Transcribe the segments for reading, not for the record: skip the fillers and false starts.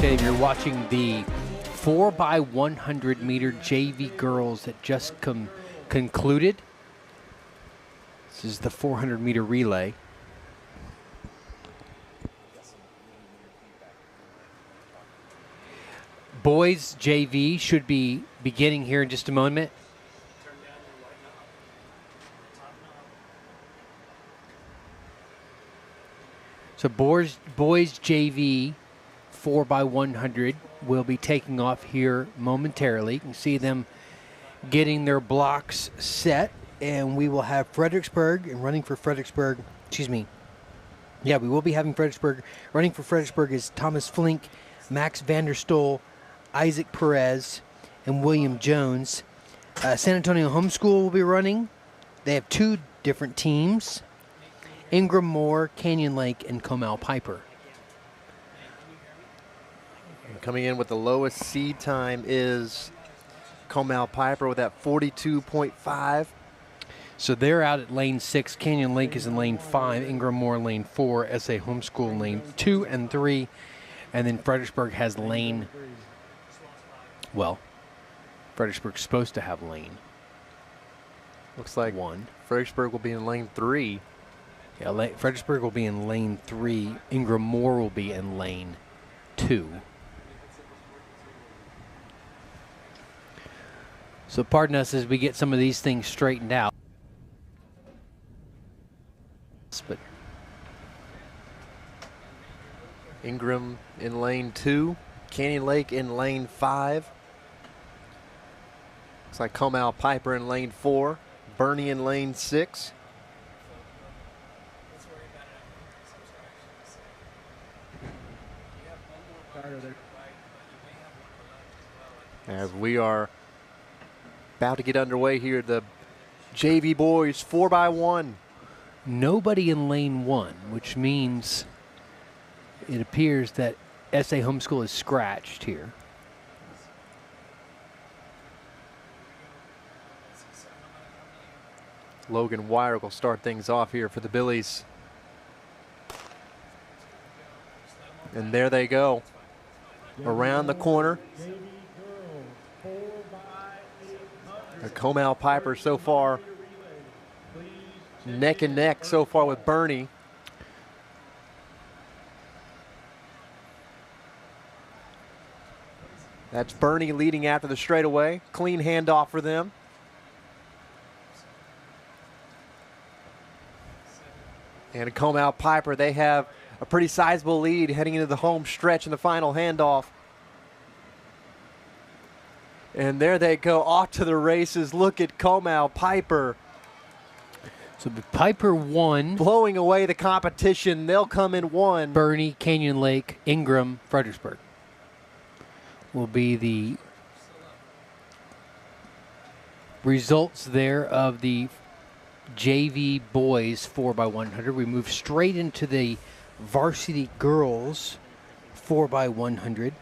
Okay, you're watching the 4x100 meter JV girls that just concluded. This is the 400 meter relay. Boys JV should be beginning here in just a moment. So boys JV 4x100 will be taking off here momentarily. You can see them getting their blocks set, and we will have Fredericksburg and running for Fredericksburg. Excuse me. Yeah, we will be having Fredericksburg. Running for Fredericksburg is Thomas Flink, Max Vanderstoel, Isaac Perez, and William Jones. San Antonio Homeschool will be running. They have two different teams: Ingram Moore, Canyon Lake, and Comal Piper. And coming in with the lowest seed time is Comal Piper with that 42.5. So they're out at lane 6. Canyon Lake is in lane 5. Ingram Moore lane 4. SA Homeschool lane 2 and 3. And then Fredericksburg has lane. Well, Fredericksburg's supposed to have lane. Looks like 1. Fredericksburg will be in lane 3. Yeah, Fredericksburg will be in lane 3. Ingram Moore will be in lane 2. So pardon us as we get some of these things straightened out. But Ingram in lane 2. Canyon Lake in lane 5. Looks like Comal Piper in lane 4. Bernie in lane 6. As we are about to get underway here, the JV boys 4x1. Nobody in lane 1, which means it appears that SA Homeschool is scratched here. Logan Wire will start things off here for the Billies. And there they go. Around the corner. The Comal Piper so far neck and neck so far with Bernie. That's Bernie leading after the straightaway. Clean handoff for them. And Comal Piper, they have a pretty sizable lead heading into the home stretch in the final handoff. And there they go, off to the races. Look at Comal Piper. So Piper won. Blowing away the competition. They'll come in 1. Bernie, Canyon Lake, Ingram, Fredericksburg will be the results there of the JV boys 4x100. We move straight into the varsity girls 4x100.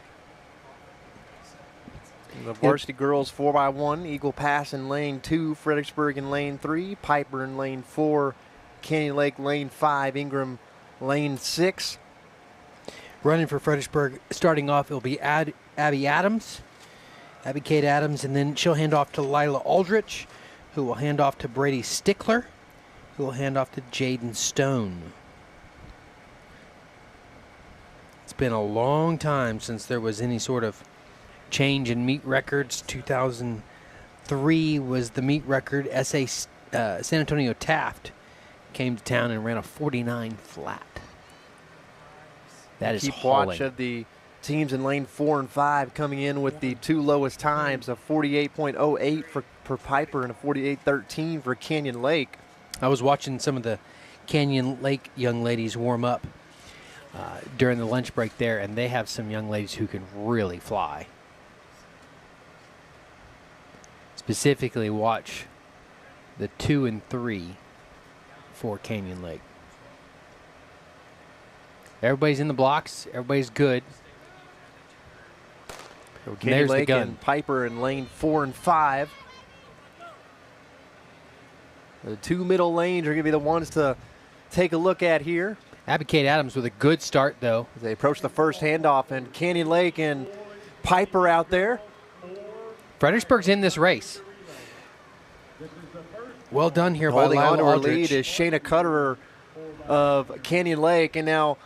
The varsity girls 4x1, Eagle Pass in lane 2, Fredericksburg in lane 3, Piper in lane 4, Canyon Lake lane 5, Ingram lane 6. Running for Fredericksburg, starting off, it'll be Abby Kate Adams, and then she'll hand off to Lila Aldrich, who will hand off to Brady Stickler, who will hand off to Jaden Stone. It's been a long time since there was any sort of change in meet records. 2003 was the meet record. San Antonio Taft came to town and ran a 49 flat. That is Keep hauling. watch of the teams in lane 4 and 5 coming in with the 2 lowest times, a 48.08 for Piper and a 48.13 for Canyon Lake. I was watching some of the Canyon Lake young ladies warm up during the lunch break there, and they have some young ladies who can really fly. Specifically watch the 2 and 3 for Canyon Lake. Everybody's in the blocks. Everybody's good. So Canyon Lake and Piper in lane 4 and 5. The 2 middle lanes are going to be the ones to take a look at here. Abby Kate Adams with a good start, though. As they approach the first handoff, and Canyon Lake and Piper out there. Fredericksburg's in this race. Well done here by Holding on to Lila her lead Aldrich. is Shayna Cutterer of Canyon Lake. And now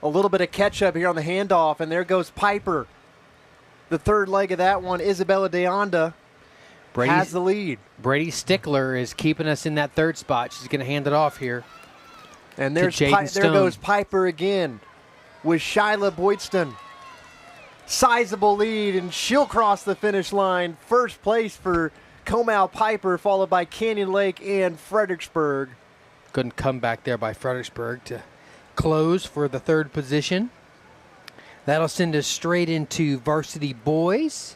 a little bit of catch-up here on the handoff, and there goes Piper. The third leg of that one, Isabella DeAnda has the lead. Brady Stickler is keeping us in that third spot. She's going to hand it off here. And there goes Piper again with Shyla Boydston. Sizable lead, and she'll cross the finish line. First place for Comal Piper, followed by Canyon Lake and Fredericksburg. Good comeback there by Fredericksburg to close for the third position. That'll send us straight into varsity boys.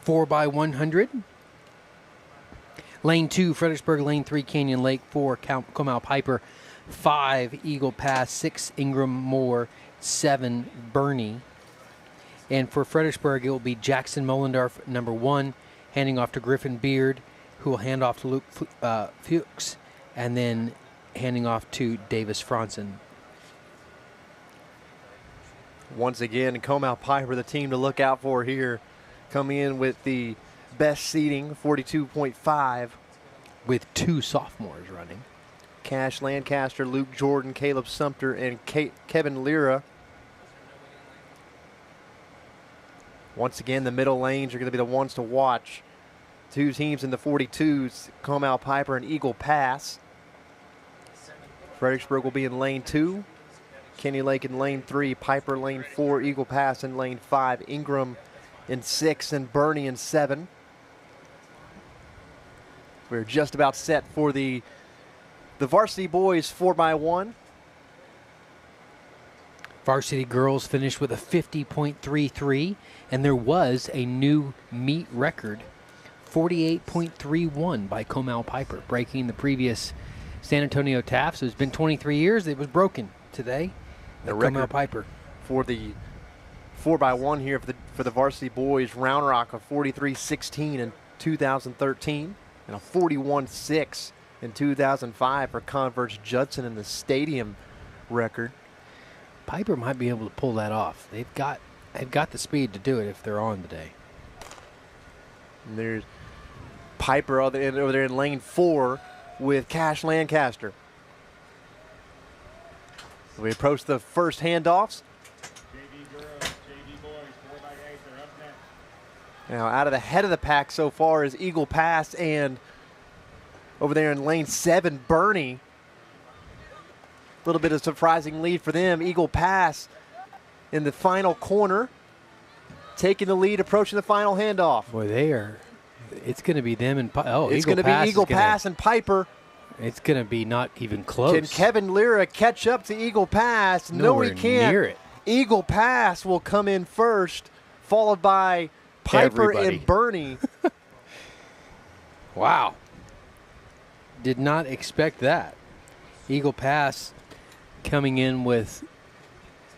4x100. Lane 2, Fredericksburg. Lane 3, Canyon Lake. 4, Comal Piper. 5, Eagle Pass. 6, Ingram Moore. 7, Bernie. And for Fredericksburg, it will be Jackson Mollendorf, number 1, handing off to Griffin Beard, who will hand off to Luke Fuchs, and then handing off to Davis Franzen. Once again, Comal Piper, the team to look out for here, coming in with the best seating, 42.5. With 2 sophomores running. Cash Lancaster, Luke Jordan, Caleb Sumter, and Kevin Lira. Once again, the middle lanes are going to be the ones to watch. 2 teams in the 42s, Comal Piper and Eagle Pass. Fredericksburg will be in lane 2. Kenny Lake in lane 3, Piper lane 4, Eagle Pass in lane 5, Ingram in 6, and Bernie in 7. We're just about set for the varsity boys 4x1. Varsity girls finished with a 50.33, and there was a new meet record, 48.31 by Comal Piper, breaking the previous San Antonio Taft. So it's been 23 years. It was broken today. The Comal Piper for the 4x1 here for the varsity boys, Round Rock, a 43.16 in 2013 and a 41.6 in 2005 for Converse Judson in the stadium record. Piper might be able to pull that off. They've got the speed to do it if they're on today. And there's Piper over there in lane 4 with Cash Lancaster. So we approach the first handoffs. JV girls, JV boys, 4x8, they're up next. Now out of the head of the pack so far is Eagle Pass, and over there in lane 7, Bernie. A little bit of surprising lead for them. Eagle Pass in the final corner, taking the lead, approaching the final handoff. Boy, it's going to be them and it's going to be Eagle Pass and Piper. It's going to be not even close. Can Kevin Lira catch up to Eagle Pass? No, he can't. Near it. Eagle Pass will come in first, followed by Piper and Bernie. Wow. Did not expect that. Eagle Pass coming in with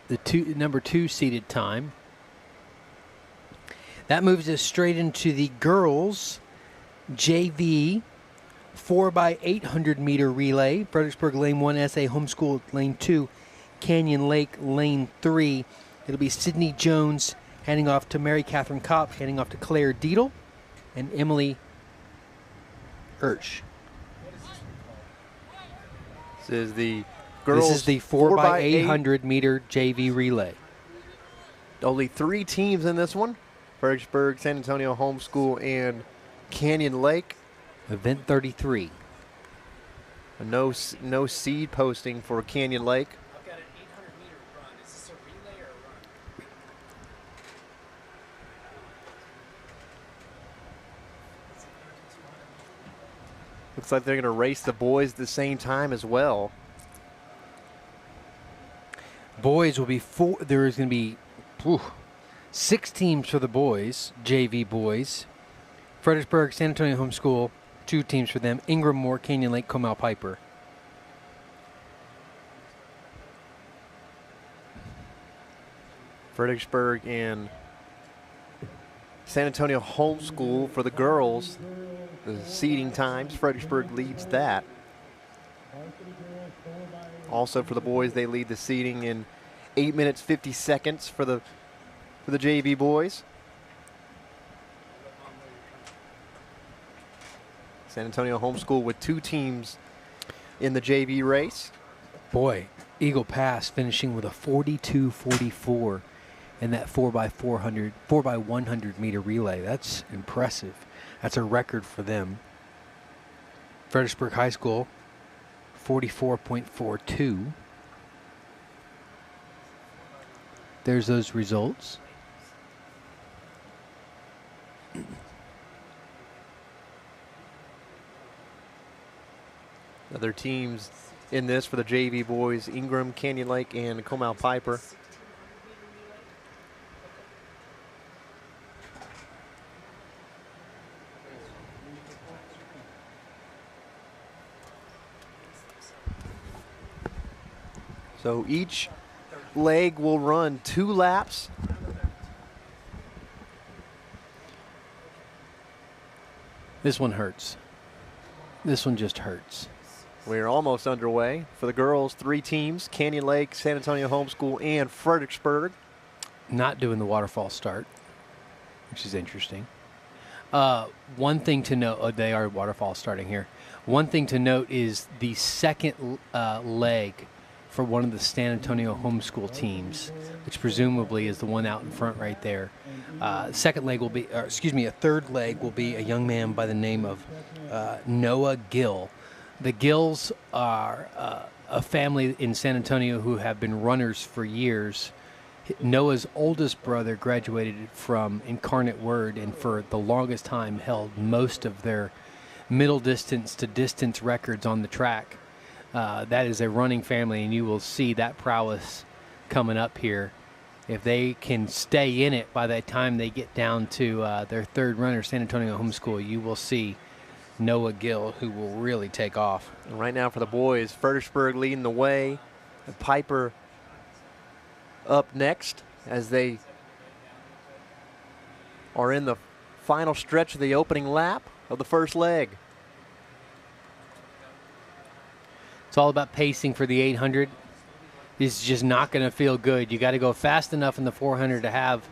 the number 2 seeded time. That moves us straight into the girls JV 4x800 meter relay. Fredericksburg lane 1, SA Homeschool lane 2, Canyon Lake lane 3. It'll be Sydney Jones handing off to Mary Catherine Kopp, handing off to Claire Deedle and Emily Urch. This is the girls. This is the 4x800 meter JV relay. Only 3 teams in this one: Fredericksburg, San Antonio Homeschool, and Canyon Lake. Event 33. No seed posting for Canyon Lake. I've got an 800-meter run. Is this a relay or a run? Looks like they're going to race the boys at the same time as well. Boys will be 4. There is going to be 6 teams for the boys, JV boys. Fredericksburg, San Antonio Homeschool, 2 teams for them. Ingram Moore, Canyon Lake, Comal Piper. Fredericksburg and San Antonio Homeschool for the girls. The seeding times, Fredericksburg leads that. Also for the boys, they lead the seating in 8 minutes 50 seconds for the JV boys. San Antonio Homeschool with 2 teams in the JV race. Boy, Eagle Pass finishing with a 42-44 in that 4x100 meter relay. That's impressive. That's a record for them. Fredericksburg High School, 44.42. There's those results. Other teams in this for the JV boys, Ingram, Canyon Lake, and Comal Piper. So each leg will run 2 laps. This one hurts. This one just hurts. We're almost underway. For the girls, 3 teams, Canyon Lake, San Antonio Homeschool, and Fredericksburg. Not doing the waterfall start, which is interesting. One thing to note, they are waterfall starting here. One thing to note is the second leg for one of the San Antonio Homeschool teams, which presumably is the one out in front right there. Second leg will be, or excuse me, a third leg will be a young man by the name of Noah Gill. The Gills are a family in San Antonio who have been runners for years. Noah's oldest brother graduated from Incarnate Word and for the longest time held most of their middle distance to distance records on the track. That is a running family, and you will see that prowess coming up here. If they can stay in it by the time they get down to their third runner, San Antonio Homeschool, you will see Noah Gill, who will really take off. And right now for the boys, Fredericksburg leading the way, and Piper up next as they are in the final stretch of the opening lap of the first leg. It's all about pacing for the 800. It's just not going to feel good. You got to go fast enough in the 400 to have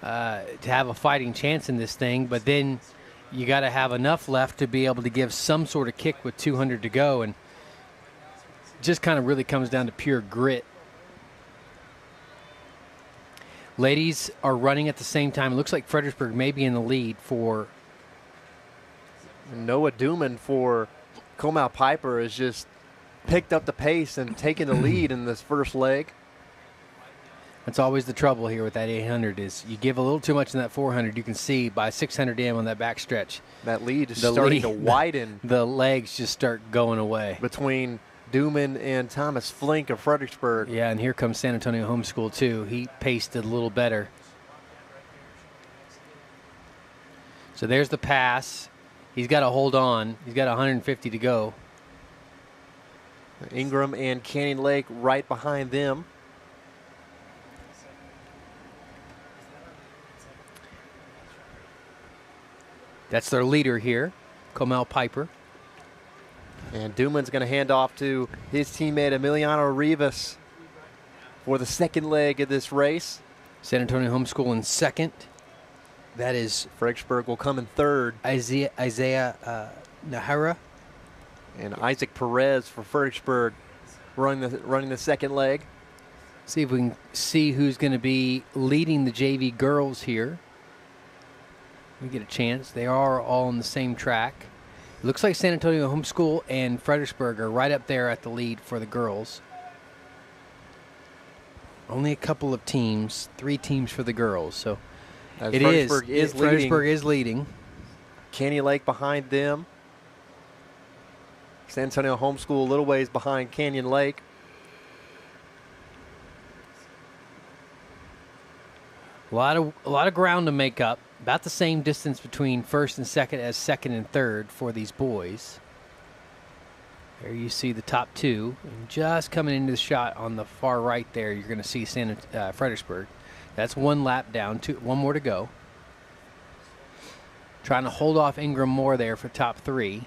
a fighting chance in this thing, but then you got to have enough left to be able to give some sort of kick with 200 to go, and it just kind of really comes down to pure grit. Ladies are running at the same time. It looks like Fredericksburg may be in the lead for Noah Duman for Comal Piper has just picked up the pace and taken the lead in this first leg. That's always the trouble here with that 800 is you give a little too much in that 400. You can see by 600 in on that back stretch. That lead is starting to widen. The legs just start going away. Between Duman and Thomas Flink of Fredericksburg. Yeah, and here comes San Antonio Homeschool too. He paced it a little better. So there's the pass. He's got to hold on. He's got 150 to go. Ingram and Canyon Lake right behind them. That's their leader here, Comal Piper. And Duman's going to hand off to his teammate Emiliano Rivas for the second leg of this race. San Antonio Homeschool in second. That is Fredericksburg will come in third. Isaiah Nahara. And Isaac Perez for Fredericksburg running the second leg. See if we can see who's going to be leading the JV girls here. We get a chance. They are all on the same track. Looks like San Antonio Homeschool and Fredericksburg are right up there at the lead for the girls. Only a couple of teams, 3 teams for the girls. So Fredericksburg is leading. Canyon Lake behind them. San Antonio Homeschool a little ways behind Canyon Lake. A lot of ground to make up. About the same distance between first and second as second and third for these boys. There you see the top 2. And just coming into the shot on the far right there, you're going to see Fredericksburg. That's 1 lap down, 1 more to go. Trying to hold off Ingram Moore there for top 3.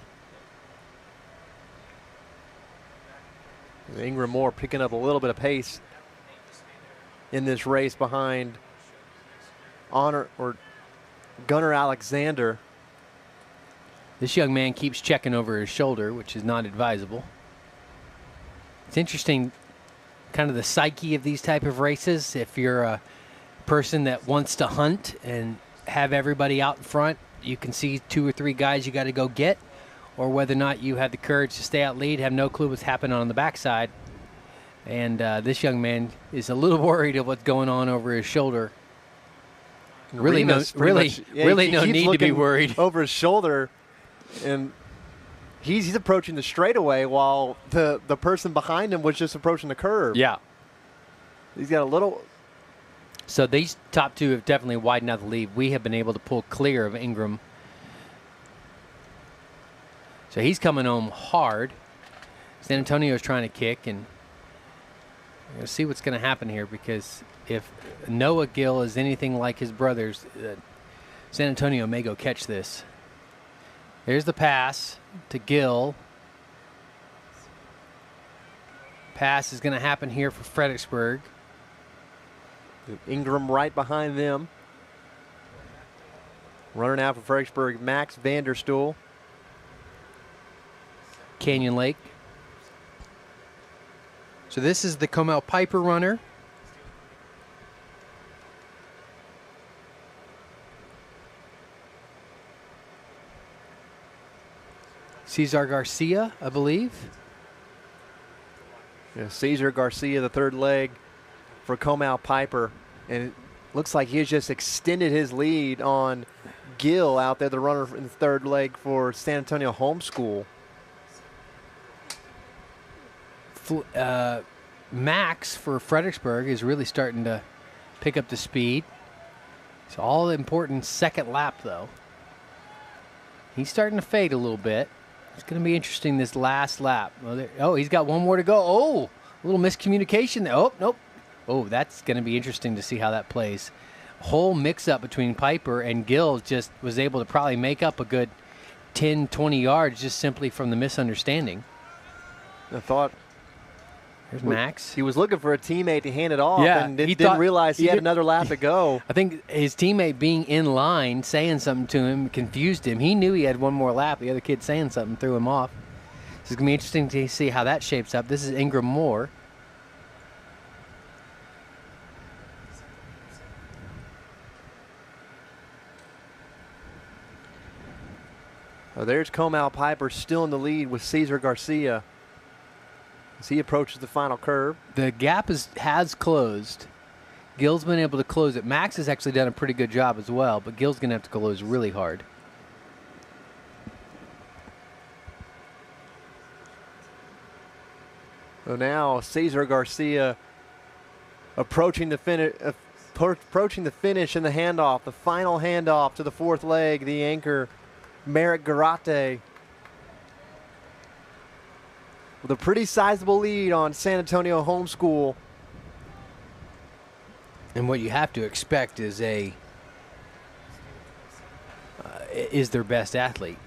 Ingram Moore picking up a little bit of pace in this race behind Gunnar Alexander. This young man keeps checking over his shoulder, which is not advisable. It's interesting, kind of the psyche of these type of races. If you're a person that wants to hunt and have everybody out in front, you can see 2 or 3 guys you got to go get, or whether or not you have the courage to stay out lead, have no clue what's happening on the backside. And this young man is a little worried of what's going on over his shoulder. Really no need to be worried. Over his shoulder, and he's approaching the straightaway while the person behind him was just approaching the curve. Yeah. He's got a little. So these top 2 have definitely widened out the lead. We have been able to pull clear of Ingram. So he's coming home hard. San Antonio is trying to kick, and we'll see what's going to happen here, because if Noah Gill is anything like his brothers, San Antonio may go catch this. There's the pass to Gill. Pass is going to happen here for Fredericksburg. Ingram right behind them. Running out for Fredericksburg, Max Vanderstoel. Canyon Lake. So this is the Comel Piper runner. Cesar Garcia, I believe. Yeah, Cesar Garcia, the third leg for Comel Piper. And it looks like he has just extended his lead on Gill out there, the runner in the third leg for San Antonio Homeschool. Max for Fredericksburg is really starting to pick up the speed. It's all important second lap, though. He's starting to fade a little bit. It's going to be interesting this last lap. Oh, he's got one more to go. Oh, a little miscommunication there. Oh, nope. Oh, that's going to be interesting to see how that plays. Whole mix-up between Piper and Gill just was able to probably make up a good 10, 20 yards just simply from the misunderstanding. I thought... There's Max. He was looking for a teammate to hand it off, yeah, and didn't realize he had another lap to go. I think his teammate being in line, saying something to him, confused him. He knew he had one more lap. The other kid saying something threw him off. So it's going to be interesting to see how that shapes up. This is Ingram Moore. Oh, there's Comel Piper still in the lead with Cesar Garcia as he approaches the final curve. The gap has closed. Gill's been able to close it. Max has actually done a pretty good job as well, but Gill's going to have to close really hard. So now Cesar Garcia approaching the finish and the handoff, the final handoff to the fourth leg, the anchor Merrick Garate with a pretty sizable lead on San Antonio Homeschool. And what you have to expect is is their best athlete.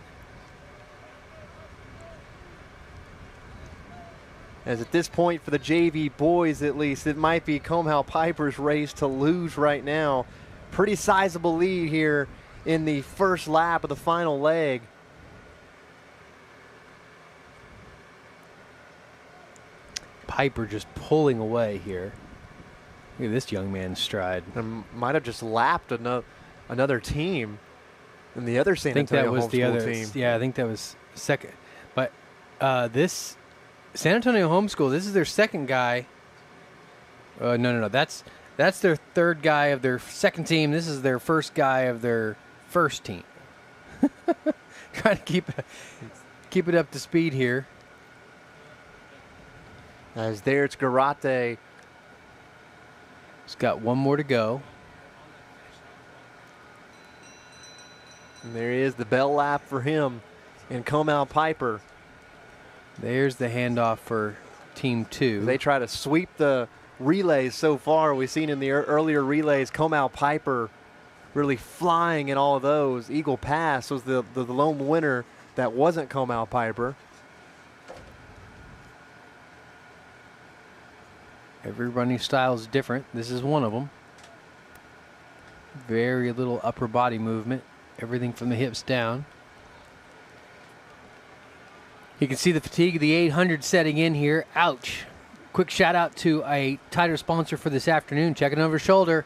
As at this point for the JV boys, at least, it might be Comel Piper's race to lose right now. Pretty sizable lead here in the first lap of the final leg. Piper just pulling away here. Look at this young man's stride. And might have just lapped another team in the other San Antonio Homeschool team. Yeah, I think that was second. But this San Antonio Homeschool, this is their second guy. No. That's their third guy of their second team. This is their first guy of their first team. Trying to keep it up to speed here. As there it's Garate. He's got one more to go. And there is the bell lap for him and Comel Piper. There's the handoff for Team 2. They try to sweep the relays so far. We've seen in the earlier relays, Comel Piper really flying in all of those. Eagle Pass was the lone winner that wasn't Comel Piper. Every running style is different. This is one of them. Very little upper body movement. Everything from the hips down. You can see the fatigue of the 800 setting in here. Ouch. Quick shout out to a tighter sponsor for this afternoon. Checking over his shoulder.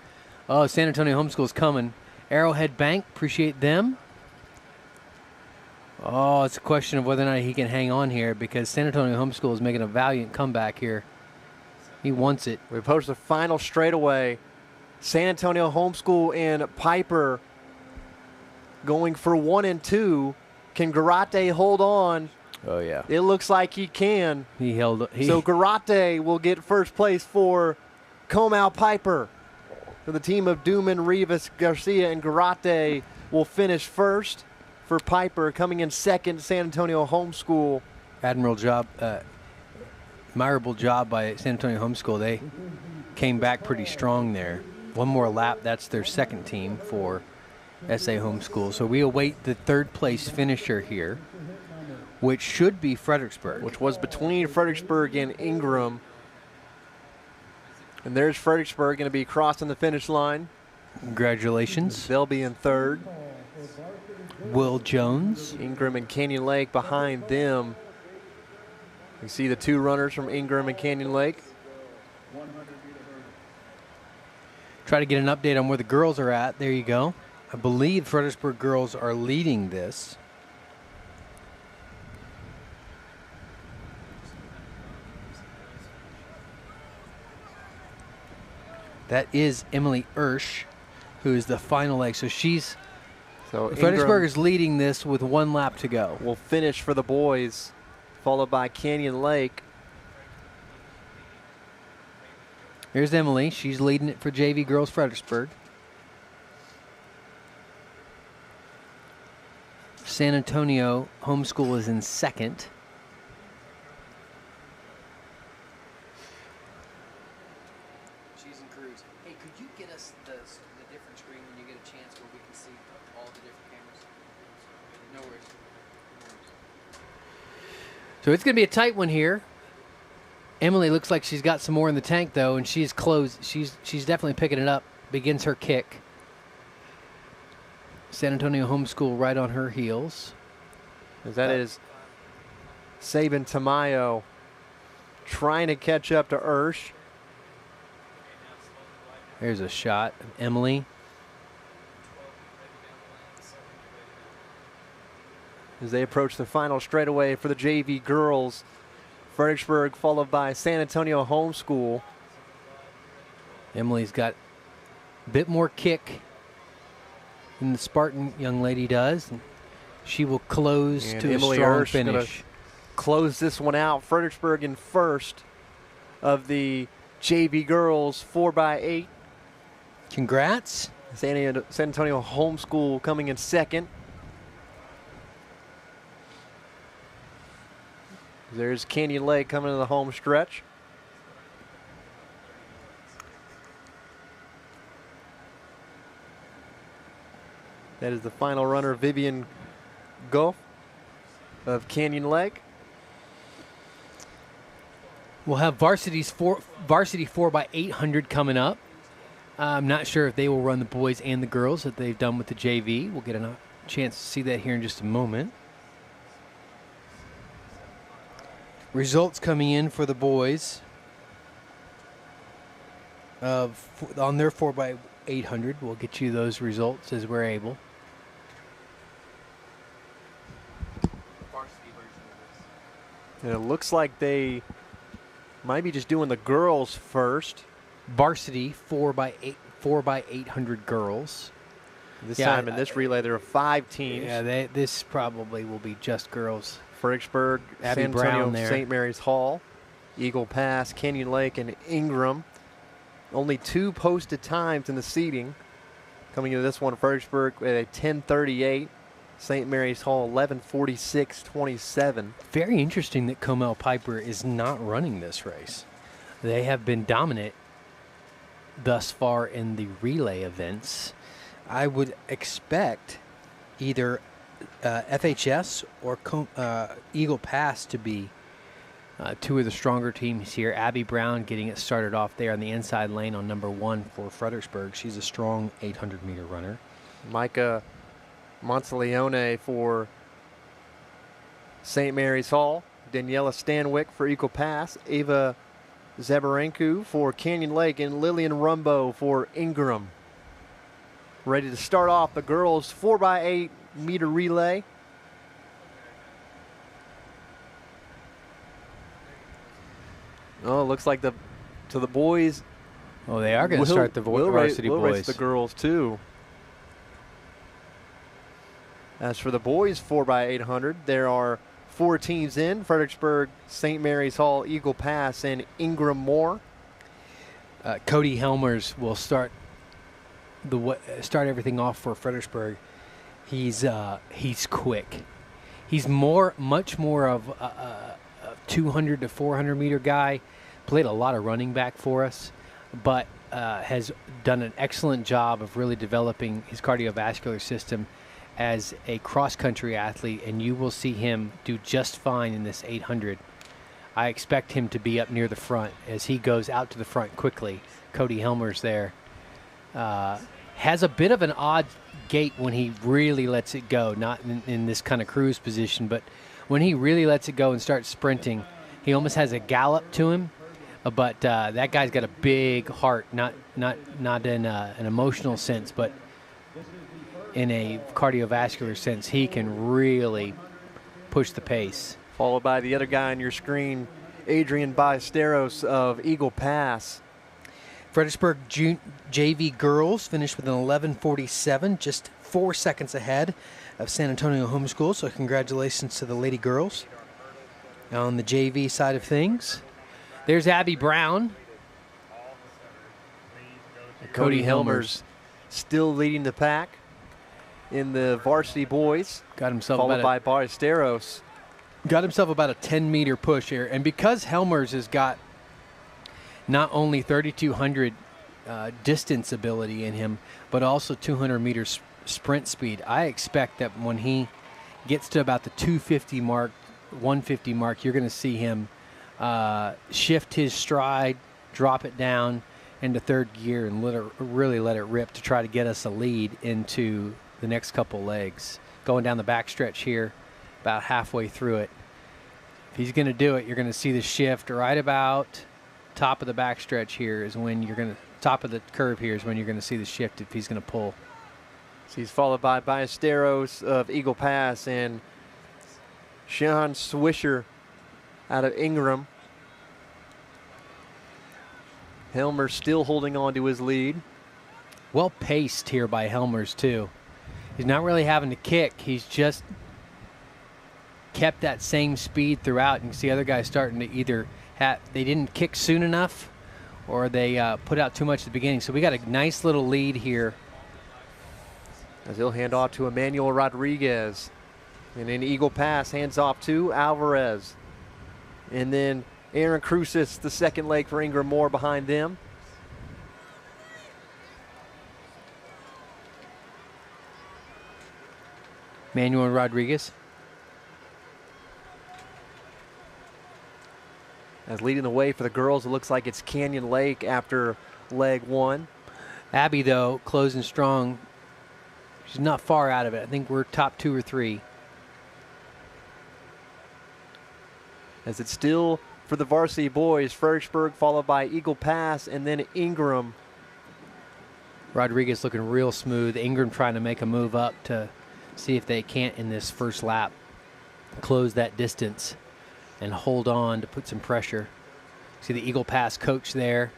Oh, San Antonio Homeschool's coming. Arrowhead Bank, appreciate them. Oh, it's a question of whether or not he can hang on here because San Antonio Homeschool is making a valiant comeback here. He wants it. We approach the final straightaway. San Antonio Homeschool and Piper going for 1 and 2. Can Garate hold on? Oh, yeah. It looks like he can. He held. So Garate will get first place for Comal Piper. So the team of Duman, Rivas, Garcia, and Garate will finish first for Piper. Coming in second, San Antonio Homeschool. Admirable job. Admirable job by San Antonio Homeschool. They came back pretty strong there. One more lap. That's their second team for SA Homeschool. So we await the third place finisher here, which should be Fredericksburg. Which was between Fredericksburg and Ingram. And there's Fredericksburg going to be crossing the finish line. Congratulations. They'll be in third. Will Jones. Ingram and Canyon Lake behind them. You see the two runners from Ingram and Canyon Lake. Try to get an update on where the girls are at. There you go. I believe Fredericksburg girls are leading this. That is Emily Ersch, who is the final leg. So she's Fredericksburg is leading this with 1 lap to go. Will finish for the boys, followed by Canyon Lake. Here's Emily. She's leading it for JV Girls Fredericksburg. San Antonio Homeschool is in second. Cheese and Cruz. Hey, could you get us the different screen when you get a chance where we can see all the different cameras? No worries. So it's going to be a tight one here. Emily looks like she's got some more in the tank, though, and she's close. She's definitely picking it up. Begins her kick. San Antonio Homeschool right on her heels. As that is Sabin Tamayo trying to catch up to Ersch. There's a shot of Emily. As they approach the final straightaway for the JV girls. Fredericksburg followed by San Antonio Homeschool. Emily's got a bit more kick than the Spartan young lady does. And she will close And to Emily a strong Ersch gonna finish. Close this one out. Fredericksburg in first of the JV girls 4x8. Congrats. San Antonio Homeschool coming in second. There's Canyon Lake coming to the home stretch. That is the final runner, Vivian Goff of Canyon Lake. We'll have varsity 4x800 coming up. I'm not sure if they will run the boys and the girls that they've done with the JV. We'll get a chance to see that here in just a moment. Results coming in for the boys on their 4x800. We'll get you those results as we're able. And it looks like they might be just doing the girls first. Varsity 4x800 girls. This time in this relay, there are 5 teams. Yeah, this probably will be just girls. Fredericksburg, Abby San Brown Antonio, there. St. Mary's Hall, Eagle Pass, Canyon Lake, and Ingram. Only 2 posted times in the seating. Coming into this one, Fredericksburg at a 10:38. St. Mary's Hall 11:46.27. Very interesting that Comal Piper is not running this race. They have been dominant thus far in the relay events. I would expect either FHS or Eagle Pass to be Two of the stronger teams here. Abby Brown getting it started off there on the inside lane on number 1 for Fredericksburg. She's a strong 800-meter runner. Micah Monteleone for St. Mary's Hall. Daniela Stanwyck for Eagle Pass. Ava Zabarenko for Canyon Lake. And Lillian Rumbo for Ingram. Ready to start off the girls 4x8 meter relay. Oh, it looks like the boys. Oh, they are going to start the varsity we'll boys. Race the girls too. As for the boys 4x800, there are 4 teams in: Fredericksburg, St. Mary's Hall, Eagle Pass, and Ingram Moore. Cody Helmers will start everything off for Fredericksburg. He's quick. He's much more of a 200 to 400 meter guy. Played a lot of running back for us, but has done an excellent job of really developing his cardiovascular system as a cross-country athlete, and you will see him do just fine in this 800. I expect him to be up near the front as he goes out to the front quickly. Cody Helmers there has a bit of an odd gait when he really lets it go, not in this kind of cruise position, but when he really lets it go and starts sprinting, he almost has a gallop to him. But that guy's got a big heart, not in an emotional sense, but in a cardiovascular sense. He can really push the pace. Followed by the other guy on your screen, Adrian Ballesteros of Eagle Pass. Fredericksburg JV girls finished with an 11:47, just 4 seconds ahead of San Antonio Homeschool. So congratulations to the Lady Girls. On the JV side of things, there's Abby Brown. Cody Helmers still leading the pack in the varsity boys. Got himself followed by Ballesteros. Got himself about a 10-meter push here. And because Helmers has got not only 3,200 distance ability in him, but also 200-meter sprint speed, I expect that when he gets to about the 250 mark, 150 mark, you're going to see him shift his stride, drop it down into third gear, and really let it rip to try to get us a lead into the next couple legs. Going down the backstretch here, about halfway through it. If he's going to do it, you're going to see the shift right about top of the backstretch here is when you're going to, top of the curve here is when you're going to see the shift if he's going to pull. So he's followed by Ballesteros of Eagle Pass and Sean Swisher out of Ingram. Helmer still holding on to his lead. Well paced here by Helmers too. He's not really having to kick. He's just kept that same speed throughout. You can see other guys starting to either they didn't kick soon enough or they put out too much at the beginning. So we got a nice little lead here. As he'll hand off to Emmanuel Rodriguez. And then Eagle Pass hands off to Alvarez. And then Aaron Crucis, the second leg for Ingram Moore behind them. Manuel Rodriguez. As leading the way for the girls, it looks like it's Canyon Lake after leg 1. Abby, though, closing strong. She's not far out of it. I think we're top 2 or 3. As it's still for the varsity boys, Fredericksburg followed by Eagle Pass and then Ingram. Rodriguez looking real smooth. Ingram trying to make a move up to see if they can't in this first lap close that distance and hold on to put some pressure. See the Eagle Pass coach there.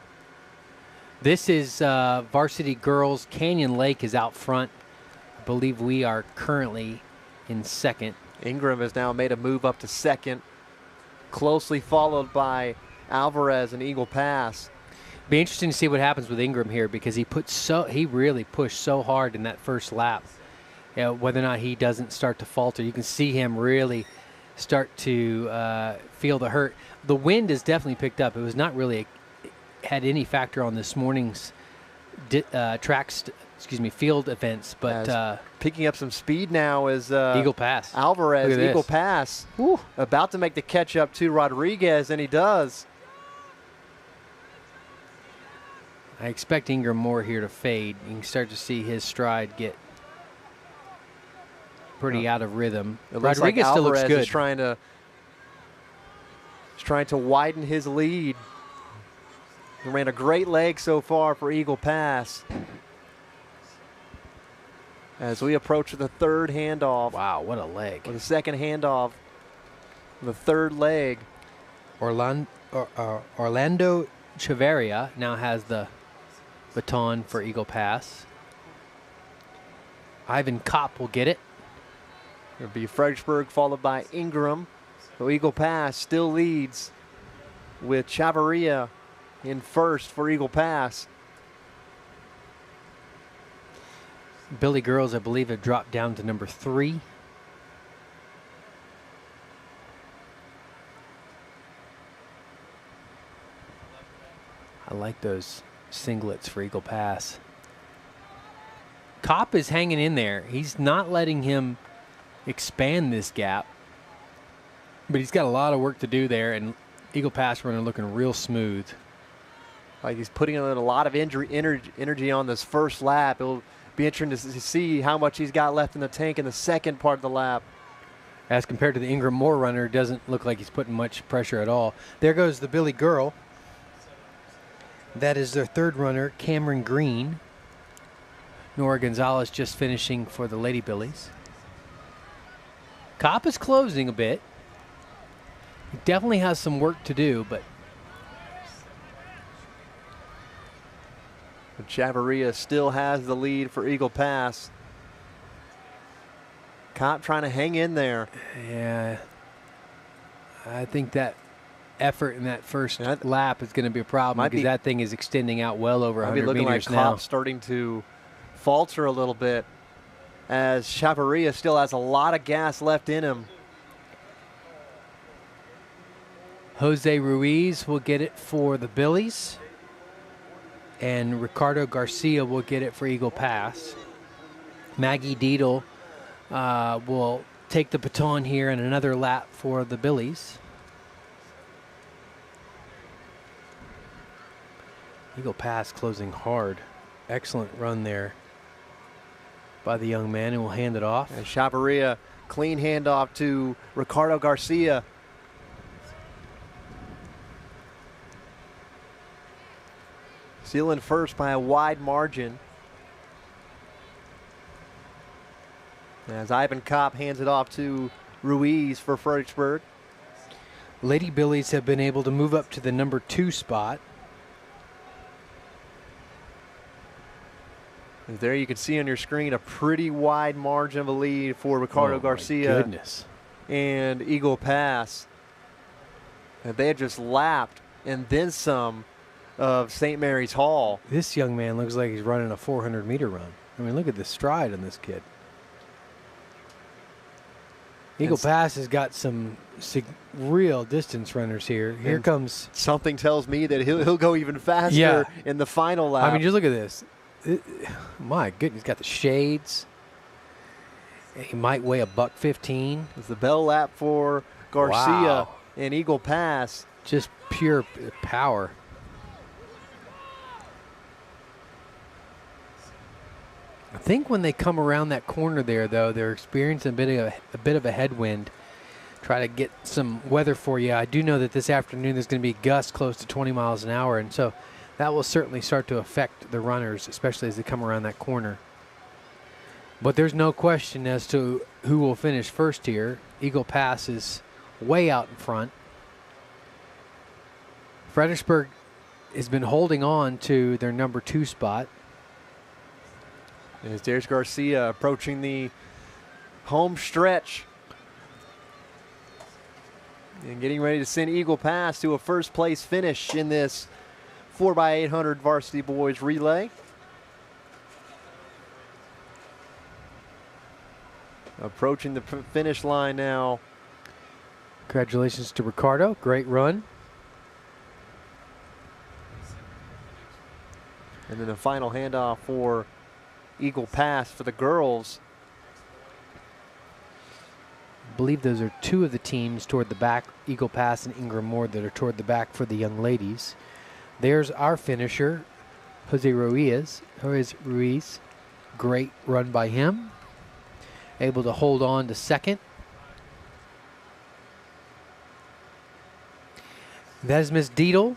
This is varsity girls. Canyon Lake is out front. I believe we are currently in second. Ingram has now made a move up to second, closely followed by Alvarez and Eagle Pass. Be interesting to see what happens with Ingram here because he really pushed so hard in that first lap. You know, whether or not he doesn't start to falter. You can see him really start to feel the hurt. The wind has definitely picked up. It was not really had any factor on this morning's track field events, but picking up some speed now is Eagle Pass. Alvarez. Look at Eagle this. Pass. About to make the catch up to Rodriguez, and he does. I expect Ingram Moore here to fade. You can start to see his stride get pretty out of rhythm. It looks Rodriguez like still looks Alvarez good. is trying to widen his lead. He ran a great leg so far for Eagle Pass. As we approach the third handoff. Wow, what a leg. Or the second handoff. The third leg. Orlando Chavarria now has the baton for Eagle Pass. Ivan Kopp will get it. It'll be Fredericksburg followed by Ingram. So Eagle Pass still leads with Chavarria in first for Eagle Pass. Billy Girls, I believe, have dropped down to number 3. I like those singlets for Eagle Pass. Kopp is hanging in there. He's not letting him expand this gap, but he's got a lot of work to do there, and Eagle Pass runner looking real smooth. Like he's putting in a lot of energy on this first lap. It'll be interesting to see how much he's got left in the tank in the second part of the lap. As compared to the Ingram Moore runner, doesn't look like he's putting much pressure at all. There goes the Billy Girl. That is their third runner, Cameron Green. Nora Gonzalez just finishing for the Lady Billies. Kopp is closing a bit. He definitely has some work to do, but Chavarria still has the lead for Eagle Pass. Kopp trying to hang in there. yeah, I think that effort in that first lap is going to be a problem because that thing is extending out well over 100 looking meters like now. Kopp starting to falter a little bit as Chavarria still has a lot of gas left in him. Jose Ruiz will get it for the Billies, and Ricardo Garcia will get it for Eagle Pass. Maggie Deedle will take the baton here in another lap for the Billies. Eagle Pass closing hard. Excellent run there by the young man, and will hand it off. And Chavarria, clean handoff to Ricardo Garcia. Still in first by a wide margin. As Ivan Kopp hands it off to Ruiz for Fredericksburg. Lady Billies have been able to move up to the number 2 spot. And there you can see on your screen a pretty wide margin of a lead for Ricardo Garcia. My goodness. And Eagle Pass. And they have just lapped and then some of St. Mary's Hall. This young man looks like he's running a 400-meter run. I mean, look at the stride on this kid. Eagle Pass has got some real distance runners here. Here comes. Something tells me that he'll go even faster in the final lap. I mean, just look at this. My goodness, he's got the shades. He might weigh $115. It's the bell lap for Garcia and Eagle Pass. Just pure power. I think when they come around that corner there, though, they're experiencing a bit of a headwind. Try to get some weather for you. I do know that this afternoon there's going to be gusts close to 20 miles an hour, and so that will certainly start to affect the runners, especially as they come around that corner. But there's no question as to who will finish first here. Eagle Pass is way out in front. Fredericksburg has been holding on to their number 2 spot. As Darius Garcia approaching the home stretch and getting ready to send Eagle Pass to a first place finish in this 4x800 varsity boys relay. Approaching the finish line now. Congratulations to Ricardo. Great run. And then the final handoff for Eagle Pass for the girls. I believe those are two of the teams toward the back, Eagle Pass and Ingram Moore, that are toward the back for the young ladies. There's our finisher, Jose Ruiz. Great run by him. Able to hold on to second. That is Miss Deedle,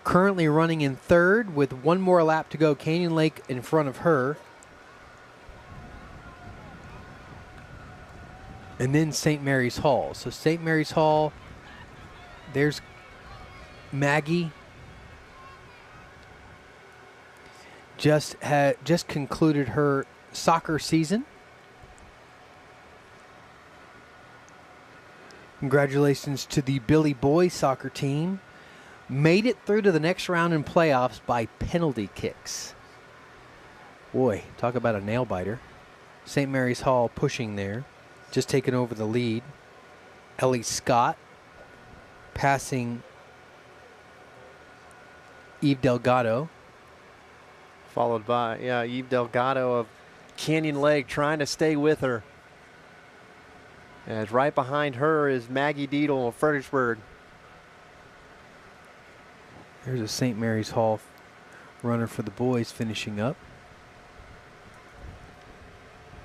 currently running in third with one more lap to go. Canyon Lake in front of her. And then St. Mary's Hall. So St. Mary's Hall, there's Maggie. Just concluded her soccer season. Congratulations to the Billy boys soccer team. Made it through to the next round in playoffs by penalty kicks. Boy, talk about a nail biter. St. Mary's Hall pushing there. Just taking over the lead. Ellie Scott passing Eve Delgado. Followed by, Eve Delgado of Canyon Lake trying to stay with her. As right behind her is Maggie Deedle of Fredericksburg. There's a St. Mary's Hall runner for the boys finishing up.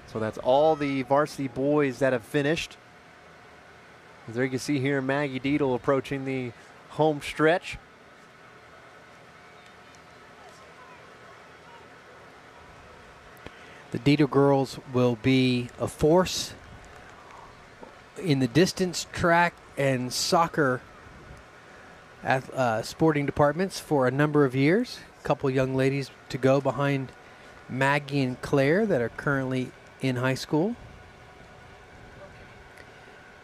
So that's all the varsity boys that have finished. As there you can see here Maggie Deedle approaching the home stretch. The Deedle girls will be a force in the distance, track, and soccer sporting departments for a number of years. A couple young ladies to go behind Maggie and Claire that are currently in high school.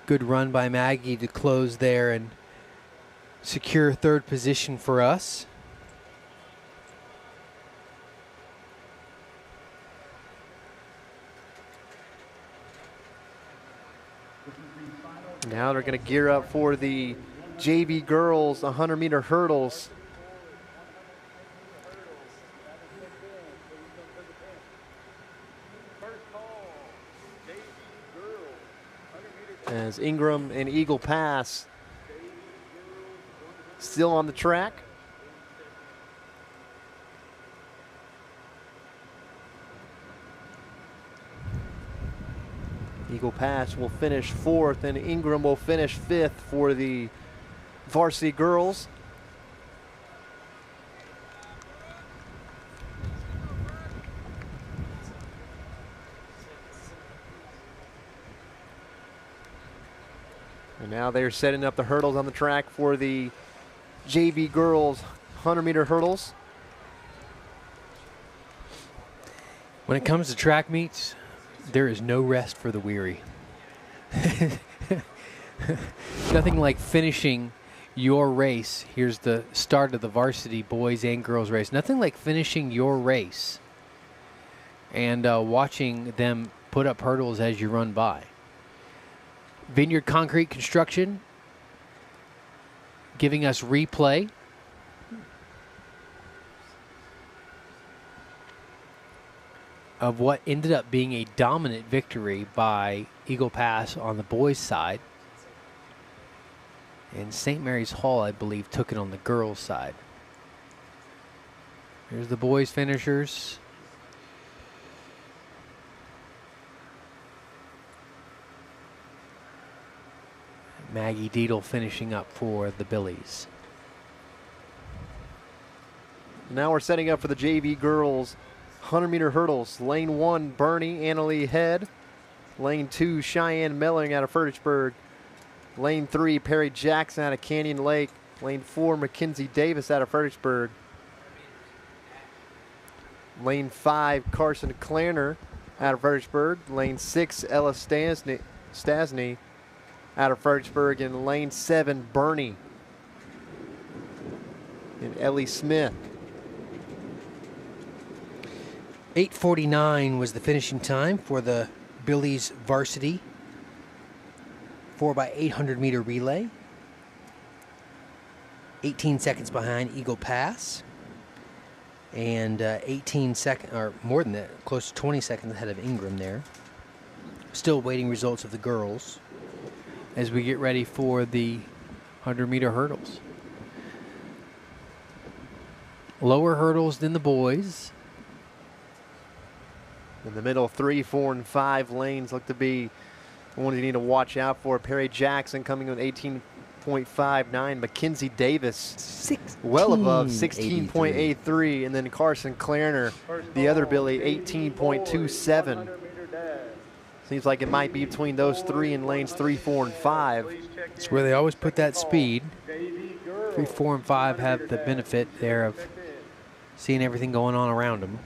Good run by Maggie to close there and secure third position for us. Now they're going to gear up for the JV girls 100-meter hurdles. As Ingram and Eagle Pass still on the track. Eagle Pass will finish fourth, and Ingram will finish fifth for the varsity girls. And now they're setting up the hurdles on the track for the JV girls 100-meter hurdles. When it comes to track meets, there is no rest for the weary. Nothing like finishing your race. Here's the start of the varsity boys and girls race. Nothing like finishing your race and watching them put up hurdles as you run by. Vineyard Concrete Construction giving us replay. Of what ended up being a dominant victory by Eagle Pass on the boys' side. And St. Mary's Hall, I believe, took it on the girls' side. Here's the boys' finishers. Maggie Deedle finishing up for the Billies. Now we're setting up for the JV girls 100-meter hurdles. Lane 1, Bernie Annalie Head. Lane 2, Cheyenne Melling out of Fredericksburg. Lane 3, Perry Jackson out of Canyon Lake. Lane 4, Mackenzie Davis out of Fredericksburg. Lane 5, Carson Klarner out of Fredericksburg. Lane 6, Ella Stasny out of Fredericksburg. And lane 7, Bernie and Ellie Smith. 8:49 was the finishing time for the Billies varsity 4x800-meter relay. 18 seconds behind Eagle Pass. and 18 seconds, or more than that, close to 20 seconds ahead of Ingram there. Still waiting results of the girls as we get ready for the 100-meter hurdles. Lower hurdles than the boys. In the middle, 3, 4, and 5 lanes look to be the ones you need to watch out for. Perry Jackson coming in 18.59. Mackenzie Davis well above 16.83. And then Carson Clarner, the other Billy, 18.27. Seems like it might be between those three in lanes 3, 4, and 5. It's where they always put that speed. 3, 4, and 5 have the benefit there of seeing everything going on around them.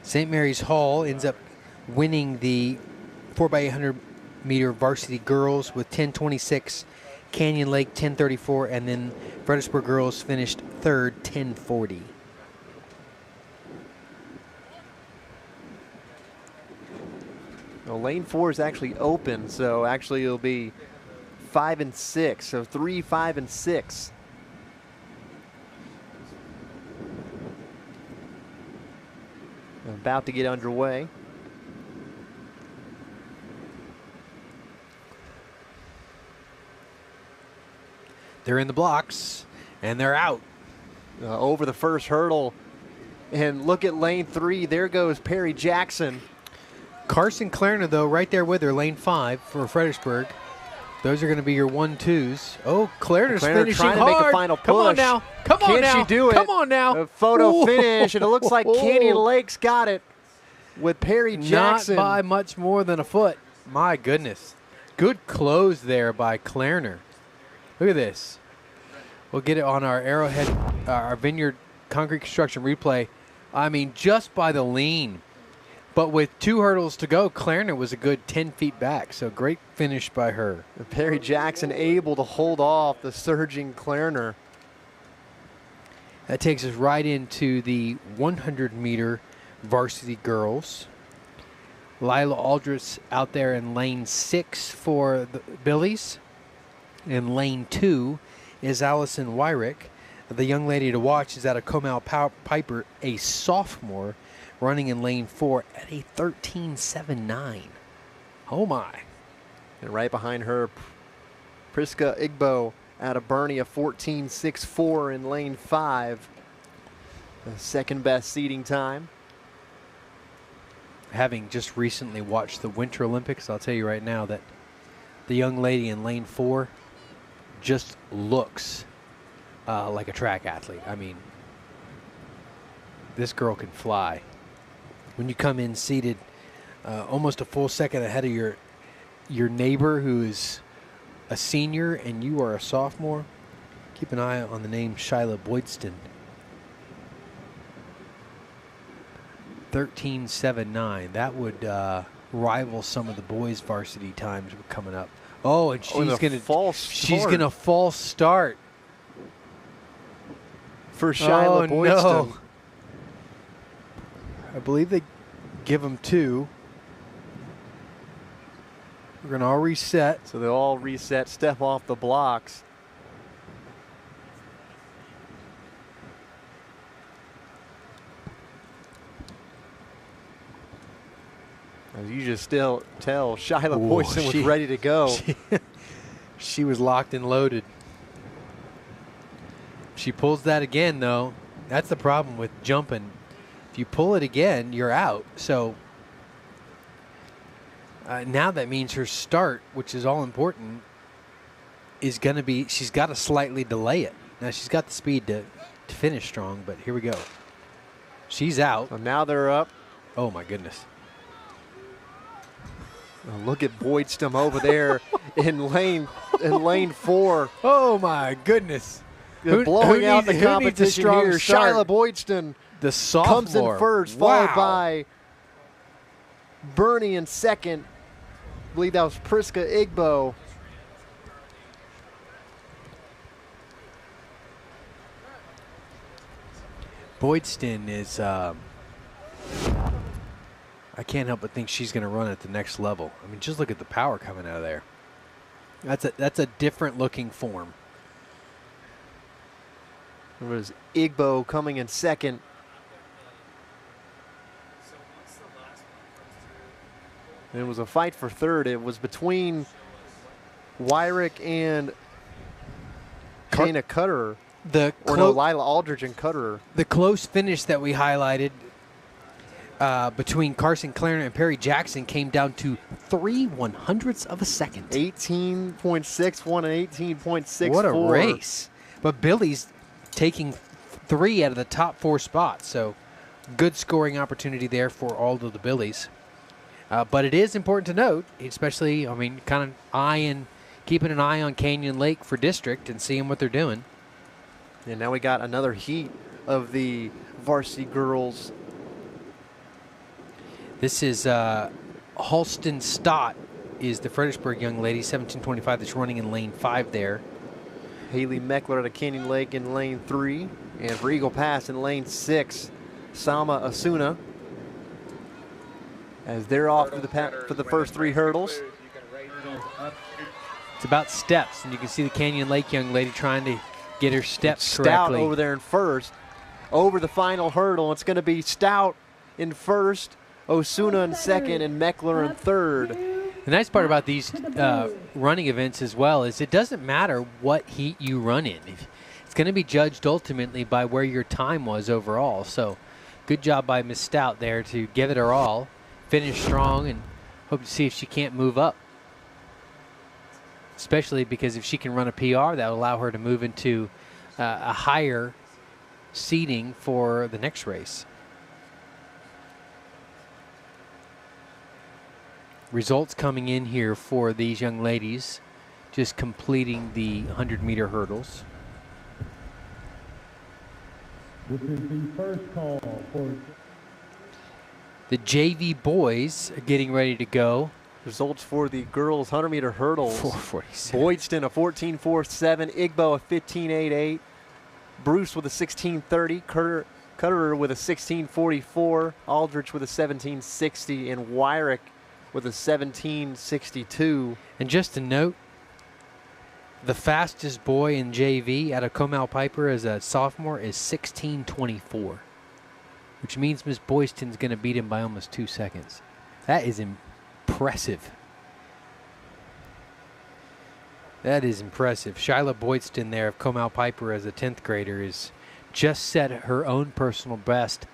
St. Mary's Hall ends up winning the 4x800 meter varsity girls with 10:26. Canyon Lake 10:34, and then Fredericksburg girls finished third, 10:40. Well, lane 4 is actually open, so actually it'll be 5 and 6. So 3, 5, and 6. About to get underway. They're in the blocks, and they're out. Over the first hurdle. And look at lane 3. There goes Perry Jackson. Carson Clarner, though, right there with her, lane 5 for Fredericksburg. Those are going to be your 1-2s. Oh, Clarner's finishing trying hard. to make a final push. Come on now. Come on now. Can she do it? Come on now. A photo Ooh. finish, and it looks like Canyon Lake's got it with Perry Jackson. Not by much more than a foot. My goodness. Good close there by Clarner. Look at this. We'll get it on our Arrowhead, our Vineyard Concrete Construction replay. I mean, just by the lean. But with 2 hurdles to go, Clarner was a good 10 feet back. So great finish by her. And Perry Jackson able to hold off the surging Clarner. That takes us right into the 100-meter varsity girls. Lila Aldrich out there in lane 6 for the Billies. In lane 2 is Allison Wyrick. The young lady to watch is out of Comal Piper, a sophomore, running in lane 4 at a 13.79. Oh my. And right behind her, Priska Igbo out of Bernie, a 14.64 in lane 5. The second best seating time. Having just recently watched the Winter Olympics, I'll tell you right now that the young lady in lane 4 just looks like a track athlete. I mean, this girl can fly. When you come in seated almost a full second ahead of your neighbor who is a senior and you are a sophomore, keep an eye on the name Shyla Boydston. 13.79. That would rival some of the boys' varsity times coming up. Oh, and she's gonna false start for Shyla Boydston. No. I believe they give them 2. We're gonna all reset. So they'll all reset, step off the blocks. As you just still tell, Shyla Boydston was ready to go. She was locked and loaded. She pulls that again, though. That's the problem with jumping. If you pull it again, you're out. So now that means her start, which is all important, is going to be, she's got to slightly delay it. Now, she's got the speed to finish strong, but here we go. She's out. So now they're up. Oh, my goodness. Look at Boydston over there in lane 4. Oh my goodness! Blowing out the competition here. Shyla Boydston, the sophomore, comes in first, followed by Bernie in second. I believe that was Priska Igbo. Boydston is I can't help but think she's going to run at the next level. I mean, just look at the power coming out of there. That's a different looking form. It was Igbo coming in second. And it was a fight for third. It was between Wyrick and Kana Cutterer. Lila Aldridge and Cutterer. The close finish that we highlighted between Carson Clarendon and Perry Jackson came down to 3/100ths of a second. 18.61 and 18.64. What a race. But Billy's taking 3 out of the top 4 spots, so good scoring opportunity there for all of the Billies. But it is important to note, especially, I mean, kind of keeping an eye on Canyon Lake for district and seeing what they're doing. And now we got another heat of the varsity girls. This is Halston Stott is the Fredericksburg young lady, 1725, that's running in lane 5 there. Haley Meckler out of Canyon Lake in lane 3. And for Eagle Pass in lane 6, Salma Asuna. As they're off for the first 3 hurdles. It's about steps, and you can see the Canyon Lake young lady trying to get her steps Stout correctly. over there in first. Over the final hurdle, it's going to be Stout in first, Osuna in second, and Meckler in third. The nice part about these running events as well is it doesn't matter what heat you run in. It's going to be judged ultimately by where your time was overall. So good job by Miss Stout there to give it her all, finish strong, and hope to see if she can't move up. Especially because if she can run a PR, that will allow her to move into a higher seeding for the next race. Results coming in here for these young ladies, just completing the 100-meter hurdles. This is the first call for The JV boys are getting ready to go. Results for the girls 100-meter hurdles. 4:47. Boydston a 14.47, Igbo a 15.88, Bruce with a 16.30, Cutterer with a 16.44, Aldrich with a 17.60, and Wyrick with a 17.62. And just a note, the fastest boy in JV out of Comal Piper as a sophomore is 16.24, which means Miss Boyston's going to beat him by almost 2 seconds. That is impressive. That is impressive. Shyla Boydston there of Comal Piper as a 10th grader is just set her own personal best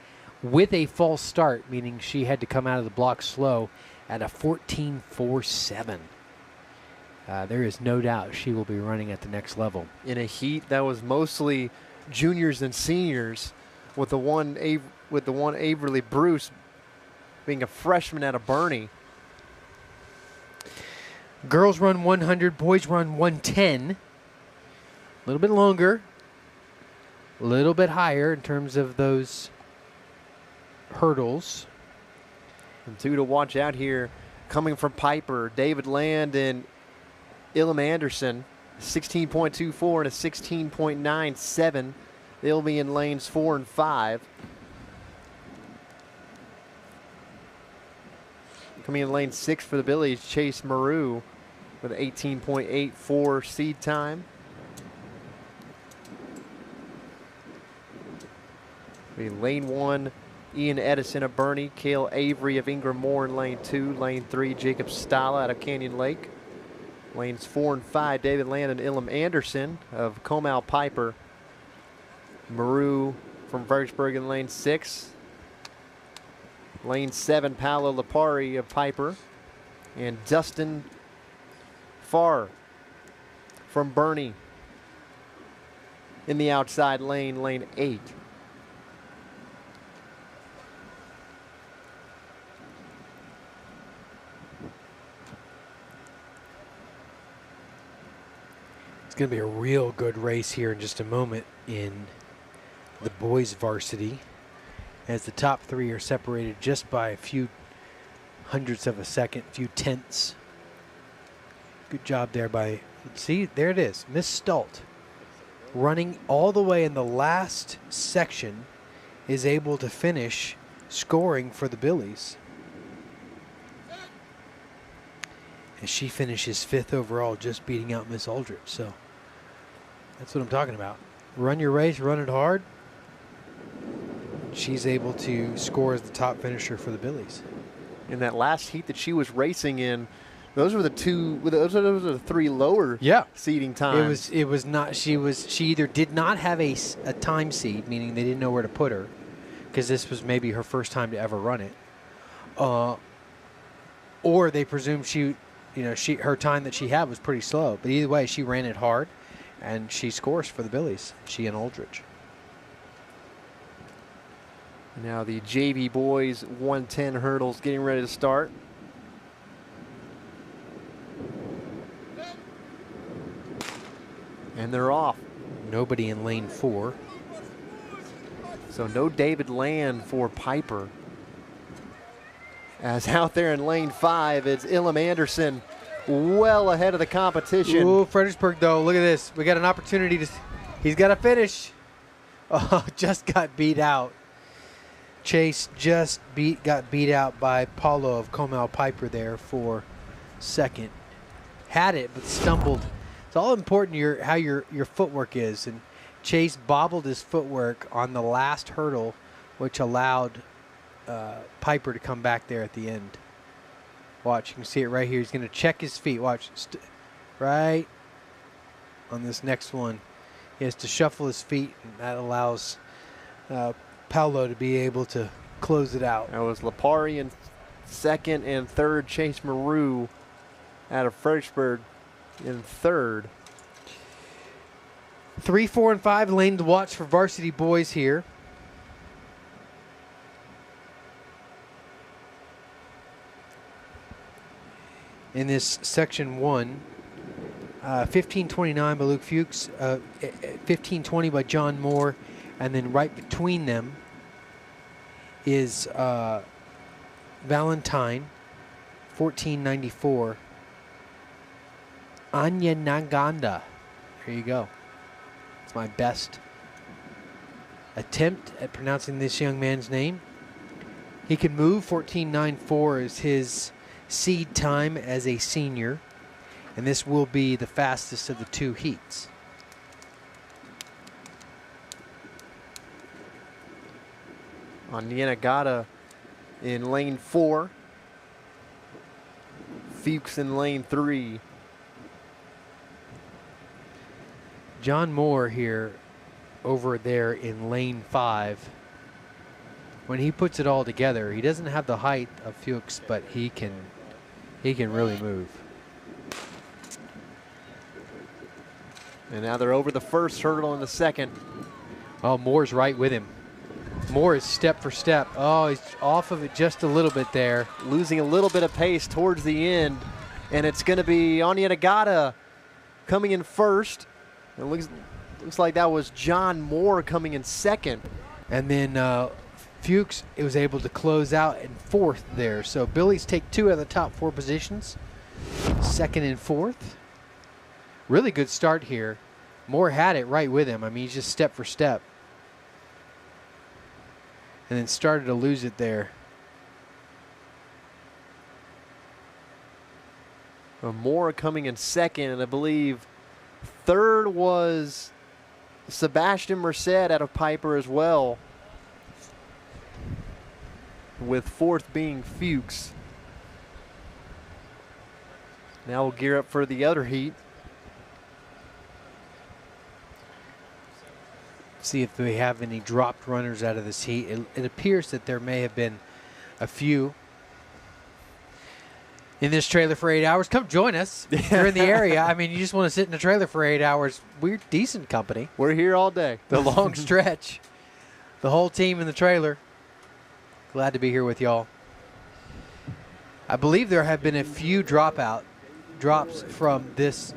with a false start, meaning she had to come out of the block slow at a 14.47. There is no doubt she will be running at the next level. In a heat that was mostly juniors and seniors, with the one Averly Bruce being a freshman out of Bernie. Girls run 100, boys run 110. A little bit longer, a little bit higher in terms of those hurdles. And 2 to watch out here coming from Piper, David Land and Ilham Anderson, 16.24 and a 16.97. They'll be in lanes 4 and 5. Coming in lane 6 for the Billies, Chase Maru with 18.84 seed time. Lane 1, Ian Edison of Bernie, Cale Avery of Ingram Moore in lane 2. Lane 3, Jacob Stala out of Canyon Lake. Lanes 4 and 5, David Land and Ilham Anderson of Comal Piper. Maru from Fredericksburg in lane 6. Lane 7, Paolo Lipari of Piper. And Dustin Farr from Bernie in the outside lane, lane 8. It's going to be a real good race here in just a moment in the boys varsity, as the top 3 are separated just by a few hundredths of a second, few tenths. Good job there by, see, there it is, Miss Stult, running all the way in the last section, is able to finish scoring for the Billies. And she finishes 5th overall, just beating out Miss Aldrich. So that's what I'm talking about. Run your race, run it hard. She's able to score as the top finisher for the Billies. In that last heat that she was racing in, those were the three lower seeding times. It was not. She either did not have a time seed, meaning they didn't know where to put her, because this was maybe her first time to ever run it, or they presumed her time that she had was pretty slow. But either way, she ran it hard, and she scores for the Billies. She and Aldrich. Now the JV boys 110 hurdles getting ready to start. And they're off. Nobody in lane 4. So no David Land for Piper. As out there in lane 5, it's Ilham Anderson well ahead of the competition. Ooh, Fredericksburg though, look at this. We got an opportunity to, he's got to finish. Oh, just got beat out. Chase just got beat out by Paulo of Comal Piper there for second. Had it, but stumbled. It's all important how your footwork is. And Chase bobbled his footwork on the last hurdle, which allowed Piper to come back there at the end. Watch, you can see it right here. He's going to check his feet. Watch, right on this next one. He has to shuffle his feet, and that allows Paulo to be able to close it out. That was Lapari in second, and third Chase Maru out of Fredericksburg in third. 3, 4, and 5 lane to watch for varsity boys here. In this section 1, 1529 by Luke Fuchs, 1520 by John Moore, and then right between them is Valentine, 1494. Anya Naganda. There you go. It's my best attempt at pronouncing this young man's name. He can move. 1494 is his seed time as a senior, and this will be the fastest of the 2 heats. On Nianagata in lane 4. Fuchs in lane 3. John Moore here over there in lane 5. When he puts it all together, he doesn't have the height of Fuchs, but he can really move. And now they're over the first hurdle in the second. Oh, Moore's right with him. Moore is step for step. Oh, he's off of it just a little bit there. Losing a little bit of pace towards the end. And it's going to be Anya Nagata coming in first. It looks like that was John Moore coming in second. And then Fuchs was able to close out in 4th there. So Billies take 2 out of the top 4 positions. 2nd and 4th. Really good start here. Moore had it right with him. I mean, he's just step for step. And then started to lose it there. Moore coming in second, and I believe third was Sebastian Merced out of Piper as well, with 4th being Fuchs. Now we'll gear up for the other heat. See if we have any dropped runners out of this heat. It appears that there may have been a few in this trailer for 8 hours. Come join us if you're in the area. I mean, you just want to sit in a trailer for 8 hours. We're decent company. We're here all day. The long stretch. The whole team in the trailer. Glad to be here with y'all. I believe there have been a few drops from this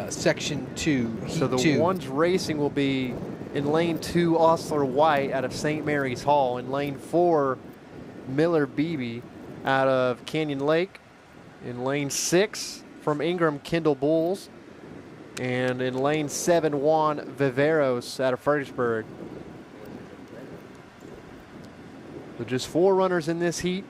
section 2. So the two. ones racing will be in lane 2, Osler White out of St. Mary's Hall. In lane 4, Miller Beebe out of Canyon Lake. In lane 6, from Ingram, Kendall Bulls. And in lane 7, Juan Viveros out of Fredericksburg. So just 4 runners in this heat.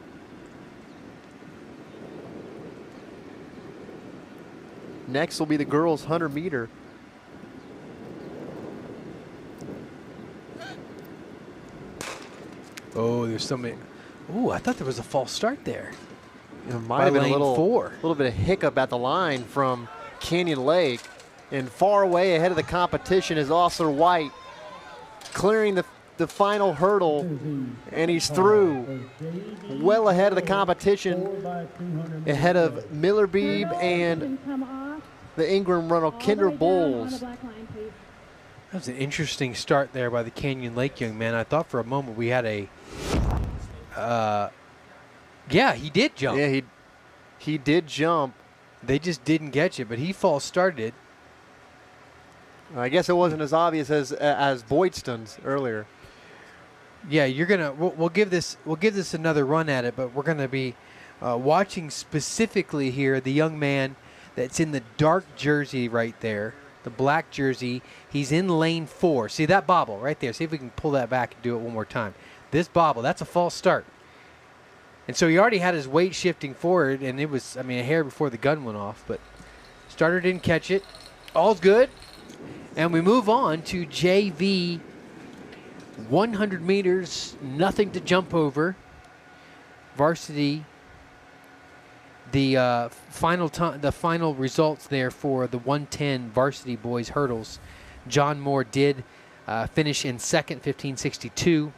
Next will be the girls' 100 meter. Oh, there's so many. Ooh, I thought there was a false start there. It might By have been a lane little, 4. little bit of hiccup at the line from Canyon Lake. And far away ahead of the competition is Osler White, clearing the final hurdle, and he's through. Well ahead of the competition, ahead of Miller Beebe and the Ingram runner, Kinder Bowles. That was an interesting start there by the Canyon Lake young man. I thought for a moment we had a, yeah, he did jump. Yeah, he did jump. They just didn't catch it, but he false started. I guess it wasn't as obvious as Boydston's earlier. Yeah, you're gonna. We'll give this another run at it, but we're gonna be watching specifically here the young man that's in the dark jersey right there, the black jersey. He's in lane 4. See that bobble right there? See if we can pull that back and do it one more time. This bobble, that's a false start. And so he already had his weight shifting forward, and it was, I mean, a hair before the gun went off, but starter didn't catch it. All's good. And we move on to JV 100 meters, nothing to jump over. Varsity, the final results there for the 110 varsity boys hurdles. John Moore did finish in second, 15:62,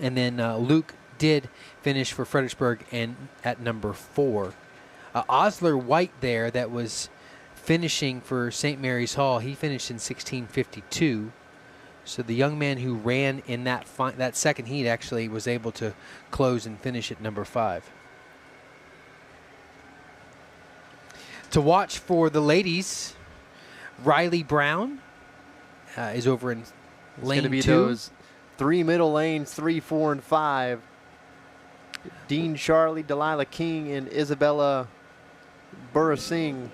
and then Luke did finish for Fredericksburg and at number 4. Osler White there, that was finishing for St. Mary's Hall, he finished in 16:52. So the young man who ran in that second heat actually was able to close and finish at number 5. To watch for the ladies, Riley Brown is over in lane 2. It's going to be those 3 middle lanes, 3, 4, and 5. Dean Charlie, Delilah King, and Isabella Burra-Singh.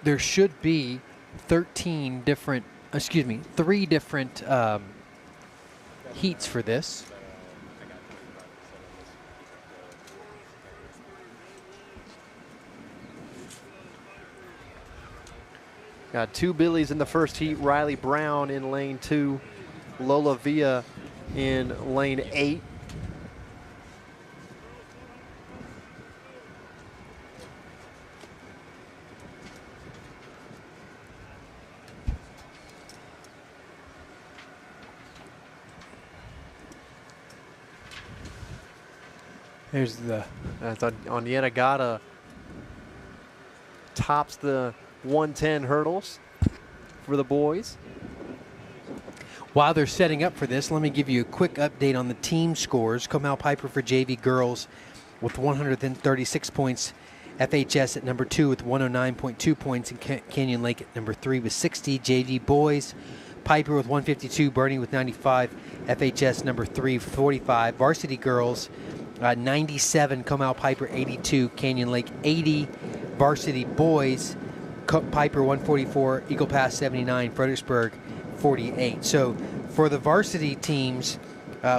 There should be 3 different heats for this. Got 2 Billies in the first heat. Riley Brown in lane 2. Lola Villa in lane 8. There's the Onyeta Gata tops the 110 hurdles for the boys. While they're setting up for this, let me give you a quick update on the team scores. Comal Piper for JV girls with 136 points. FHS at number 2 with 109.2 points. And Canyon Lake at number 3 with 60. JV boys, Piper with 152. Bernie with 95. FHS number 3 with 45. Varsity girls, 97. Comal Piper 82. Canyon Lake 80. Varsity boys, Piper 144. Eagle Pass 79. Fredericksburg 48. So for the varsity teams,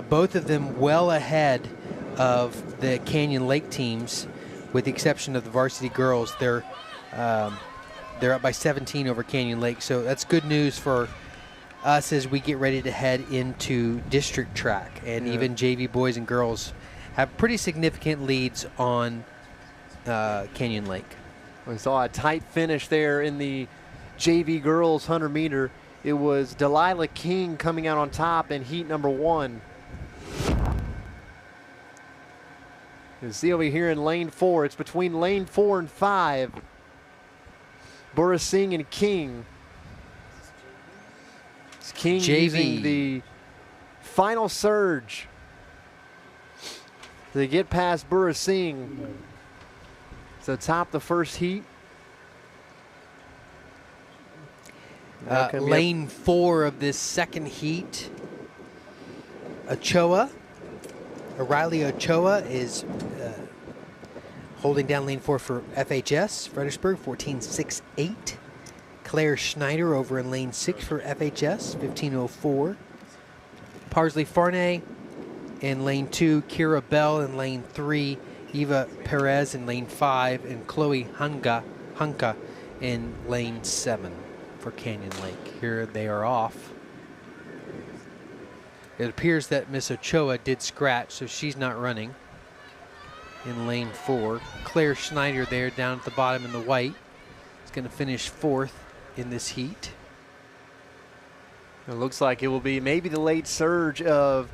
both of them well ahead of the Canyon Lake teams, with the exception of the varsity girls. They're up by 17 over Canyon Lake. So that's good news for us as we get ready to head into district track. And even JV boys and girls have pretty significant leads on Canyon Lake. We saw a tight finish there in the JV girls 100 meter. It was Delilah King coming out on top in heat number 1. You see over here in lane 4, it's between lane 4 and 5. Burra-Singh and King. It's King JV. using the final surge to get past Burra-Singh. So top the first heat. Lane 4 of this second heat, O'Reilly Ochoa is holding down lane 4 for FHS, Fredericksburg, 14.68. Claire Schneider over in lane 6 for FHS, 15.04. Parsley Farnay in lane 2, Kira Bell in lane 3, Eva Perez in lane 5, and Chloe Hunka in lane 7 for Canyon Lake. Here they are off. It appears that Miss Ochoa did scratch, so she's not running in lane 4. Claire Schneider there down at the bottom in the white is going to finish 4th in this heat. It looks like it will be maybe the late surge of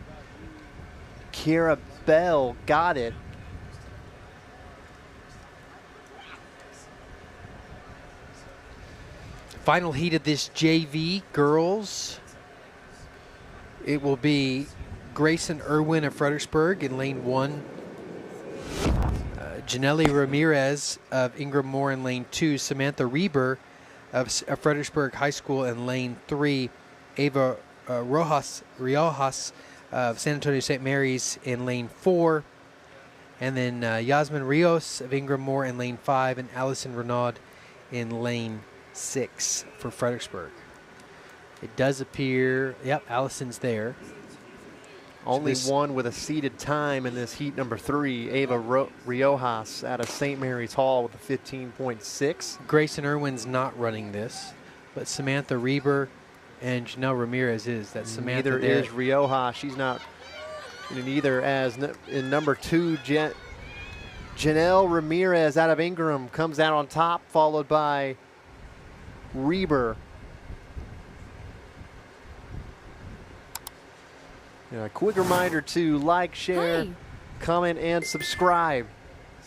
Kiera Bell. Got it. Final heat of this JV girls. It will be Grayson Irwin of Fredericksburg in lane 1. Janelle Ramirez of Ingram Moore in lane 2. Samantha Reber of Fredericksburg High School in lane 3. Ava Riojas of San Antonio St. Mary's in lane 4. And then Yasmin Rios of Ingram Moore in lane 5. And Allison Renaud in lane 6 for Fredericksburg. It does appear, yep, Allison's there. Only one with a seated time in this heat number 3, Ava Riojas out of St. Mary's Hall with a 15.6. Grayson Irwin's not running this, but Samantha Reber and Janelle Ramirez is. That's Samantha Neither there. is Riojas. She's not in either. As in number 2, Janelle Ramirez out of Ingram comes out on top, followed by Reber. Yeah, a quick reminder to like, share, comment, and subscribe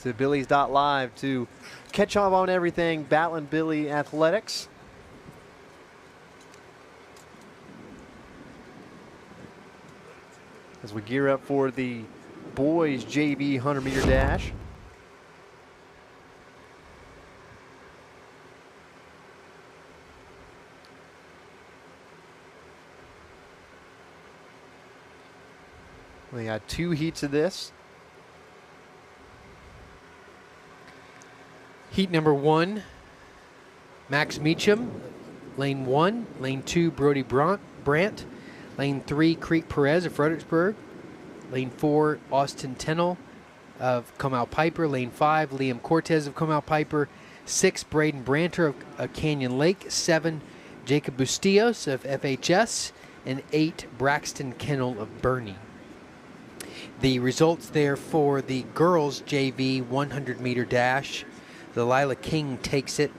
to Billies.Live to catch up on everything Battling Billy Athletics. As we gear up for the boys JV 100-meter dash. We got 2 heats of this. Heat number 1, Max Meacham, lane 1. Lane 2, Brody Brandt. Lane 3, Creek Perez of Fredericksburg. Lane 4, Austin Tennell of Comal Piper. Lane 5, Liam Cortez of Comal Piper. 6, Braden Branter of Canyon Lake. 7, Jacob Bustillos of FHS. And 8, Braxton Kennel of Bernie. The results there for the girls JV 100-meter dash. Delilah King takes it.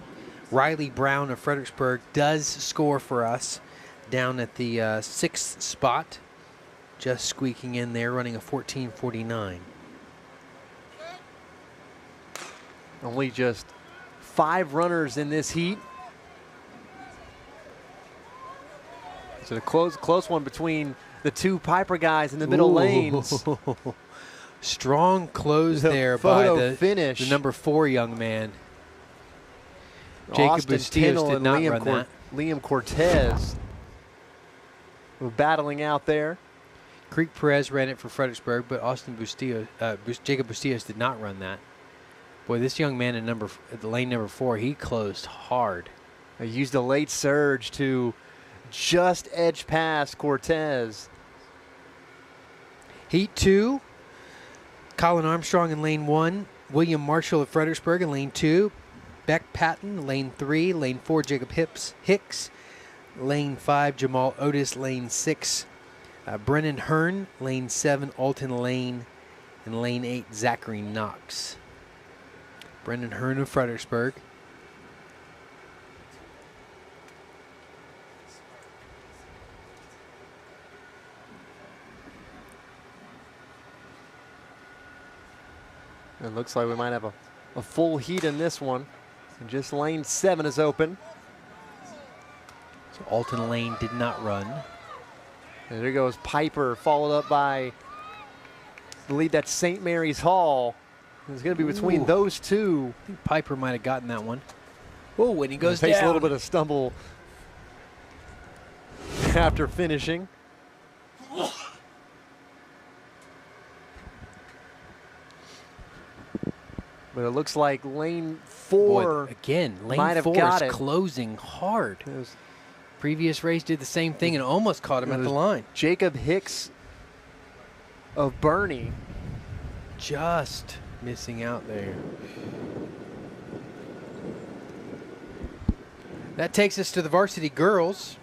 Riley Brown of Fredericksburg does score for us down at the 6th spot. Just squeaking in there, running a 14:49. Only just 5 runners in this heat. So a close one between the 2 Piper guys in the middle lanes. Strong close there by the number 4 young man. Jacob Bustillos did not run that. Liam Cortez were battling out there. Creek Perez ran it for Fredericksburg, but Jacob Bustillos did not run that. Boy, this young man in lane number 4, he closed hard. They used a late surge to just edge past Cortez. Heat 2, Colin Armstrong in lane 1, William Marshall of Fredericksburg in lane 2, Beck Patton, lane 3, lane 4, Jacob Hicks, lane 5, Jamal Otis, lane 6, Brennan Hearn, lane 7, Alton Lane, and lane 8, Zachary Knox. Brendan Hearn of Fredericksburg. It looks like we might have a full heat in this one. And just lane 7 is open. So Alton Lane did not run. And there goes Piper, followed up by, I believe that's St. Mary's Hall. It's going to be between those 2. I think Piper might have gotten that one. Oh, when he goes down. Takes a little bit of stumble after finishing. But it looks like lane 4 again, lane 4 is closing hard. Previous race did the same thing and almost caught him at the line. Jacob Hicks of Bernie. Just missing out there. That takes us to the varsity girls.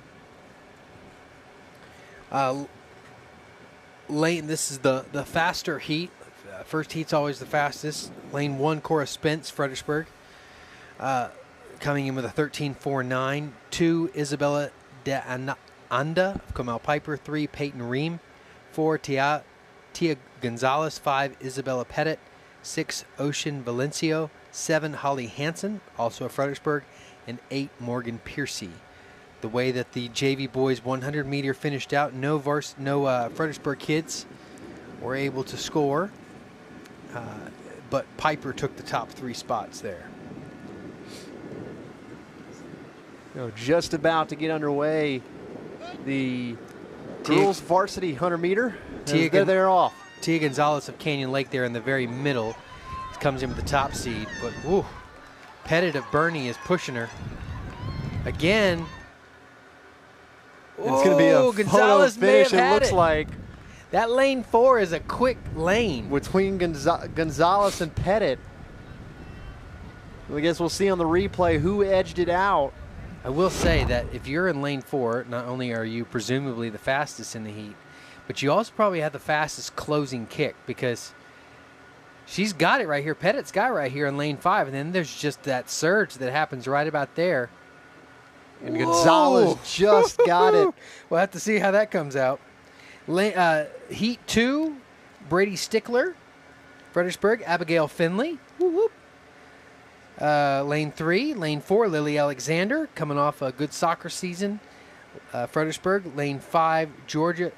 Lane, this is the faster heat. First heat's always the fastest. Lane 1, Cora Spence, Fredericksburg, coming in with a 13.49. 2, Isabella de Anda of Comal Piper. 3, Peyton Ream. 4, Tia Gonzalez. 5, Isabella Pettit. 6, Ocean Valencio. 7, Holly Hansen, also of Fredericksburg. And 8, Morgan Piercy. The way that the JV boys 100 meter finished out, no Fredericksburg kids were able to score, but Piper took the top 3 spots there. Just about to get underway. The girls varsity 100 meter. They're off. Tia Gonzalez of Canyon Lake there in the very middle. Comes in with the top seed, but whew, Pettit of Bernie is pushing her. Again. It's going to be a Gonzalez photo finish, may have it looks had like. That lane 4 is a quick lane. Between Gonzalez and Pettit. I guess we'll see on the replay who edged it out. I will say that if you're in lane 4, not only are you presumably the fastest in the heat, but you also probably have the fastest closing kick, because she's got it right here. Pettit's got it right here in lane 5, and then there's just that surge that happens right about there. And Gonzalez just got it. We'll have to see how that comes out. Heat 2, Brady Stickler, Fredericksburg. Abigail Finley. Whoop, whoop. Lane 3, lane 4, Lily Alexander, coming off a good soccer season. Fredericksburg. Lane 5, Georgia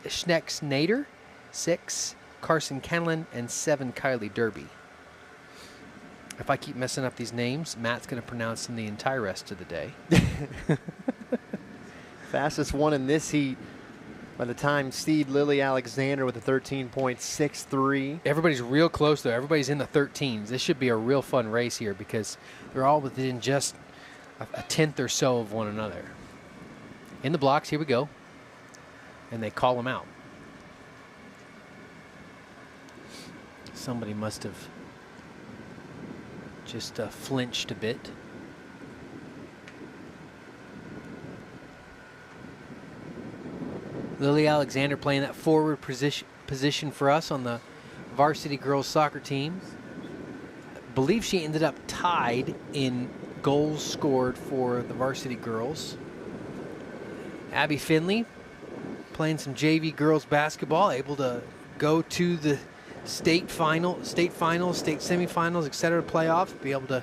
Schnex-Nader. 6, Carson Kenlin. And 7, Kylie Derby. If I keep messing up these names, Matt's going to pronounce them the entire rest of the day. Fastest one in this heat by the time seed Lily Alexander with a 13.63. Everybody's real close, though. Everybody's in the 13s. This should be a real fun race here because they're all within just a tenth or so of one another. In the blocks, here we go. And they call them out. Somebody must have just flinched a bit. Lily Alexander playing that forward position for us on the varsity girls soccer team. I believe she ended up tied in goals scored for the varsity girls. Abby Finley playing some JV girls basketball, able to go to the state finals, state semifinals, etc. playoffs, be able to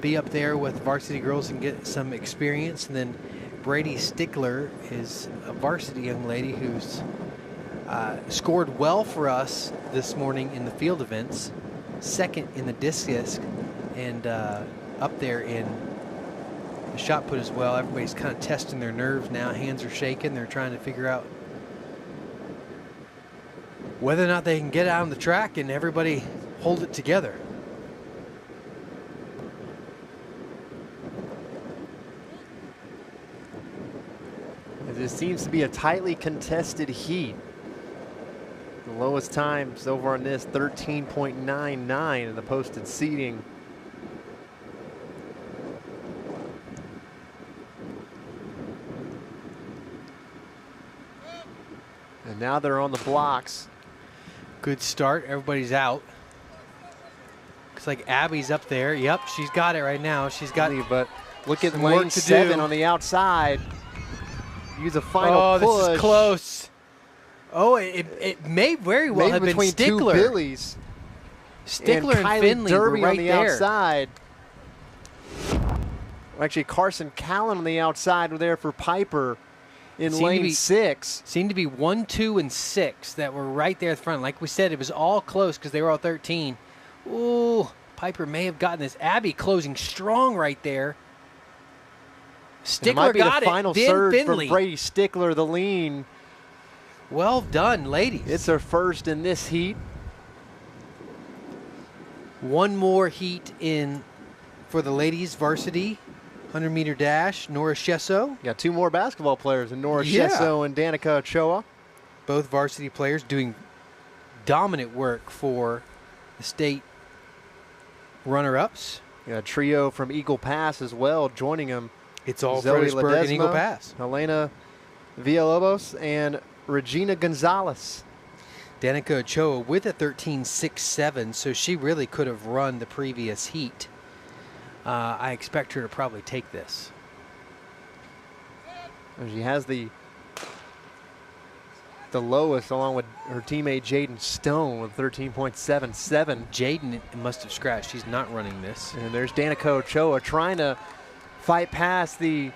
be up there with varsity girls and get some experience. And then Brady Stickler is a varsity young lady who's scored well for us this morning in the field events, second in the discus, and up there in the shot put as well. Everybody's kind of testing their nerves now. Hands are shaking. They're trying to figure out whether or not they can get out on the track and everybody hold it together. This seems to be a tightly contested heat. The lowest times over on this, 13.99 in the posted seating. And now they're on the blocks. Good start. Everybody's out. Looks like Abby's up there. Yep, she's got it right now. She's got it. But look at some lane work to 7 do. on the outside. Use a final push. This is close. Oh, it may very well have been between Stickler. two Billies. Stickler and Kylie Finley Derby were right on the there. outside. Actually, Carson Callan on the outside were there for Piper in lane 6. Seemed to be 1, 2, and 6 that were right there at the front. Like we said, it was all close because they were all 13. Ooh, Piper may have gotten this. Abby closing strong right there. Stickler got it. Might be the final surge Finley. for Brady Stickler, the lean. Well done, ladies. It's her first in this heat. One more heat in for the ladies varsity 100-meter dash. Nora Shesso. Got 2 more basketball players in Nora Shesso and Danica Ochoa. Both varsity players doing dominant work for the state runner-ups. A trio from Eagle Pass as well joining them. It's all Zoe Fredericksburg and Eagle Ledesma, Pass. Helena Villalobos, and Regina Gonzalez. Danica Ochoa with a 13.67, so she really could have run the previous heat. I expect her to probably take this. She has the lowest, along with her teammate Jaden Stone with 13.77. Jaden must have scratched. She's not running this. And there's Danica Ochoa trying to fight past the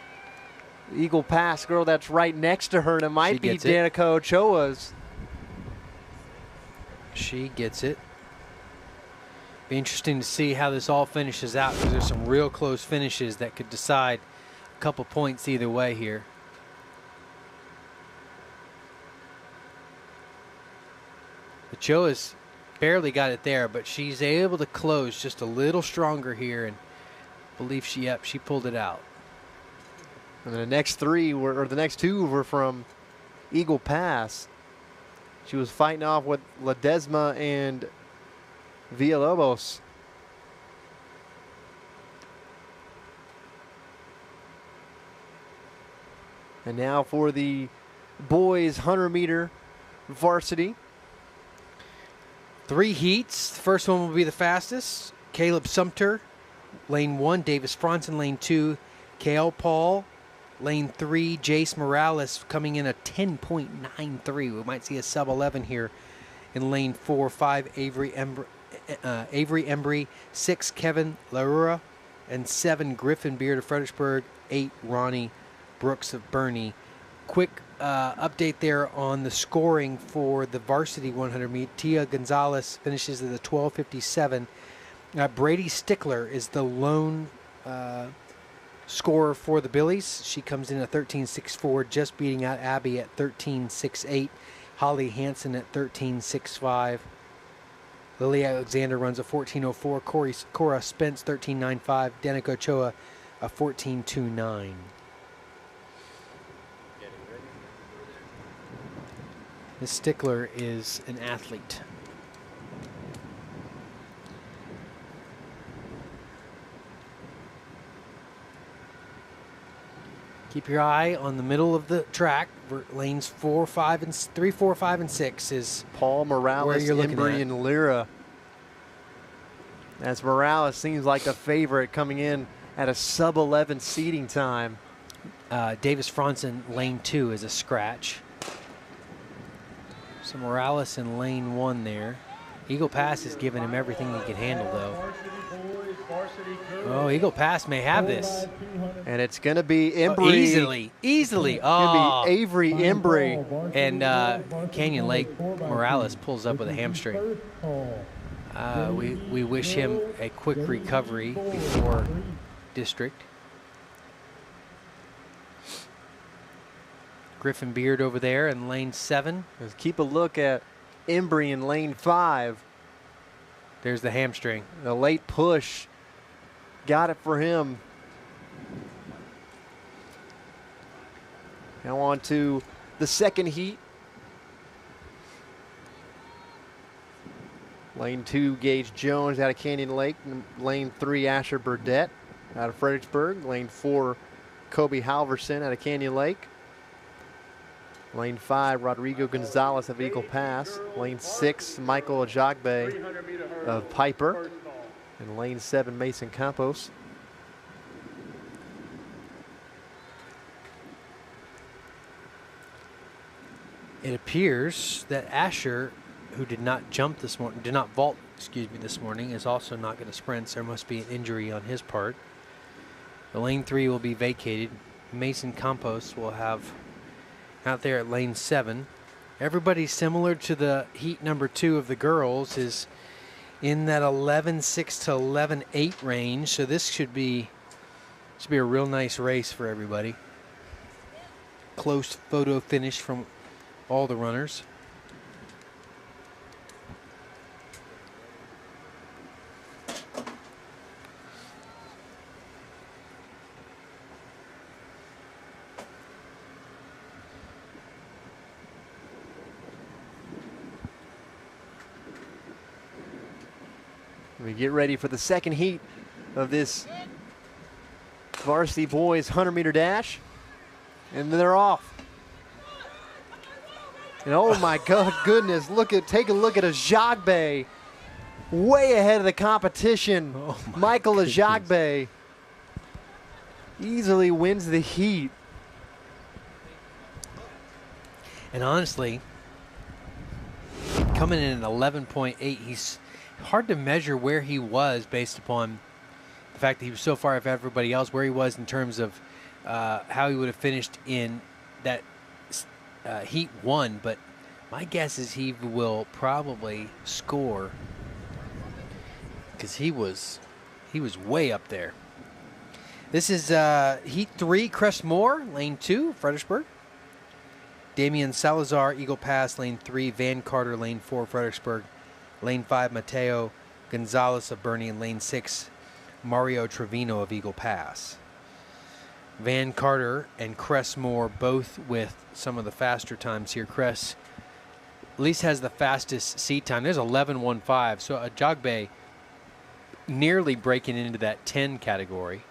Eagle Pass girl that's right next to her, and it might be Danica Ochoa's. She gets it. Be interesting to see how this all finishes out, because there's some real close finishes that could decide a couple points either way here. Ochoa's barely got it there, but she's able to close just a little stronger here, and I believe she pulled it out. And the next the next two were from Eagle Pass. She was fighting off with Ledesma and Villalobos. And now for the boys 100-meter varsity. 3 heats. The first one will be the fastest. Caleb Sumter, lane 1. Davis Franson, lane 2. Kale Paul, lane 3. Jace Morales coming in a 10.93. We might see a sub 11 here in lane 4. 5, Avery Embry. 6, Kevin Larura. And 7, Griffin Beard of Fredericksburg. 8, Ronnie Brooks of Bernie. Quick update there on the scoring for the varsity 100 meet. Tia Gonzalez finishes at the 12:57. Brady Stickler is the lone scorer for the Billies. She comes in at 13.64, just beating out Abby at 13.68. Holly Hansen at 13.65. Lily Alexander runs a 14.04. Cora Spence 13.95. Danica Ochoa a 14.29. This Stickler is an athlete. Keep your eye on the middle of the track. Lanes 3, 4, 5, and 6 is Paul Morales, Embry, and Lyra. As Morales seems like the favorite coming in at a sub-11 seating time. Davis Franson, lane 2, is a scratch. So Morales in lane 1 there. Eagle Pass is giving him everything he can handle, though. Oh, Eagle Pass may have this. And it's going to be Embry. Oh, easily. Oh. It's going to be Avery Embry. And Canyon Lake Morales pulls up with a hamstring. We wish him a quick recovery before district. Griffin Beard over there in lane 7. Let's keep a look at Embry in lane 5. There's the hamstring. The late push got it for him. Now on to the second heat. Lane 2, Gage Jones out of Canyon Lake. Lane 3, Asher Burdett out of Fredericksburg. Lane 4, Kobe Halverson out of Canyon Lake. Lane 5, Rodrigo Gonzalez of Eagle Pass. Lane 6, Michael Ajagbe of Piper. And lane 7, Mason Campos. It appears that Asher, who did not vault this morning, is also not going to sprint. So there must be an injury on his part. The lane 3 will be vacated. Mason Campos will have out there at lane 7. Everybody similar to the heat number 2 of the girls is in that 11.6 to 11.8 range. So this should be a real nice race for everybody. Close photo finish from all the runners. We get ready for the second heat of this varsity boys 100-meter dash. And they're off. And oh my goodness, take a look at Ajagbe. Way ahead of the competition. Oh Michael Ajagbe easily wins the heat. And honestly, coming in at 11.8, he's hard to measure where he was based upon the fact that he was so far ahead of everybody else, where he was in terms of how he would have finished in that heat 1. But my guess is he will probably score because he was way up there. This is heat 3, Crestmore, lane 2, Fredericksburg. Damian Salazar, Eagle Pass, lane 3. Van Carter, lane 4, Fredericksburg. Lane 5, Mateo Gonzalez of Bernie. And lane 6, Mario Trevino of Eagle Pass. Van Carter and Crestmore both with some of the faster times here. Crest at least has the fastest seat time. There's 11.15. So Ajagbe nearly breaking into that 10 category,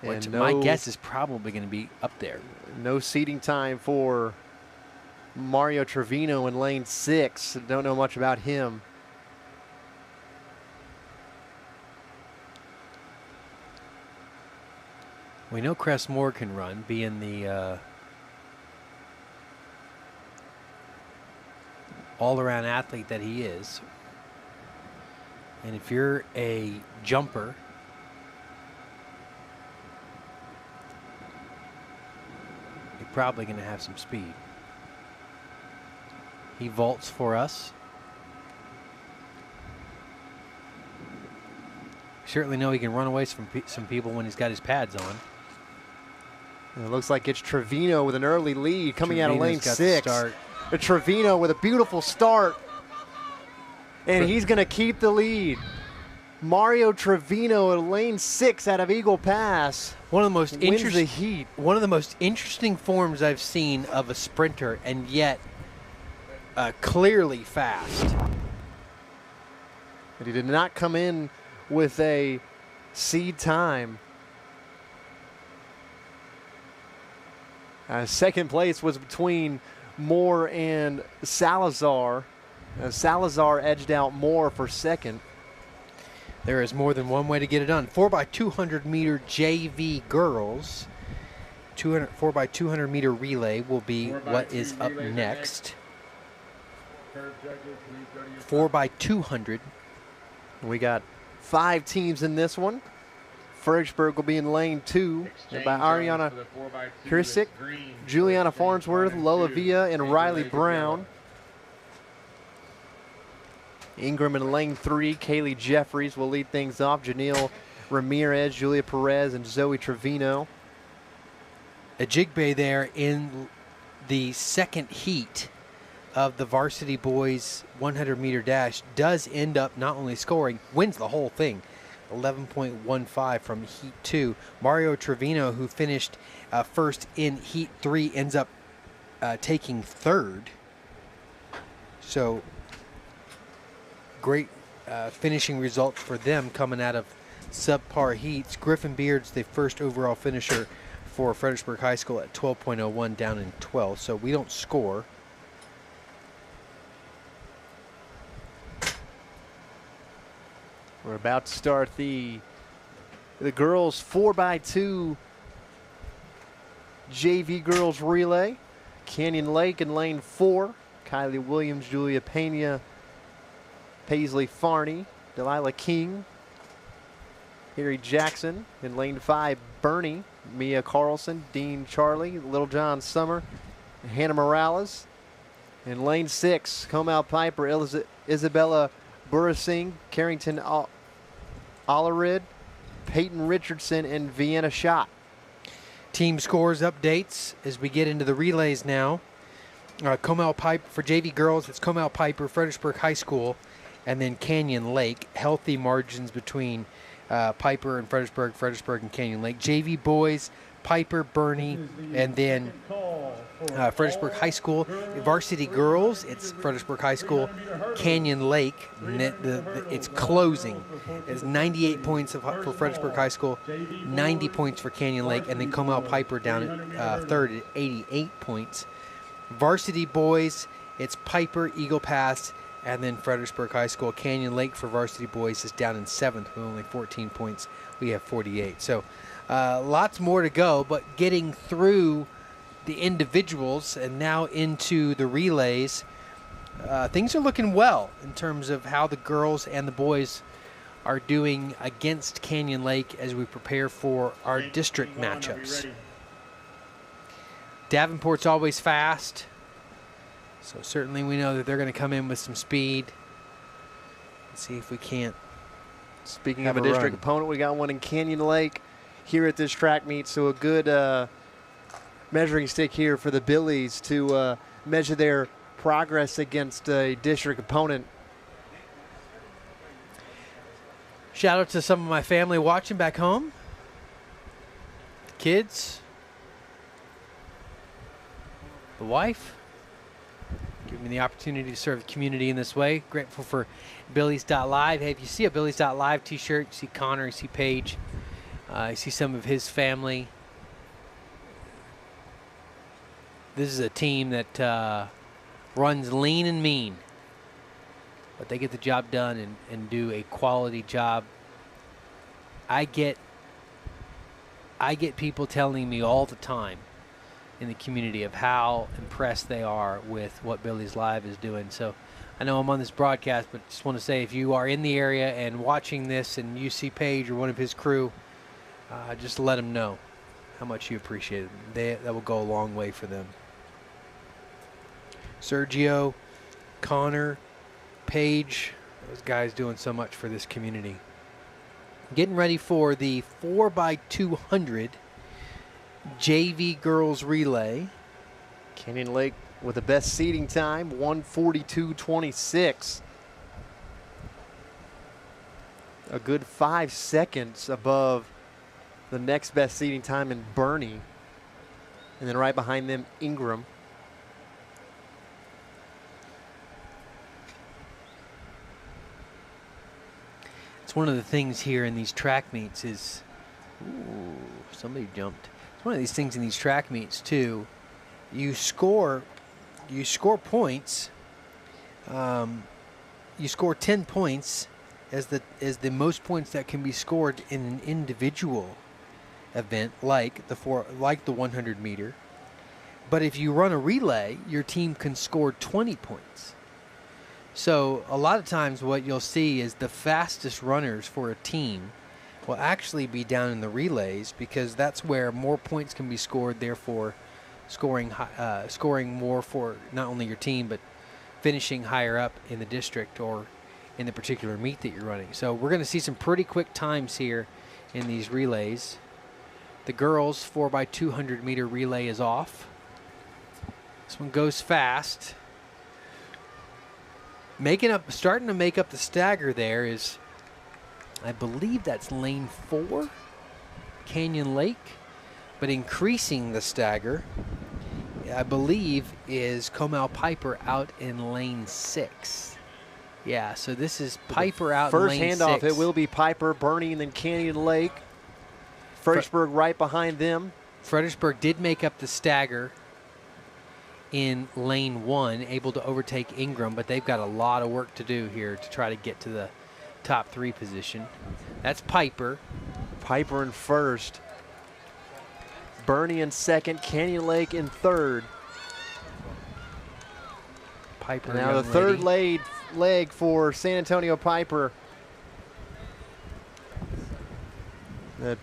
which my guess is probably going to be up there. No seating time for Mario Trevino in lane 6. Don't know much about him. We know Crestmore can run, being the all-around athlete that he is. And if you're a jumper, you're probably going to have some speed. He vaults for us. Certainly know he can run away from some people when he's got his pads on. And it looks like it's Trevino with an early lead coming out of lane Trevino's got 6. the start. Trevino with a beautiful start. And he's going to keep the lead. Mario Trevino at lane 6 out of Eagle Pass. One of the most wins the heat. One of the most interesting forms I've seen of a sprinter, and yet clearly fast. But he did not come in with a seed time. Second place was between Moore and Salazar. Salazar edged out Moore for second. There is more than one way to get it done. 4x200 meter JV girls. 4x200 meter relay will be what is up next. 4x200. We got 5 teams in this one. Fredericksburg will be in lane 2 by Ariana Kirsick, Juliana Farnsworth, Lola Villa, and Riley Brown. Ingram in lane 3, Kaylee Jeffries will lead things off. Janelle Ramirez, Julia Perez, and Zoe Trevino. Ajagbe there in the second heat of the varsity boys 100 meter dash does end up not only scoring, wins the whole thing. 11.15 from heat 2. Mario Trevino, who finished first in heat 3, ends up taking third. So great finishing results for them coming out of subpar heats. Griffin Beard's the first overall finisher for Fredericksburg High School at 12.01, down in 12th. So we don't score. We're about to start the girls 4x2 JV girls relay. Canyon Lake in lane 4. Kylie Williams, Julia Pena, Paisley Farney, Delilah King, Harry Jackson in lane 5. Bernie, Mia Carlson, Dean Charlie, Little John Summer, and Hannah Morales. In lane 6, Comal Piper, Isabella Burasing, Carrington Allerid, Peyton Richardson, and Vienna Schott. Team scores updates as we get into the relays now. Comal Piper for JV girls, it's Comal Piper, Fredericksburg High School, and then Canyon Lake. Healthy margins between Piper and Fredericksburg and Canyon Lake. JV boys, Piper, Bernie, and then Fredericksburg High School. Varsity girls, it's Fredericksburg High School, Canyon Lake. It's closing. It's 98 points for Fredericksburg High School, 90 points for Canyon Lake, and then Comal Piper down at third at 88 points. Varsity boys, it's Piper, Eagle Pass, and then Fredericksburg High School. Canyon Lake for varsity boys is down in seventh with only 14 points. We have 48. So lots more to go, but getting through the individuals and now into the relays, things are looking well in terms of how the girls and the boys are doing against Canyon Lake as we prepare for our district matchups. Davenport's always fast, so certainly we know that they're going to come in with some speed. Let's see if we can't. Speaking of a district opponent, we got one in Canyon Lake here at this track meet, so a good measuring stick here for the Billies to measure their progress against a district opponent. Shout out to some of my family watching back home. The kids. The wife. Giving me the opportunity to serve the community in this way. Grateful for Billies.Live. Hey, if you see a Billies.Live t-shirt, you see Connor, you see Paige, you see some of his family. This is a team that runs lean and mean, but they get the job done and do a quality job. I get people telling me all the time in the community of how impressed they are with what Billies.Live is doing. So I know I'm on this broadcast, but just want to say if you are in the area and watching this and you see Paige or one of his crew, just let them know how much you appreciate it. That will go a long way for them. Sergio, Connor, Paige, those guys doing so much for this community. Getting ready for the 4x200 JV girls relay. Canyon Lake with the best seating time, 1:42.26. A good 5 seconds above the next best seating time in Bernie. And then right behind them, Ingram. It's one of the things here in these track meets is, ooh, somebody jumped. It's one of these things in these track meets too. You score points. You score 10 points as the most points that can be scored in an individual event like the 100 meter. But if you run a relay, your team can score 20 points. So a lot of times what you'll see is the fastest runners for a team will actually be down in the relays because that's where more points can be scored, therefore scoring more for not only your team but finishing higher up in the district or in the particular meet that you're running. So we're going to see some pretty quick times here in these relays. The girls 4x200 meter relay is off. This one goes fast. Starting to make up the stagger there is, I believe that's lane 4, Canyon Lake, but increasing the stagger, I believe, is Comal Piper out in lane 6. Yeah, so this is Piper out in lane 6. First handoff, it will be Piper, Bernie, and then Canyon Lake. Fredericksburg right behind them. Fredericksburg did make up the stagger in lane 1, able to overtake Ingram, but they've got a lot of work to do here to try to get to the top 3 position. That's Piper. Piper in first. Bernie in second. Canyon Lake in third. Piper now the third leg for San Antonio Piper.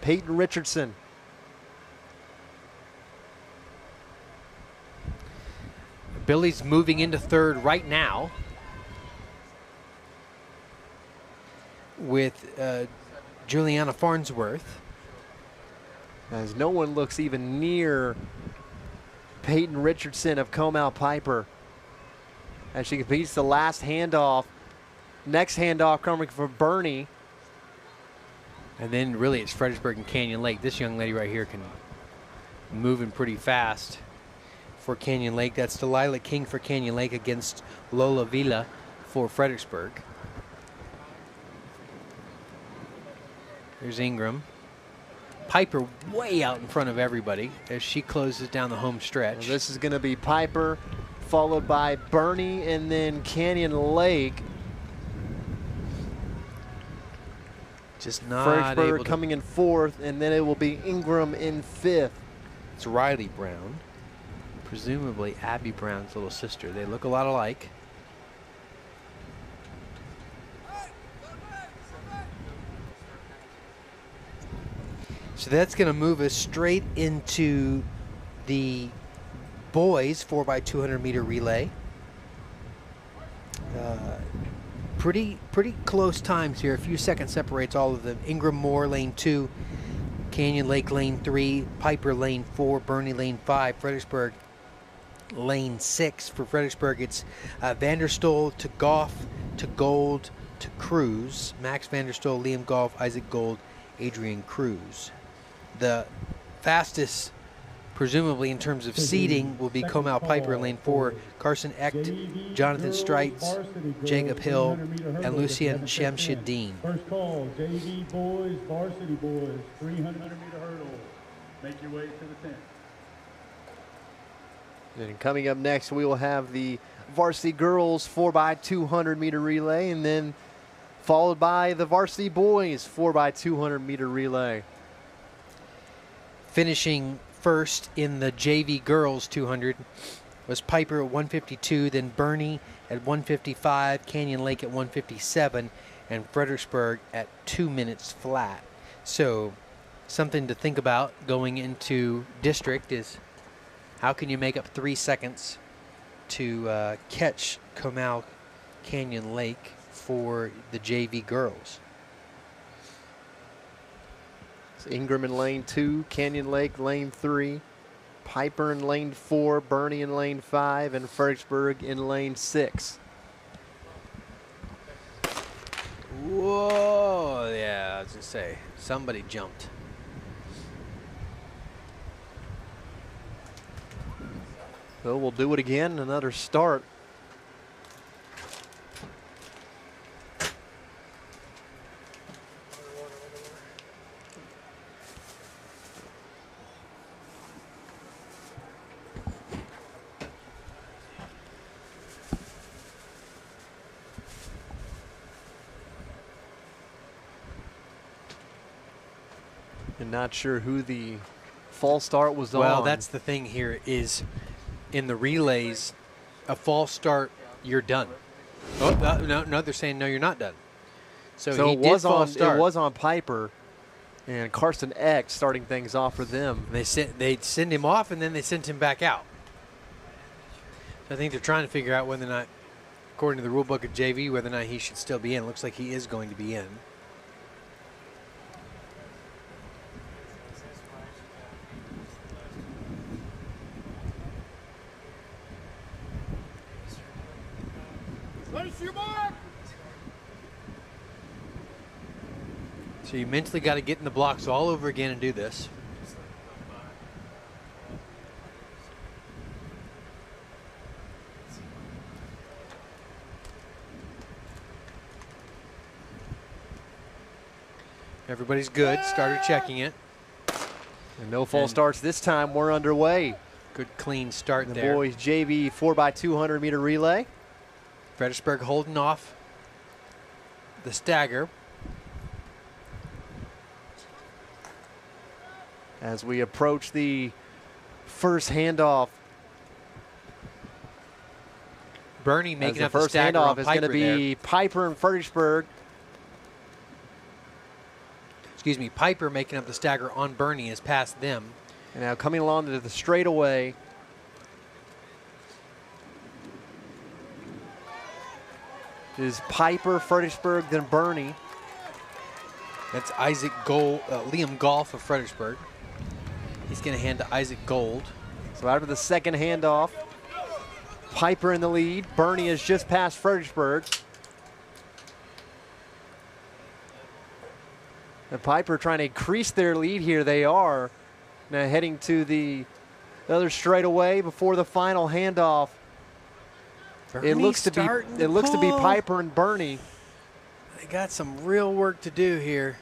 Peyton Richardson. Billy's moving into third right now with Juliana Farnsworth. As no one looks even near Peyton Richardson of Comal Piper. As she competes the last handoff. Next handoff coming from Bernie. And then really it's Fredericksburg and Canyon Lake. This young lady right here can move in pretty fast. for Canyon Lake. That's Delilah King for Canyon Lake against Lola Vila for Fredericksburg. There's Ingram. Piper way out in front of everybody as she closes down the home stretch. Well, this is going to be Piper, followed by Bernie, and then Canyon Lake. Just not Fredericksburg able to. coming in 4th, and then it will be Ingram in 5th. It's Riley Brown, presumably Abby Brown's little sister. They look a lot alike. So that's going to move us straight into the boys 4x200 meter relay. Pretty close times here. A few seconds separates all of them. Ingram Moore lane 2, Canyon Lake lane 3, Piper lane 4, Bernie lane 5, Fredericksburg lane 6. For Fredericksburg, it's Vanderstoel to Goff to Gold to Cruz. Max Vanderstoel, Liam Goff, Isaac Gold, Adrian Cruz. The fastest, presumably in terms of seeding, will be Comal Piper in lane 4, Carson Echt, Jonathan Streitz, Jacob Hill, and Lucien Shamshiddin. First call, JV boys, varsity boys, 300-meter hurdle. Make your way to the tent. And coming up next, we will have the varsity girls 4x200 meter relay, and then followed by the varsity boys 4x200 meter relay. Finishing first in the JV girls 200 was Piper at 152, then Bernie at 155, Canyon Lake at 157, and Fredericksburg at 2 minutes flat. So something to think about going into district is how can you make up 3 seconds to catch Comal Canyon Lake for the JV girls. Ingram in lane 2, Canyon Lake lane 3, Piper in lane 4, Bernie in lane 5, and Fredericksburg in lane 6. Whoa, yeah, I was gonna say, somebody jumped. So we'll do it again, another start. And not sure who the false start was on. Well, that's the thing here is in the relays, a false start, you're done. Oh, no, they're saying no, you're not done. So he it did was false on. start. It was on Piper and Carson Eck starting things off for them. They send him off and then they sent him back out. So I think they're trying to figure out whether or not, according to the rule book of JV, whether or not he should still be in. It looks like he is going to be in. So you mentally got to get in the blocks all over again and do this. Everybody's good. Started checking it. And no false starts this time. We're underway. Good clean start The there. boys JV 4x200 meter relay. Fredericksburg holding off the stagger. As we approach the first handoff. Bernie making As up the the first stagger handoff on is going to Piper be there. Piper and Fredericksburg. Excuse me, Piper making up the stagger on Bernie has passed them. And now coming along to the straightaway. Is Piper, Fredericksburg, then Bernie. That's Isaac Gold, Liam Goff of Fredericksburg. He's going to hand to Isaac Gold. So after the second handoff, Piper in the lead. Bernie has just passed Fredericksburg. And Piper trying to increase their lead here. They are now heading to the Another straightaway before the final handoff. It looks to be Piper and Bernie. They got some real work to do here.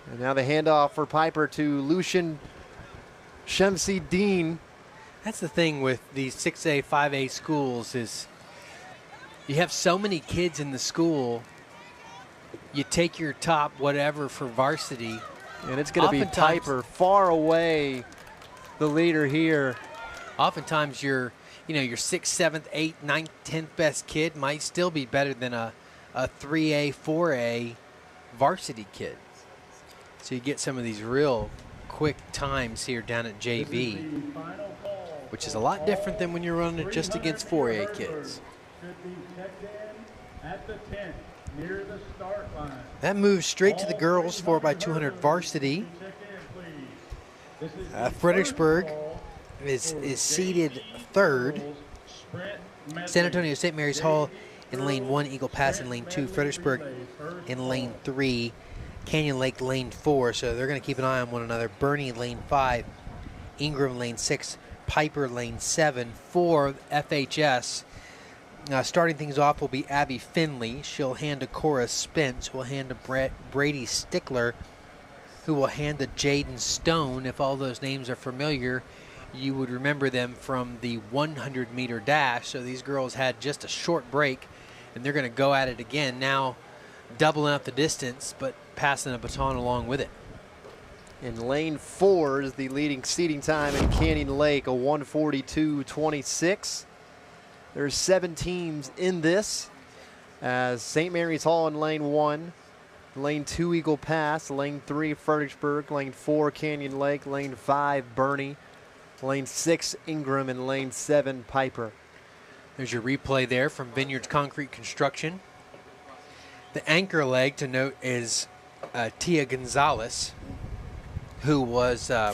And now the handoff for Piper to Lucian Shamsi Dean. That's the thing with these 6A, 5A schools is you have so many kids in the school. You take your top whatever for varsity. And it's going to be Piper far away, the leader here. Oftentimes your 6th, 7th, 8th, 9th, 10th best kid might still be better than a 3A, 4A varsity kid. So you get some of these real quick times here down at JV, which is a lot different than when you're running it just against 4A kids. That moves straight to the girls 4x200 varsity. Fredericksburg is seated third. San Antonio St. Mary's Hall in lane 1, Eagle Pass in lane 2, Fredericksburg in lane 3, Canyon Lake lane 4, so they're going to keep an eye on one another. Bernie lane 5, Ingram lane 6, Piper lane 7 for FHS. Starting things off will be Abby Finley. She'll hand to Cora Spence, who will hand to Brady Stickler, who will hand to Jaden Stone. If all those names are familiar, you would remember them from the 100-meter dash. So these girls had just a short break, and they're going to go at it again, now doubling up the distance, but passing a baton along with it. In lane 4 is the leading seating time in Canyon Lake, a 1:42.26. There's 7 teams in this, as St. Mary's Hall in lane 1, lane 2 Eagle Pass, lane 3 Fredericksburg, lane 4 Canyon Lake, lane 5 Bernie, lane 6 Ingram, and lane 7 Piper. There's your replay there from Vineyards Concrete Construction. The anchor leg to note is Tia Gonzalez, who was the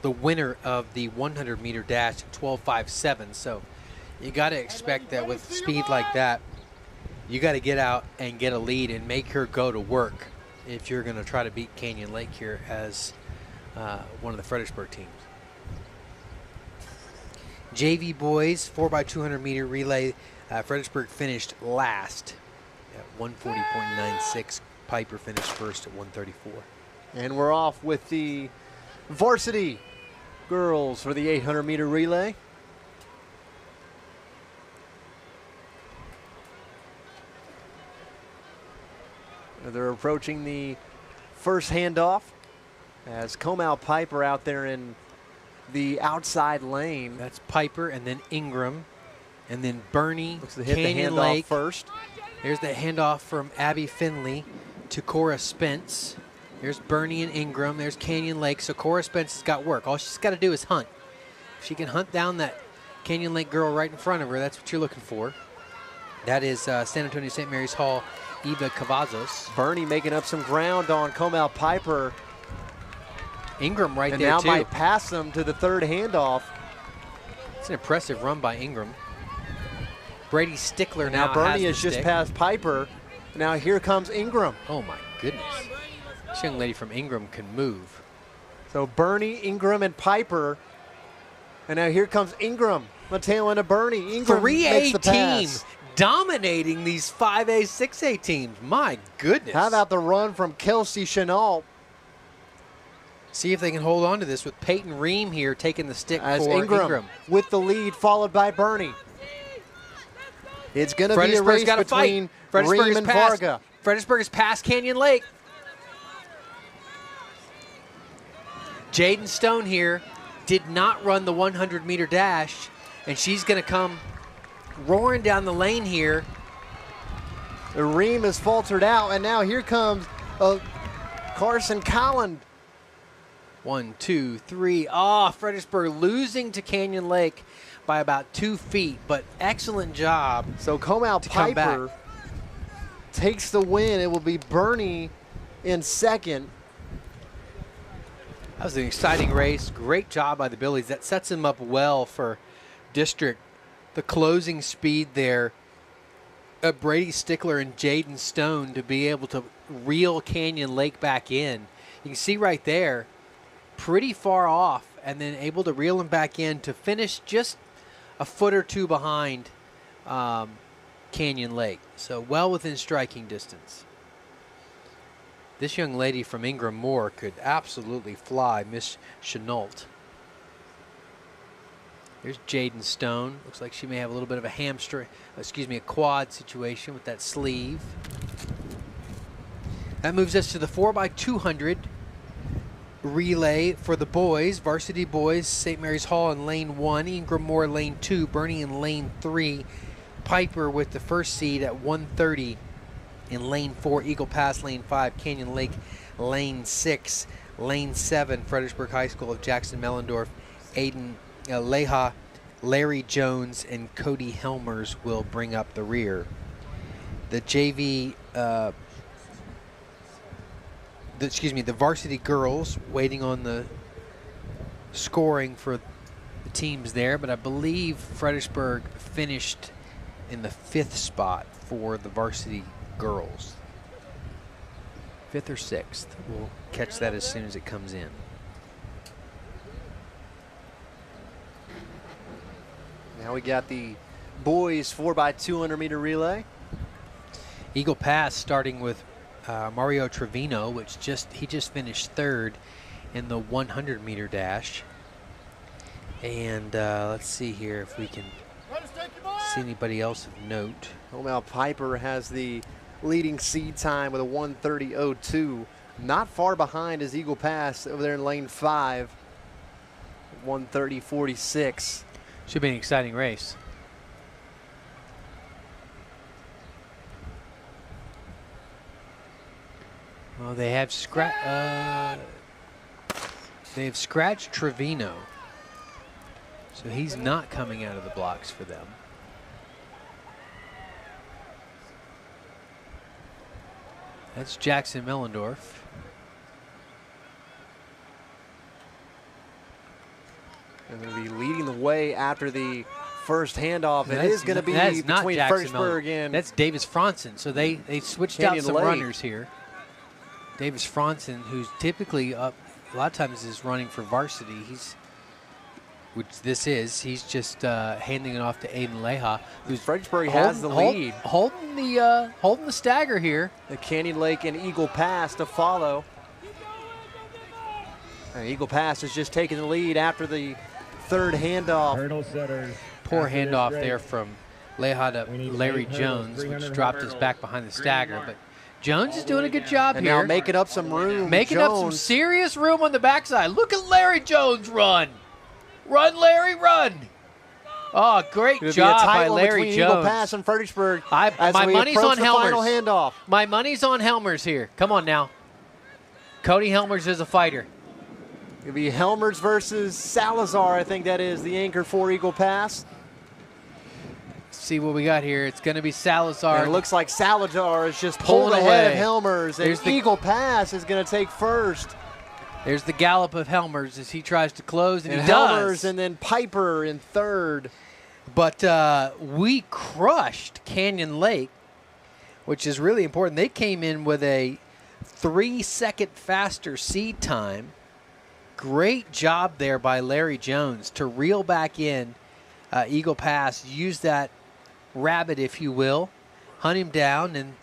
winner of the 100-meter dash at 12.57. So you got to expect that with speed like that, you got to get out and get a lead and make her go to work if you're going to try to beat Canyon Lake here as one of the Fredericksburg teams. JV boys 4x200 meter relay. Fredericksburg finished last at 140.96. Piper finished first at 134. And we're off with the varsity girls for the 800-meter relay. They're approaching the first handoff as Comal Piper out there in the outside lane. That's Piper, and then Ingram, and then Bernie. Looks to hit Canyon the handoff Lake first. There's the handoff from Abby Finley to Cora Spence. There's Bernie and Ingram. There's Canyon Lake. So Cora Spence has got work. All she's got to do is hunt. If she can hunt down that Canyon Lake girl right in front of her, that's what you're looking for. That is San Antonio St. Mary's Hall, Eva Cavazos. Bernie making up some ground on Comal Piper. Ingram right and there, now too. might pass them to the third handoff. It's an impressive run by Ingram. Brady Stickler now Bernie has has just passed Piper. Now here comes Ingram. Oh, my goodness. This young lady from Ingram can move. So Bernie, Ingram, and Piper. And now here comes Ingram. The tail end of Bernie. Ingram makes the 3A pass. team dominating these 5A, 6A teams. My goodness. How about the run from Kelsey Chenault? See if they can hold on to this with Peyton Ream here taking the stick as for Ingram with the lead, followed by Bernie. It's going to be a race between Ream and Varga. Fredericksburg has passed Canyon Lake. Jaden Stone here did not run the 100-meter dash, and she's going to come roaring down the lane here. The Ream has faltered out, and now here comes Carson Collin. 1, 2, 3. Oh, Fredericksburg losing to Canyon Lake by about 2 feet, but excellent job. So Comal Piper takes the win. It will be Bernie in second. That was an exciting race. Great job by the Billies. That sets them up well for district. The closing speed there of Brady Stickler and Jaden Stone to be able to reel Canyon Lake back in. You can see right there, pretty far off and then able to reel him back in to finish just a foot or two behind Canyon Lake. So well within striking distance. This young lady from Ingram Moore could absolutely fly, Miss Chenault. There's Jaden Stone. Looks like she may have a little bit of a quad situation with that sleeve. That moves us to the 4x200 relay for the boys. Varsity boys, St. Mary's Hall in lane 1, Ingram Moore lane 2, Bernie in lane 3, Piper with the first seed at 1:30 in lane 4, Eagle Pass lane 5, Canyon Lake lane 6, lane 7, Fredericksburg High School of Jackson Mellendorf, Aiden Leha, Larry Jones, and Cody Helmers will bring up the rear. The JV, the varsity girls waiting on the scoring for the teams there, but I believe Fredericksburg finished in the 5th spot for the varsity girls. 5th or 6th. We'll catch that as soon as it comes in. Now we got the boys 4x200 meter relay. Eagle Pass starting with Mario Trevino, he just finished 3rd in the 100 meter dash. And let's see here if we can see anybody else of note. Now Piper has the leading seed time with a 1:30.02. Not far behind is Eagle Pass over there in lane 5, 1:30.46. Should be an exciting race. Well, they have scratched Trevino, so he's not coming out of the blocks for them. That's Jackson Mellendorf. And they'll be leading the way after the first handoff. It is going to be between Fredericksburg and that's Davis Franson. So they switched out some runners here. Davis Franson, who's typically a lot of times is running for varsity. He's just handing it off to Aiden Leha, who's Fredericksburg has the lead, holding the stagger here. The Canyon Lake and Eagle Pass to follow. And Eagle Pass is just taking the lead after the 3rd handoff. Hurdle setters. Poor handoff there from Leha to Larry Jones, which dropped us back behind the stagger. But Jones is doing a good job and here. Now making up some room. Making up some serious room on the backside. Look at Larry Jones run. Run, Larry, run. Oh, great job by Larry Jones. Eagle Pass and Fredericksburg. My money's on Helmers. Final handoff. My money's on Helmers here. Come on now. Cody Helmers is a fighter. It'll be Helmers versus Salazar. I think that is the anchor for Eagle Pass. See what we got here. It's going to be Salazar. And it looks like Salazar is just pulling ahead of Helmers. And Eagle Pass is going to take first. There's the gallop of Helmers as he tries to close, and he Helmers does. And then Piper in 3rd. But we crushed Canyon Lake, which is really important. They came in with a 3-second faster seed time. Great job there by Larry Jones to reel back in Eagle Pass, use that rabbit, if you will, hunt him down, and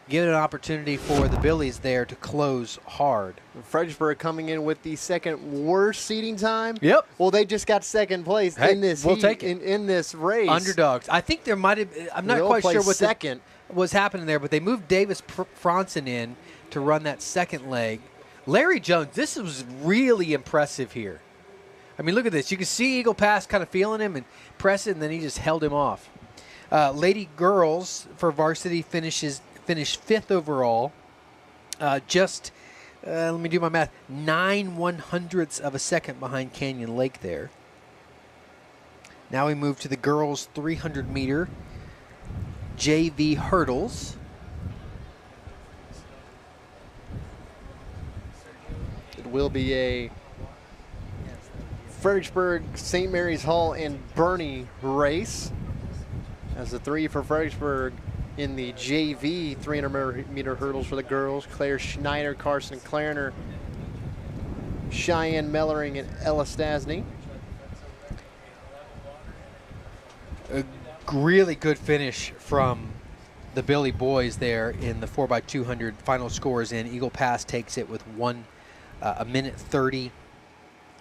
give it an opportunity for the Billies there to close hard. Fredericksburg coming in with the 2nd worst seeding time. Yep. Well, they just got 2nd place in this in this race. Underdogs. I think there might have. I'm not quite sure what was happening there, but they moved Davis Franson in to run that 2nd leg. Larry Jones, this was really impressive here. I mean, look at this. You can see Eagle Pass kind of feeling him and press it, and then he just held him off. Lady girls for varsity finished 5th overall. Let me do my math, 9/100ths of a second behind Canyon Lake there. Now we move to the girls 300 meter JV hurdles. It will be a Fredericksburg, St. Mary's Hall, and Bernie race. As the 3 for Fredericksburg in the JV 300 meter hurdles for the girls. Claire Schneider, Carson Clarner, Cheyenne Mellering and Ella Stasny. A really good finish from the Billy boys there in the 4x200. Final scores in. Eagle Pass takes it with a minute 30.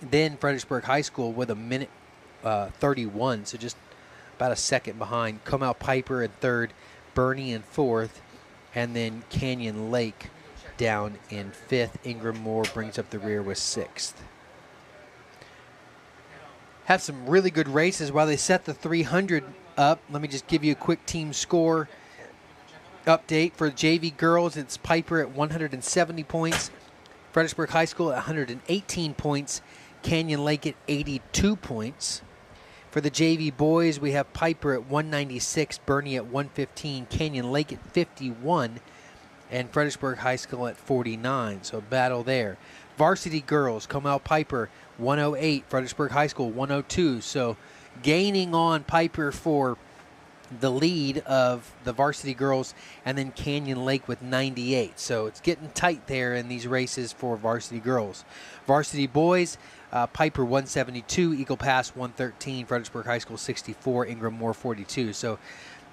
Then Fredericksburg High School with a minute 31, so just about a second behind. Comal Piper in third, Bernie in fourth, and then Canyon Lake down in fifth. Ingram Moore brings up the rear with sixth. Have some really good races while they set the 300 up. Let me just give you a quick team score update. For JV girls, it's Piper at 170 points, Fredericksburg High School at 118 points, Canyon Lake at 82 points. For the JV boys, we have Piper at 196, Bernie at 115, Canyon Lake at 51, and Fredericksburg High School at 49. So battle there. Varsity girls, Comal Piper 108, Fredericksburg High School 102. So gaining on Piper for the lead of the varsity girls, and then Canyon Lake with 98. So it's getting tight there in these races for varsity girls. Varsity boys, Piper 172, Eagle Pass 113, Fredericksburg High School 64, Ingram Moore 42. So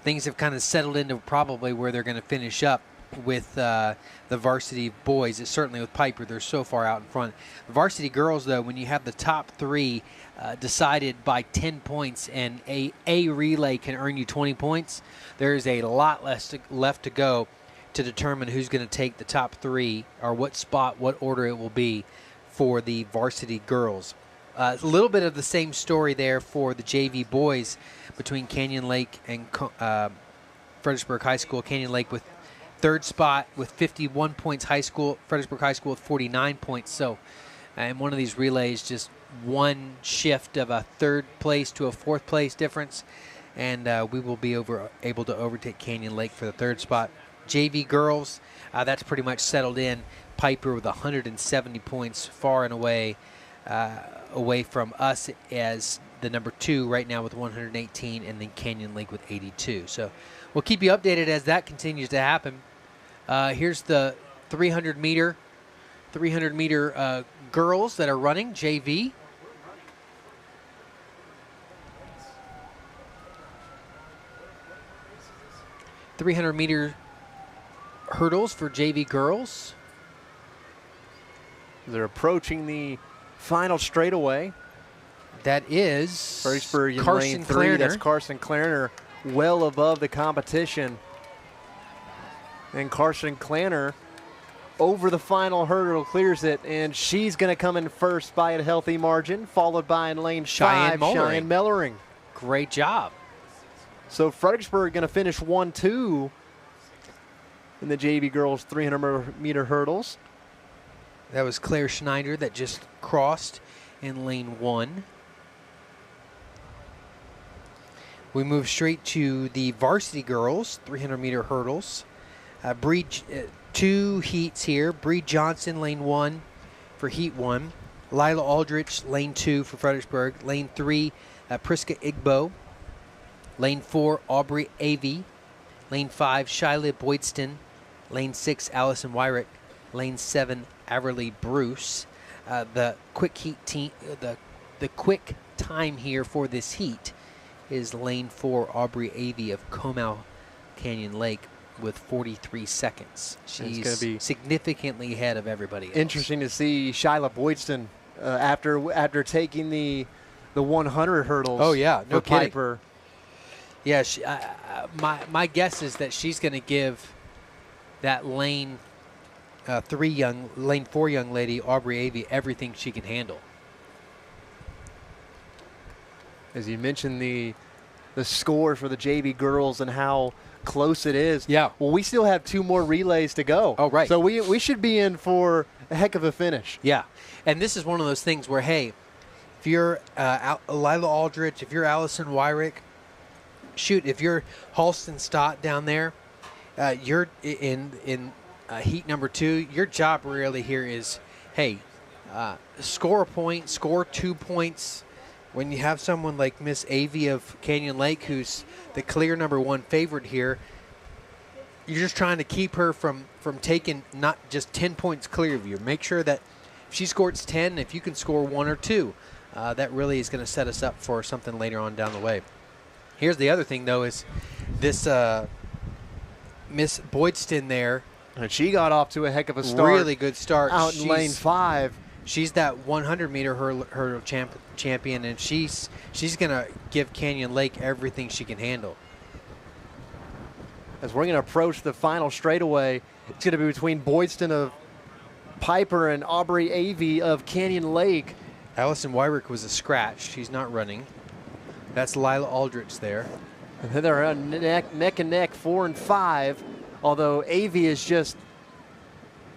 things have kind of settled into probably where they're going to finish up with the varsity boys. It's certainly with Piper, they're so far out in front. The varsity girls, though, when you have the top three decided by 10 points and a relay can earn you 20 points, there's a lot less left to go to determine who's going to take the top three, or what spot, what order it will be for the varsity girls. A little bit of the same story there for the JV boys between Canyon Lake and Fredericksburg High School. Canyon Lake with third spot with 51 points, Fredericksburg High School with 49 points. So in one of these relays, just one shift of a third place to a fourth place difference, and we will be able to overtake Canyon Lake for the third spot. JV girls, that's pretty much settled in. Piper with 170 points, far and away from us as the number 2 right now with 118, and then Canyon Lake with 82. So we'll keep you updated as that continues to happen. Here's the 300 meter girls that are running, JV. $300-meter hurdles for JV girls. They're approaching the final straightaway. That is Fredericksburg in Carson lane 3. Clarner. That's Carson Clarner, well above the competition. And Carson Clarner over the final hurdle, clears it, and she's going to come in first by a healthy margin, followed by in lane 5, Cheyenne Mellering. Great job. So Fredericksburg going to finish 1-2 in the JV girls 300-meter hurdles. That was Claire Schneider that just crossed in lane 1. We move straight to the varsity girls 300-meter hurdles. Two heats here. Bree Johnson, lane 1 for heat 1. Lila Aldrich, lane 2 for Fredericksburg. Lane 3, Priska Igbo. Lane 4, Aubrey Avey. Lane 5, Shyla Boydston. Lane 6, Allison Wyrick. Lane 7, Averly Bruce. The quick time here for this heat is lane 4, Aubrey Avey of Comal Canyon Lake with 43 seconds. She's going to be significantly ahead of everybody else. Interesting to see Shyla Boydston after taking the 100 hurdles. Oh yeah, no kidding. Piper. Yeah, my guess is that she's going to give that lane 4 young lady, Aubrey Avey, everything she can handle. As you mentioned, the score for the JV girls and how close it is. Yeah. Well, we still have 2 more relays to go. Oh, right. So we should be in for a heck of a finish. Yeah. And this is one of those things where, hey, if you're Lila Aldrich, if you're Allison Wyrick, shoot, if you're Halston Stott down there, you're in heat number 2, your job really here is, hey, score a point, score 2 points. When you have someone like Miss Avey of Canyon Lake, who's the clear number 1 favorite here, you're just trying to keep her from taking not just 10 points clear of you. Make sure that she scores 10, if you can score 1 or 2, that really is going to set us up for something later on down the way. Here's the other thing, though, is this Miss Boydston there. And she got off to a heck of a start. Really good start. Out in lane 5. She's that 100-meter hurdle champion, and she's going to give Canyon Lake everything she can handle. As we're going to approach the final straightaway, it's going to be between Boydston of Piper and Aubrey Avey of Canyon Lake. Allison Wyrick was a scratch. She's not running. That's Lila Aldrich there. And then they're neck and neck, 4 and 5. Although Avey is just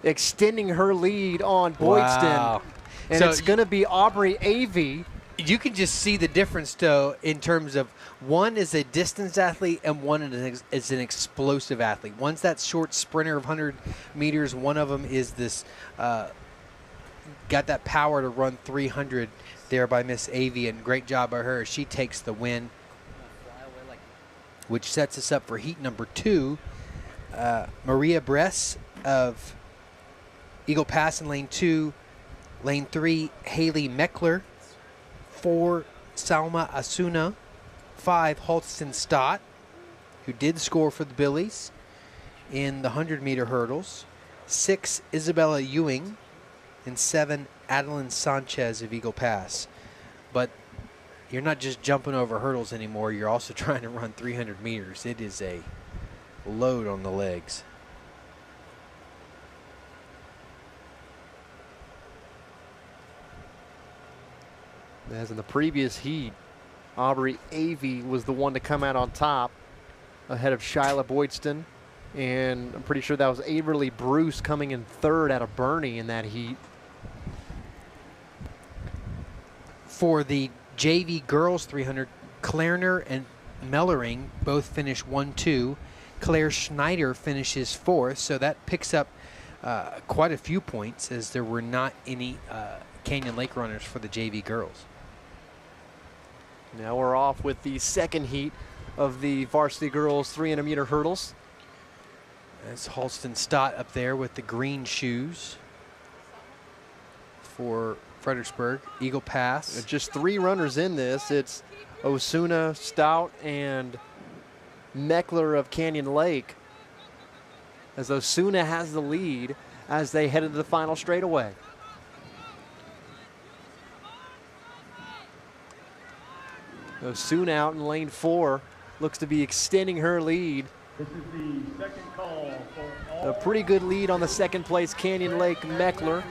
extending her lead on Boydston. Wow. And So it's going to be Aubrey Avey. You can just see the difference, though, in terms of one is a distance athlete and one is an explosive athlete. One's that short sprinter of 100 meters. One of them is this, got that power to run 300 there by Miss Avey, and great job by her. She takes the win, which sets us up for heat number 2. Maria Bress of Eagle Pass in lane 2. Lane 3, Haley Meckler. 4, Salma Asuna. 5, Halston Stott, who did score for the Billies in the 100-meter hurdles. 6, Isabella Ewing. And 7, Adeline Sanchez of Eagle Pass. But you're not just jumping over hurdles anymore. You're also trying to run 300 meters. It is a load on the legs. As in the previous heat, Aubrey Avey was the one to come out on top ahead of Shyla Boydston. And I'm pretty sure that was Averly Bruce coming in 3rd out of Bernie in that heat. For the JV girls 300, Klerner and Mellering both finish 1-2. Claire Schneider finishes 4th, so that picks up quite a few points, as there were not any Canyon Lake runners for the JV girls. Now we're off with the second heat of the varsity girls 300-meter hurdles. That's Halston Stott up there with the green shoes for Fredericksburg. Eagle Pass. Just 3 runners in this. It's Osuna, Stout, and Meckler of Canyon Lake, as Osuna has the lead as they head into the final straightaway. Osuna out in lane 4 looks to be extending her lead. This is the second call for all. A pretty good lead on the second place Canyon Lake Meckler.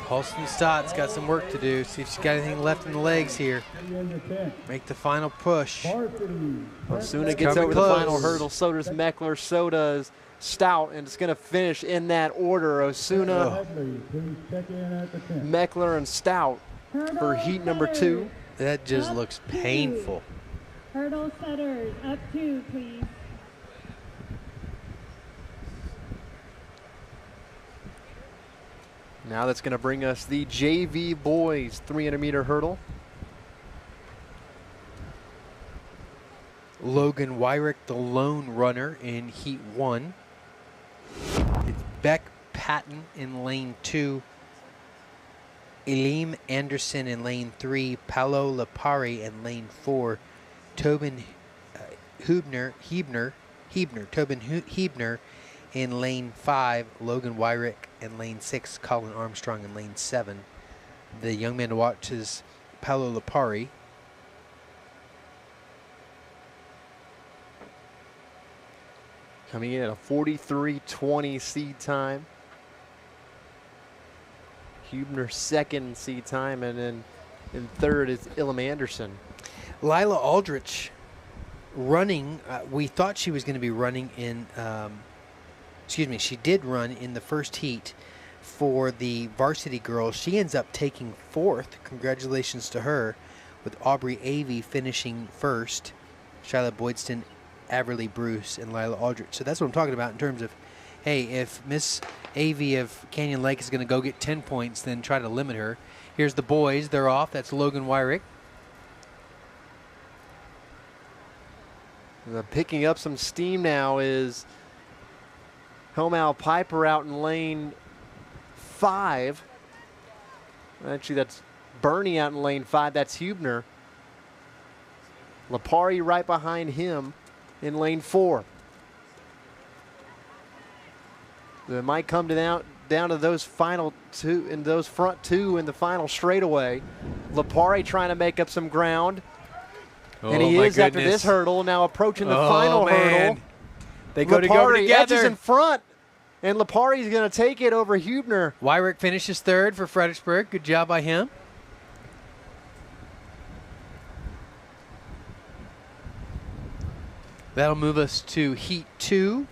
Halston Stott's got some work to do. See if she's got anything left in the legs here. Varsity, Make the final push. Osuna It's gets coming over close. the final hurdle. So does Meckler. So does Stout. And it's going to finish in that order. Osuna, Meckler, and Stout for heat number 2. That just looks painful. Hurdle setters, up 2, please. Now that's going to bring us the JV boys 300-meter hurdle. Logan Wyrick, the lone runner in heat 1. It's Beck Patton in lane 2. Elim Anderson in lane 3. Paolo Lapari in lane 4. Tobin Huebner in lane 5. Logan Wyrick in lane 6. Colin Armstrong in lane 7. The young man to watch is Paolo Lapari. Coming in at a 43:20 seed time. Huebner second seed time, and then in third is Elim Anderson. Lila Aldrich running, we thought she was going to be running in, she did run in the first heat for the varsity girls. She ends up taking 4th. Congratulations to her, with Aubrey Avey finishing 1st. Shyla Boydston, Averly Bruce, and Lila Aldrich. So that's what I'm talking about in terms of, hey, if Miss Avey of Canyon Lake is going to go get 10 points, then try to limit her. Here's the boys. They're off. That's Logan Wyrick. Picking up some steam now is Helmal Piper out in lane 5. Actually, that's Bernie out in lane 5. That's Hubner. Lipari right behind him in lane 4. It might come down to those final two, in those front two in the final straightaway. Lipari trying to make up some ground. And he is after this hurdle, now approaching the final hurdle. They go Lipari edges together. in front, and Lipari's going to take it over Hubner. Wyrick finishes third for Fredericksburg. Good job by him. That'll move us to Heat 2.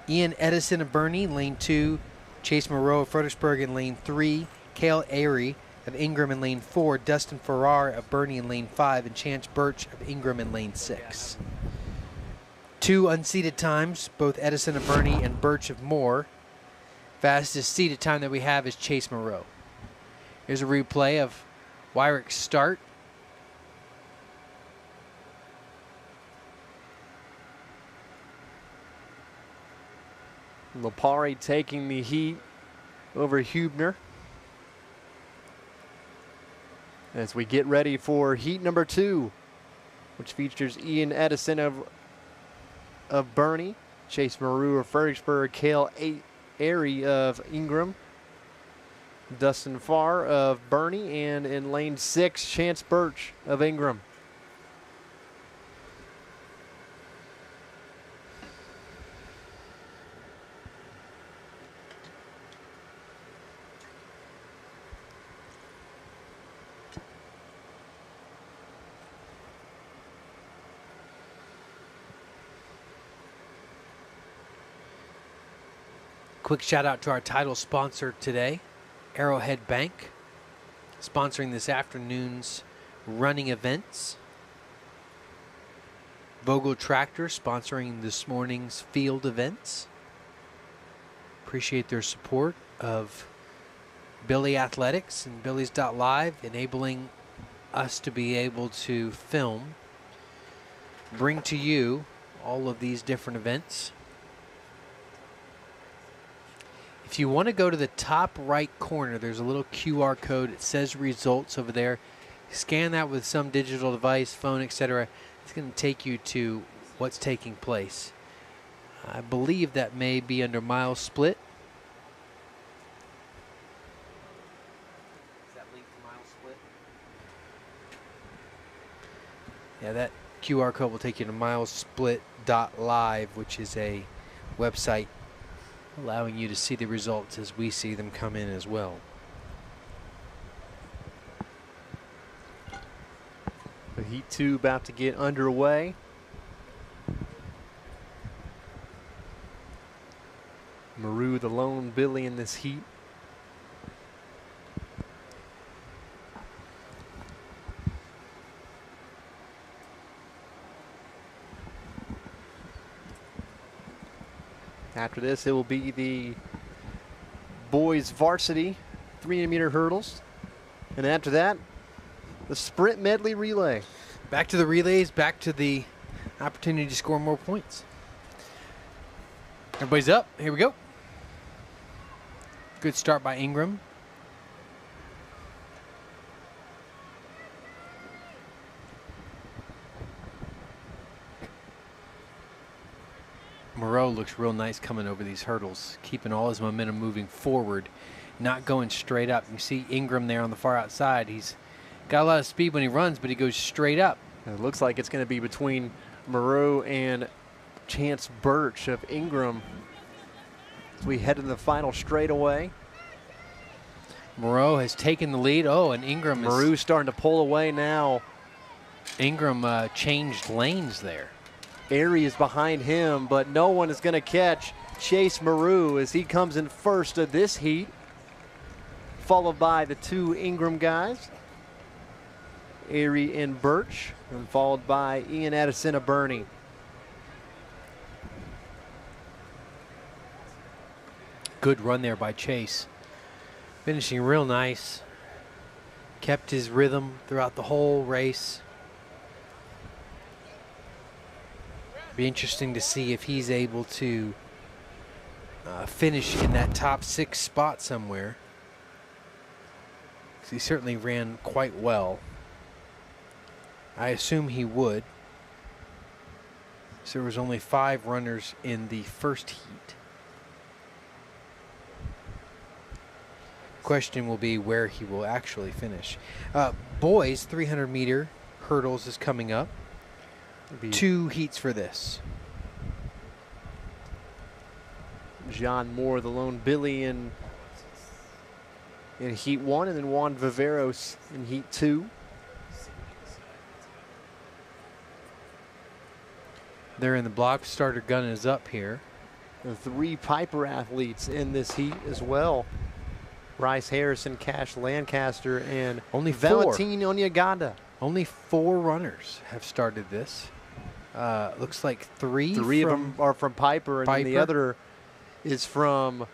Ian Edison of Bernie, lane 2. Chase Moreau of Fredericksburg in lane 3. Cale Airy of Ingram in lane 4. Dustin Farrar of Bernie in lane 5. And Chance Birch of Ingram in lane 6. 2 unseated times, both Edison of Bernie and Birch of Moore. Fastest seated time that we have is Chase Moreau. Here's a replay of Wyrick's start. Lipari taking the heat over Hubner. As we get ready for heat number 2, which features Ian Edison of Bernie, Chase Moreau of Fredericksburg, Cale Airy of Ingram, Dustin Farr of Bernie, and in lane 6, Chance Birch of Ingram. Quick shout out to our title sponsor today, Arrowhead Bank, sponsoring this afternoon's running events. Vogel Tractor sponsoring this morning's field events. Appreciate their support of Billy Athletics and Billies.Live, enabling us to be able to film, bring to you all of these different events. If you want to go to the top right corner, there's a little QR code. It says results over there. Scan that with some digital device, phone, etc. It's going to take you to what's taking place. I believe that may be under miles split. Is that linked to miles split? Yeah, that QR code will take you to milesplit.live, which is a website allowing you to see the results as we see them come in as well. The Heat 2 about to get underway. Moreau, the lone Billy in this heat. After this, it will be the boys varsity 300-meter hurdles. And after that, the sprint medley relay. Back to the relays, back to the opportunity to score more points. Everybody's up. Here we go. Good start by Ingram. Moreau looks real nice coming over these hurdles, keeping all his momentum moving forward, not going straight up. You see Ingram there on the far outside. He's got a lot of speed when he runs, but he goes straight up. It looks like it's going to be between Moreau and Chance Birch of Ingram as we head to the final straightaway. Moreau has taken the lead. Oh, and Ingram Moreau's starting to pull away now. Ingram changed lanes there. Airy is behind him, but no one is going to catch Chase Moreau as he comes in first of this heat, followed by the two Ingram guys, Airy and Birch, and followed by Ian Edison of Bernie. Good run there by Chase. Finishing real nice. Kept his rhythm throughout the whole race. Be interesting to see if he's able to finish in that top 6 spot somewhere. He certainly ran quite well. I assume he would. So there was only 5 runners in the first heat. Question will be where he will actually finish. Boys 300-meter hurdles is coming up. 2 heats for this. John Moore, the lone Billy in heat 1, and then Juan Viveros in heat 2. They're in the block. Starter gun is up here. The 3 Piper athletes in this heat as well. Bryce Harrison, Cash Lancaster, and Only 4. Valentin Onyeganda. Only 4 runners have started this. Looks like 3. 3 of them are from Piper, and then the Piper. other is from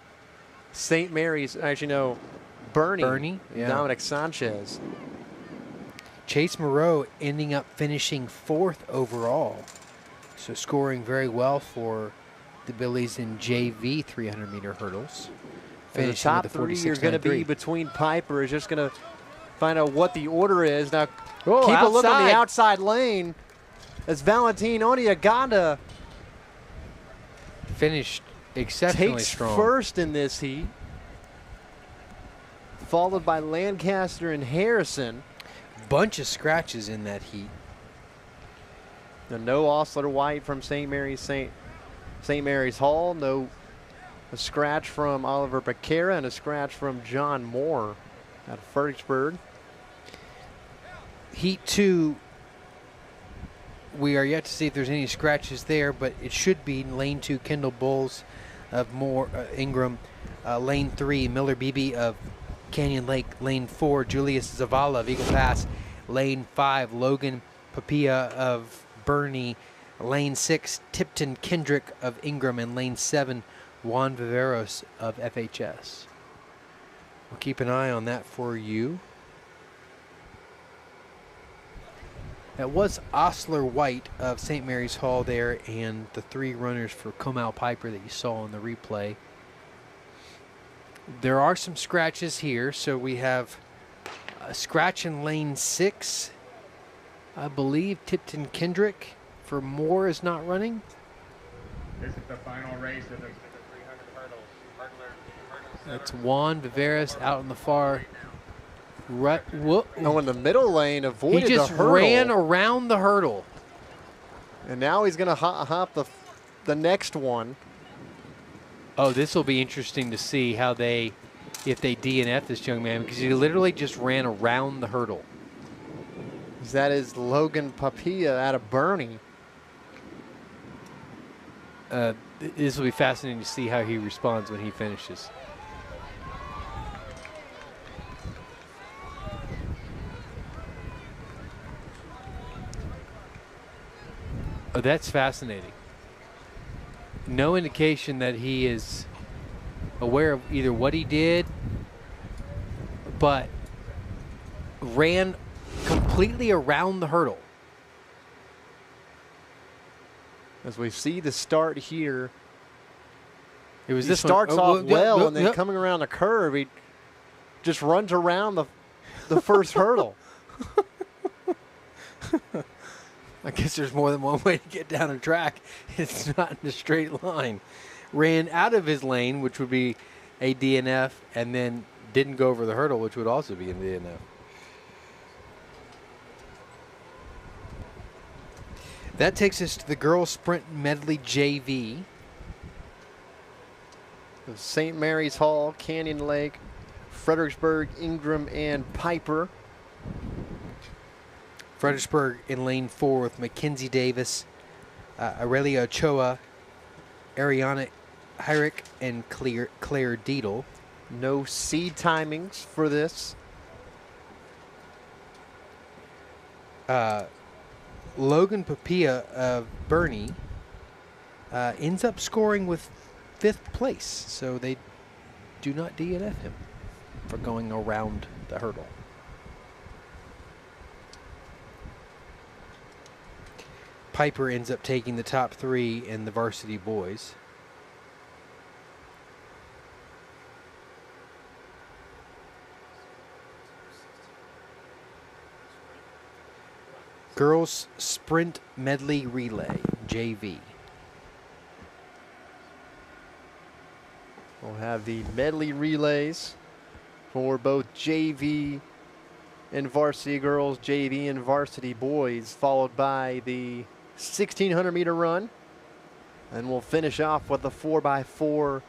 St. Mary's. Actually, no, Bernie, yeah. Dominic Sanchez. Chase Moreau ending up finishing 4th overall. So scoring very well for the Billies in JV 300-meter hurdles. And the Finishing top with a 3 are going to be 46.93. between Piper. Is just going to find out what the order is. Now, Oh, keep a look on the outside. outside lane as Valentin Onyeganda Finished exceptionally takes strong. first in this heat, followed by Lancaster and Harrison. Bunch of scratches in that heat. Now, no Osler White from St. Mary's Hall. No a scratch from Oliver Becerra and a scratch from John Moore out of Fredericksburg. Heat 2, we are yet to see if there's any scratches there, but it should be lane 2, Kendall Bowles of Moore, Ingram. Lane 3, Miller Beebe of Canyon Lake. Lane 4, Julius Zavala of Eagle Pass. Lane 5, Logan Papilla of Bernie. Lane 6, Tipton Kendrick of Ingram. And lane 7, Juan Viveros of FHS. We'll keep an eye on that for you. That was Osler White of St. Mary's Hall there, and the 3 runners for Comal Piper that you saw in the replay. There are some scratches here, so we have a scratch in lane 6. I believe Tipton Kendrick for Moore is not running. This is the final race of the 300 hurdles. That's Juan Viveros out on the far right. Whoop. Oh, in the middle lane, He avoided just the hurdle. ran around the hurdle. And now he's going to hop the next one. Oh, this will be interesting to see how if they DNF this young man, because he literally just ran around the hurdle. That is Logan Papilla out of Bernie. This will be fascinating to see how he responds when he finishes. Oh, that's fascinating. No indication that he is aware of either what he did, but ran completely around the hurdle. As we see the start here, It was he this starts one. off well, and then yep. coming around the curve, he just runs around the first hurdle. I guess there's more than one way to get down a track. It's not in a straight line. Ran out of his lane, which would be a DNF, and then didn't go over the hurdle, which would also be a DNF. That takes us to the girls sprint medley JV. St. Mary's Hall, Canyon Lake, Fredericksburg, Ingram, and Piper. Fredericksburg in lane 4 with Mackenzie Davis, Aurelia Ochoa, Ariana Hyrick, and Claire Deedle. No seed timings for this. Logan Papilla of Bernie ends up scoring with 5th place, so they do not DNF him for going around the hurdle. Piper ends up taking the top 3 in the varsity boys. Girls Sprint Medley Relay, JV. We'll have the medley relays for both JV and varsity girls, JV and varsity boys, followed by the 1,600 meter run. And we'll finish off with the 4x4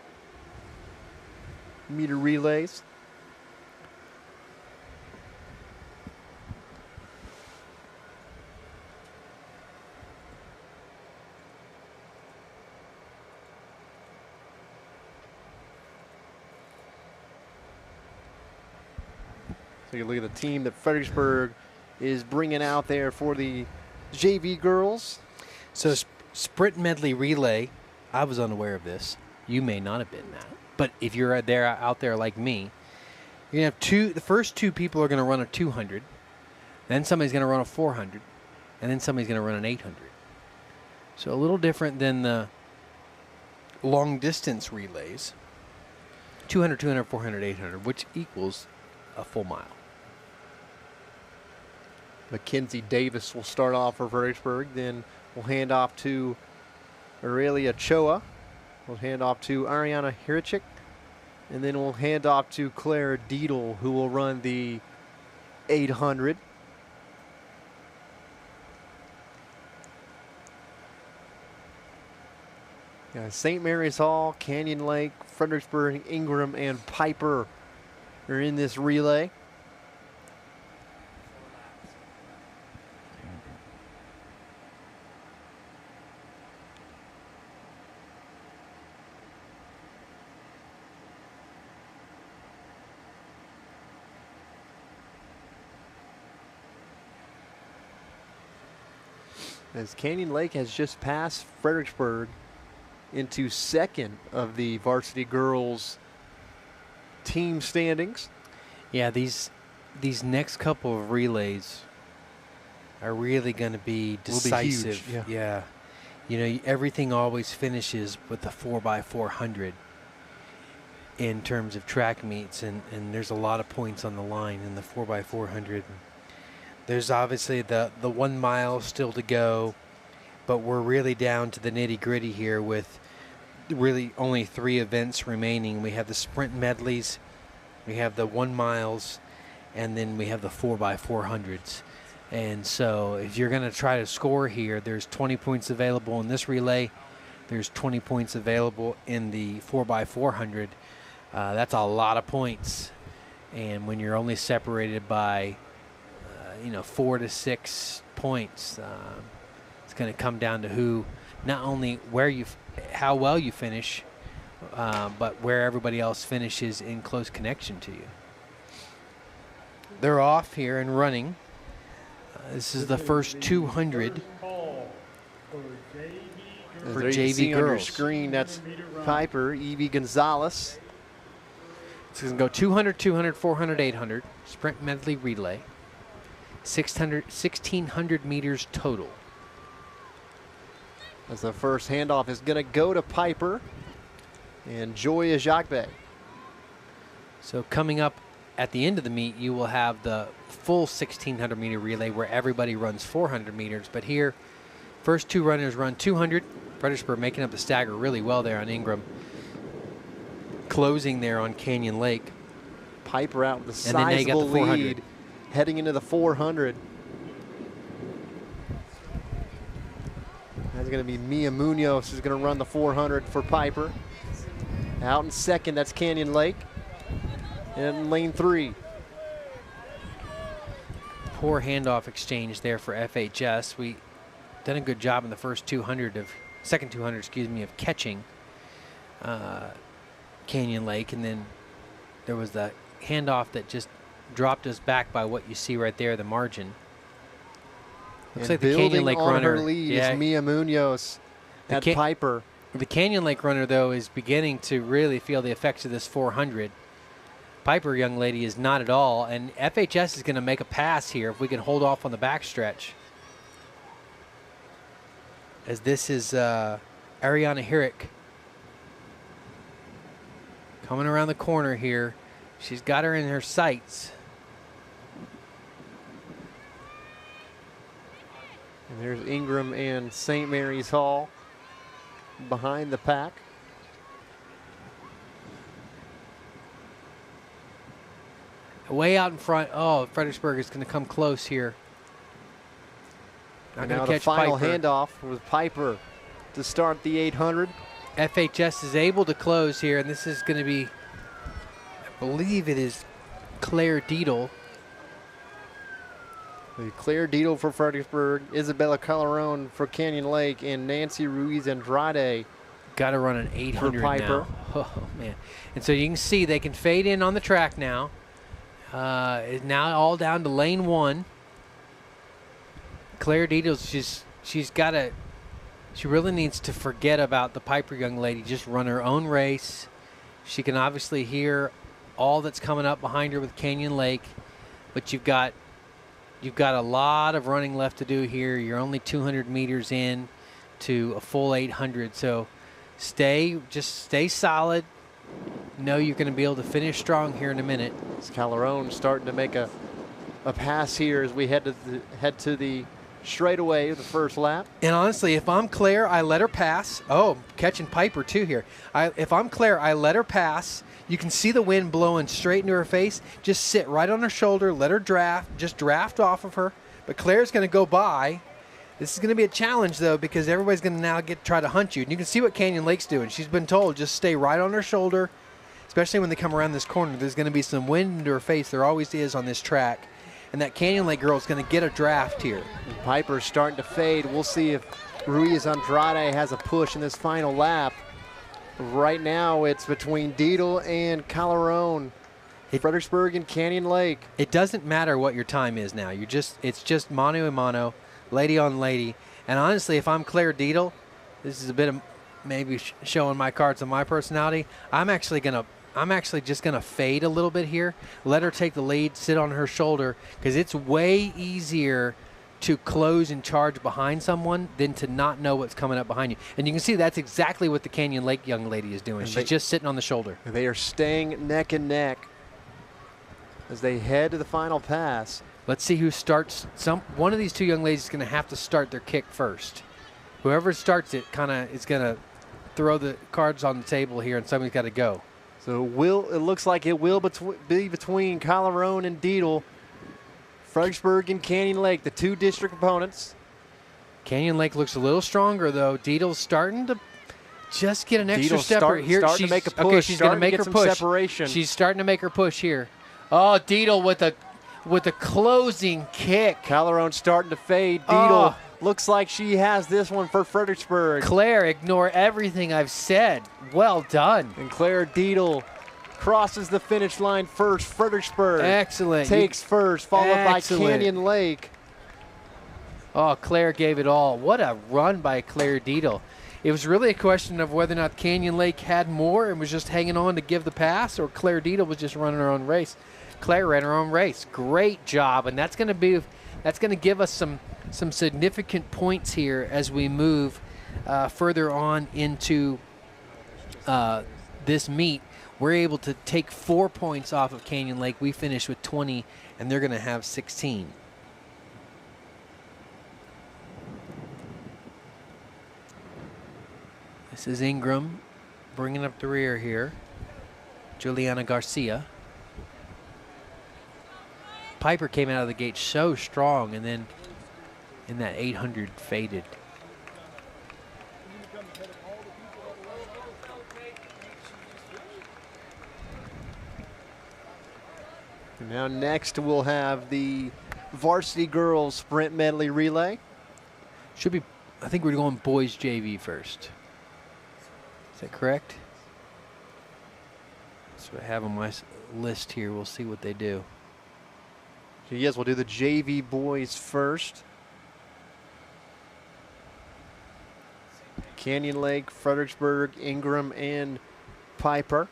meter relays. Take a look at the team that Fredericksburg is bringing out there for the JV girls. So Sprint Medley Relay, I was unaware of this. You may not have been, Matt. But if you're out there like me, you're going to have the first two people are going to run a 200, then somebody's going to run a 400, and then somebody's going to run an 800. So a little different than the long distance relays. 200, 200, 400, 800, which equals a full mile. Mackenzie Davis will start off for Fredericksburg. Then we'll hand off to Aurelia Choa. We'll hand off to Ariana Hirichik. And then we'll hand off to Claire Deedle, who will run the 800. St. Mary's Hall, Canyon Lake, Fredericksburg, Ingram, and Piper are in this relay. As Canyon Lake has just passed Fredericksburg into second of the varsity girls team standings. Yeah, these next couple of relays are really going to be decisive. Will be huge, yeah. You know, everything always finishes with the 4x400 in terms of track meets, and there's a lot of points on the line in the 4x400. There's obviously the 1 mile still to go, but we're really down to the nitty-gritty here with really only 3 events remaining. We have the sprint medleys, we have the 1 miles, and then we have the 4x400s. And so if you're going to try to score here, there's 20 points available in this relay. There's 20 points available in the 4x400. That's a lot of points. And when you're only separated by 4 to 6 points, it's going to come down to who, not only how well you finish, but where everybody else finishes in close connection to you. They're off here and running. This is the first 200 for JV on your girls. screen, that's Piper, Evie Gonzalez. It's going to go 200, 200, 400, 800, sprint medley relay. 1,600 meters total. As the first handoff is going to go to Piper and Joya Jacques. So coming up at the end of the meet, you will have the full 1,600 meter relay where everybody runs 400 meters. But here, first 2 runners run 200. Fredericksburg making up the stagger really well there on Ingram. Closing there on Canyon Lake. Piper out with a And then they got the sizable 400. lead heading into the 400. That's going to be Mia Munoz who's going to run the 400 for Piper. Out in second, that's Canyon Lake. In lane 3. Poor handoff exchange there for FHS. We done a good job in the second 200, of catching Canyon Lake, and then there was the handoff that just dropped us back by what you see right there, the margin. Looks like the Canyon Lake on runner. her lead Yeah, is Mia Munoz at Piper. the Canyon Lake runner, though, is beginning to really feel the effects of this 400. Piper, young lady, is not at all, and FHS is going to make a pass here if we can hold off on the backstretch. As this is Ariana Hirick coming around the corner here. She's got her in her sights. And there's Ingram and St. Mary's Hall behind the pack. Way out in front. Oh, Fredericksburg is going to come close here. Not And going now to the catch final Piper. handoff with Piper to start the 800. FHS is able to close here, and this is going to be, I believe it is Claire Deedle. Claire Deedle for Fredericksburg, Isabella Calderon for Canyon Lake, and Nancy Ruiz Andrade. Got to run an 800 Piper. now. Oh, man. And so you can see they can fade in on the track now. It's now all down to lane 1. Claire Deedle's just, she really needs to forget about the Piper young lady. Just run her own race. She can obviously hear all that's coming up behind her with Canyon Lake, but you've got a lot of running left to do here. You're only 200 meters in to a full 800, so just stay solid. Know you're going to be able to finish strong here in a minute. It's Calderon starting to make a pass here as we head to the straightaway of the first lap. And honestly, if I'm Claire, I let her pass. Oh, catching Piper too here. If I'm Claire, I let her pass. You can see the wind blowing straight into her face. Just sit right on her shoulder, let her draft off of her. But Claire's going to go by. This is going to be a challenge, though, because everybody's going to now try to hunt you. And you can see what Canyon Lake's doing. She's been told just stay right on her shoulder, especially when they come around this corner. There's going to be some wind into her face. There always is on this track. And that Canyon Lake girl is going to get a draft here. And Piper's starting to fade. We'll see if Ruiz Andrade has a push in this final lap. Right now, it's between Deedle and Calderon. Fredericksburg and Canyon Lake. It doesn't matter what your time is now. It's just mano a mano, lady on lady. And honestly, if I'm Claire Deedle, this is a bit of maybe showing my cards on my personality. I'm actually just gonna fade a little bit here. Let her take the lead, sit on her shoulder, because it's way easier to close and charge behind someone than to not know what's coming up behind you. And you can see that's exactly what the Canyon Lake young lady is doing. She's just sitting on the shoulder. They are staying neck and neck as they head to the final pass. Let's see who starts. One of these two young ladies is going to have to start their kick first. Whoever starts it is going to throw the cards on the table here, and somebody's got to go. So it looks like it will be between Calderon and Deedle. Fredericksburg and Canyon Lake, the two district opponents. Canyon Lake looks a little stronger, though. Deedle's starting to just get an extra Deedle's stepper here. Starting to make a push. Okay, she's going to make her push. Separation. She's starting to make her push here. Oh, Deedle with a closing kick. Calderon starting to fade. Deedle looks like she has this one for Fredericksburg. Claire, ignore everything I've said. Well done. And Claire Deedle crosses the finish line first. Fredericksburg excellent. Takes first, followed by Canyon Lake. Oh, Claire gave it all. What a run by Claire Deedle. It was really a question of whether or not Canyon Lake had more and was just hanging on to give the pass, or Claire Deedle was just running her own race. Claire ran her own race. Great job, and that's going to give us some significant points here as we move further on into this meet. We're able to take 4 points off of Canyon Lake. We finished with 20, and they're going to have 16. This is Ingram bringing up the rear here. Juliana Garcia. Piper came out of the gate so strong, and then in that 800 faded. Now next we'll have the varsity girls sprint medley relay. Should be, I think we're going boys JV first. Is that correct? So I have on my list here. We'll see what they do. So yes, we'll do the JV boys first. Canyon Lake, Fredericksburg, Ingram, and Piper.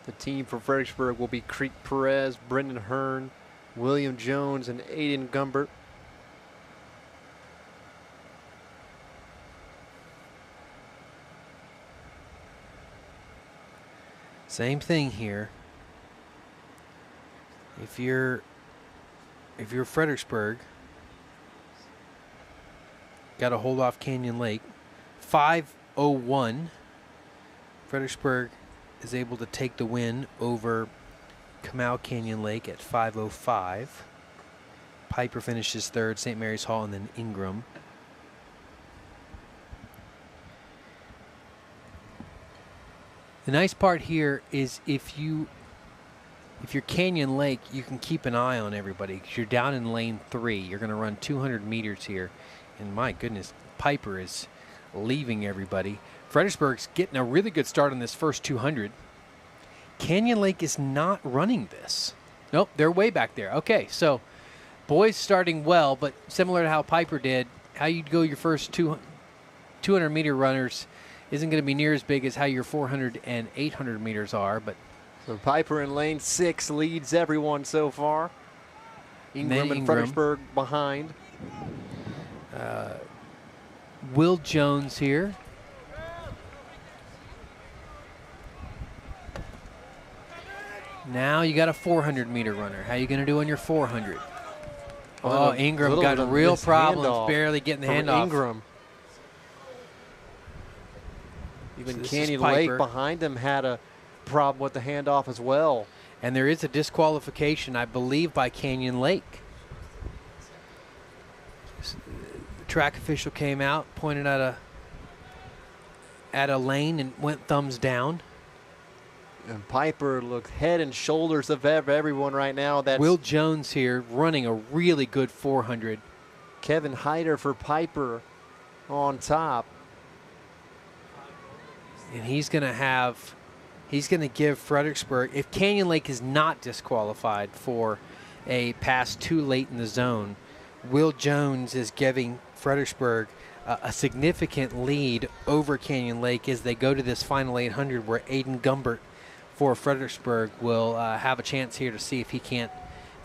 The team for Fredericksburg will be Creek Perez, Brendan Hearn, William Jones, and Aiden Gumbert. Same thing here. If you're Fredericksburg, got to hold off Canyon Lake. 5:01. Fredericksburg is able to take the win over Comal Canyon Lake at 5:05. Piper finishes third, St. Mary's Hall, and then Ingram. The nice part here is if you're Canyon Lake, you can keep an eye on everybody because you're down in lane 3. You're going to run 200 meters here. And my goodness, Piper is leaving everybody. Fredericksburg's getting a really good start on this first 200. Canyon Lake is not running this. Nope, they're way back there. Okay, so boys starting well, but similar to how Piper did, how you go your first 200-meter runners isn't going to be near as big as how your 400 and 800 meters are. But so Piper in lane 6 leads everyone so far. Ingram and Fredericksburg behind. Will Jones here. Now you got a 400-meter runner. How you going to do on your 400? Oh, Ingram got real problems barely getting the handoff. Ingram. Even Canyon Lake behind him had a problem with the handoff as well. And there is a disqualification, I believe, by Canyon Lake. The track official came out, pointed at a lane, and went thumbs down. And Piper looked head and shoulders above everyone right now. That's Will Jones here running a really good 400. Kevin Hyder for Piper on top. And he's going to give Fredericksburg, if Canyon Lake is not disqualified for a pass too late in the zone, Will Jones is giving Fredericksburg a significant lead over Canyon Lake as they go to this final 800 where Aiden Gumbert for Fredericksburg will have a chance here to see if he can't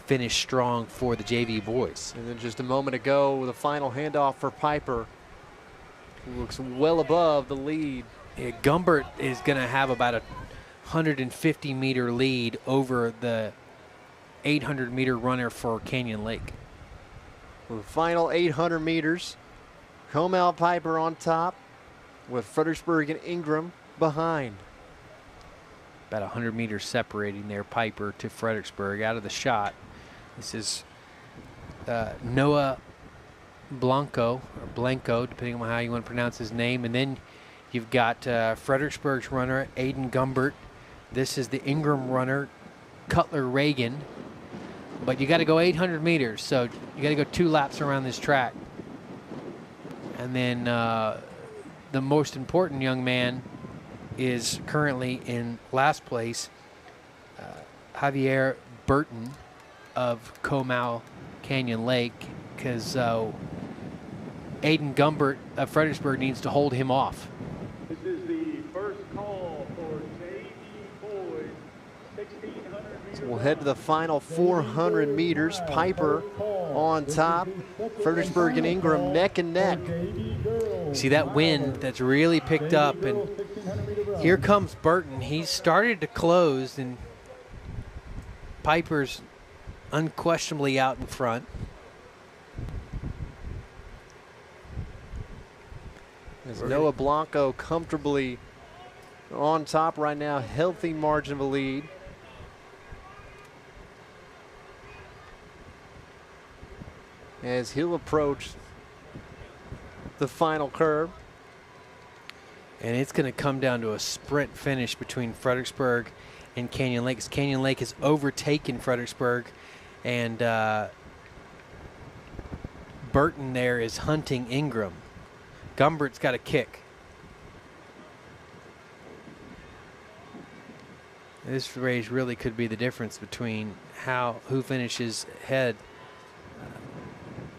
finish strong for the JV boys. And then just a moment ago, the final handoff for Piper, who looks well above the lead. Yeah, Gumbert is going to have about a 150-meter lead over the 800-meter runner for Canyon Lake. For the final 800 meters, Comal Piper on top with Fredericksburg and Ingram behind. About 100 meters separating there, Piper to Fredericksburg out of the shot. This is Noah Blanco, or Blanco, depending on how you want to pronounce his name. And then you've got Fredericksburg's runner, Aiden Gumbert. This is the Ingram runner, Cutler Reagan. But you got to go 800 meters, so you got to go 2 laps around this track. And then the most important young man is currently in last place, Javier Burton of Comal Canyon Lake, because Aiden Gumbert of Fredericksburg needs to hold him off. This is the first call for JV boys, 1,600 meters. So we'll head to the final 400 meters. Piper on top, Fredericksburg and Ingram neck and neck. See that wind that's really picked up, and here comes Burton. He's started to close, and Piper's unquestionably out in front. As Noah Blanco comfortably on top right now, healthy margin of a lead. As he'll approach the final curve. And it's going to come down to a sprint finish between Fredericksburg and Canyon Lake. Canyon Lake has overtaken Fredericksburg, and Burton there is hunting Ingram. Gumbert's got a kick. This race really could be the difference between who finishes ahead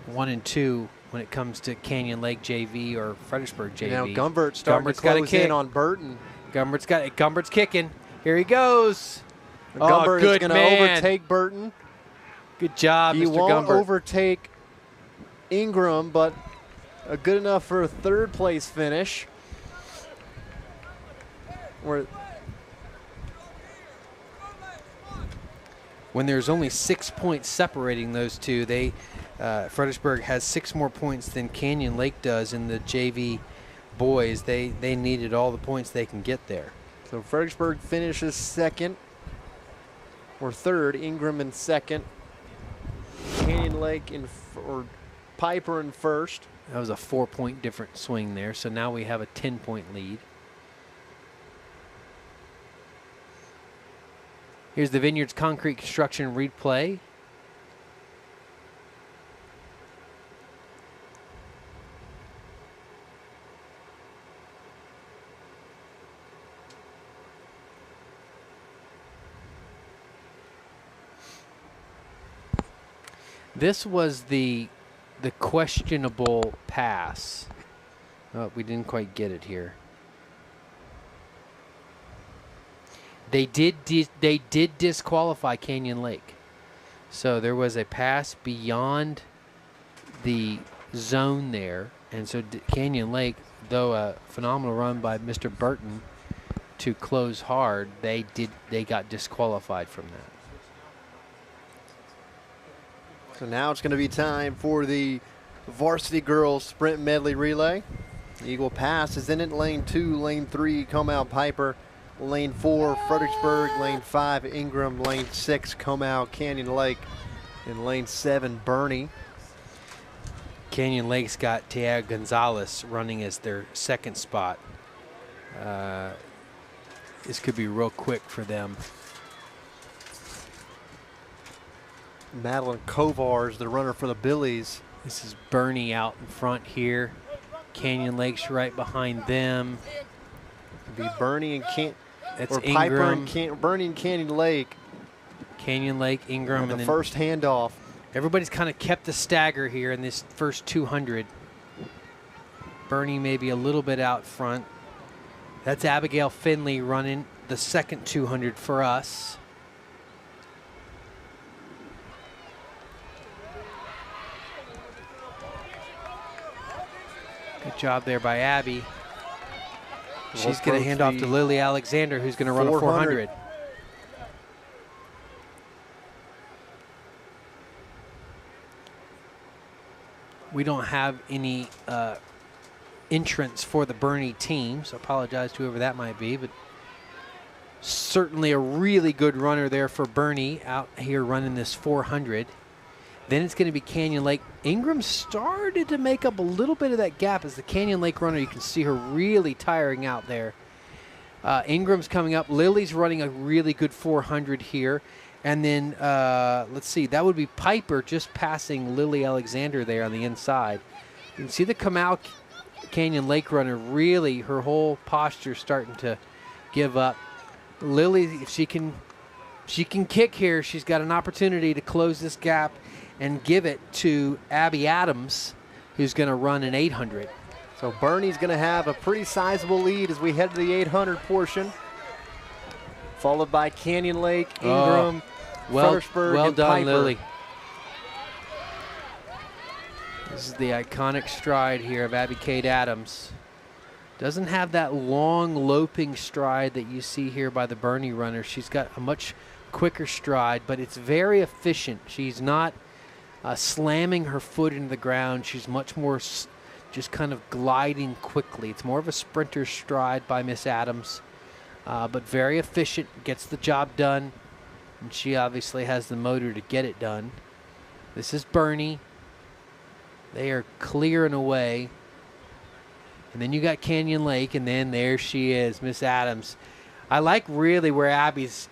1 and 2 when it comes to Canyon Lake JV or Fredericksburg JV. Now Gumbert's starting to close in on Burton. Gumbert's kicking. Here he goes. Gumbert is going to overtake Burton. Good job, Mr. Gumbert. He won't overtake Ingram, but good enough for a third place finish. when there's only 6 points separating those two, Fredericksburg has 6 more points than Canyon Lake does in the JV boys. They needed all the points they can get there. So Fredericksburg finishes second or third. Ingram in second. Canyon Lake or Piper in first. That was a 4-point different swing there. So now we have a 10-point lead. Here's the Vineyards Concrete Construction replay. This was the questionable pass. Oh, we didn't quite get it here. They did disqualify Canyon Lake. So there was a pass beyond the zone there. And so Canyon Lake, though a phenomenal run by Mr. Burton to close hard, they got disqualified from that. So now it's going to be time for the varsity girls sprint medley relay. Eagle Pass is in it. Lane 2, lane 3, Comal Piper. Lane 4, Fredericksburg. Lane 5, Ingram. Lane 6, Comal Canyon Lake. And lane 7, Bernie. Canyon Lake's got Tiago Gonzalez running as their second spot. This could be real quick for them. Madeline Kovar is the runner for the Billies. This is Bernie out in front here. Canyon Lake's right behind them. It'll be Bernie and That's Piper Ingram. and Bernie and Canyon Lake. Canyon Lake, Ingram, And the then first handoff. everybody's kind of kept the stagger here in this first 200. Bernie maybe a little bit out front. That's Abigail Finley running the second 200 for us. Good job there by Abby. She's going to hand off to Lily Alexander, who's going to run a 400. We don't have any entrants for the Bernie team, so I apologize to whoever that might be, but certainly a really good runner there for Bernie out here running this 400. Then it's going to be Canyon Lake. Ingram started to make up a little bit of that gap as the Canyon Lake runner. You can see her really tiring out there. Ingram's coming up. Lily's running a really good 400 here. And then, let's see, that would be Piper just passing Lily Alexander there on the inside. You can see the Comal Canyon Lake runner really, her whole posture starting to give up. Lily, if she can kick here, she's got an opportunity to close this gap and give it to Abby Adams, who's going to run an 800. So Bernie's going to have a pretty sizable lead as we head to the 800 portion. Followed by Canyon Lake, Ingram, Fredericksburg, well and done, Piper. Lily. This is the iconic stride here of Abby Kate Adams. Doesn't have that long loping stride that you see here by the Bernie runner. She's got a much quicker stride, but it's very efficient. She's not slamming her foot into the ground. She's much more just kind of gliding quickly. It's more of a sprinter stride by Miss Adams, but very efficient, gets the job done, and she obviously has the motor to get it done. This is Bernie. They are clearing away. And then you got Canyon Lake, and then there she is, Miss Adams. I like really where Abby's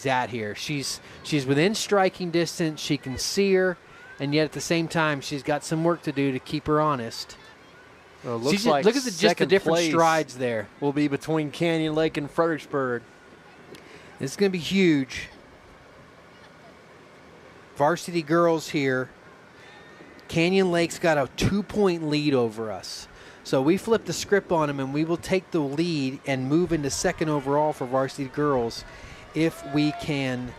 at here. She's within striking distance. She can see her, and yet at the same time, she's got some work to do to keep her honest. Well, looks like look at just the different strides there. Will be between Canyon Lake and Fredericksburg. This is going to be huge. Varsity girls here. Canyon Lake's got a 2-point lead over us. So we flip the script on them, and we will take the lead and move into second overall for varsity girls if we can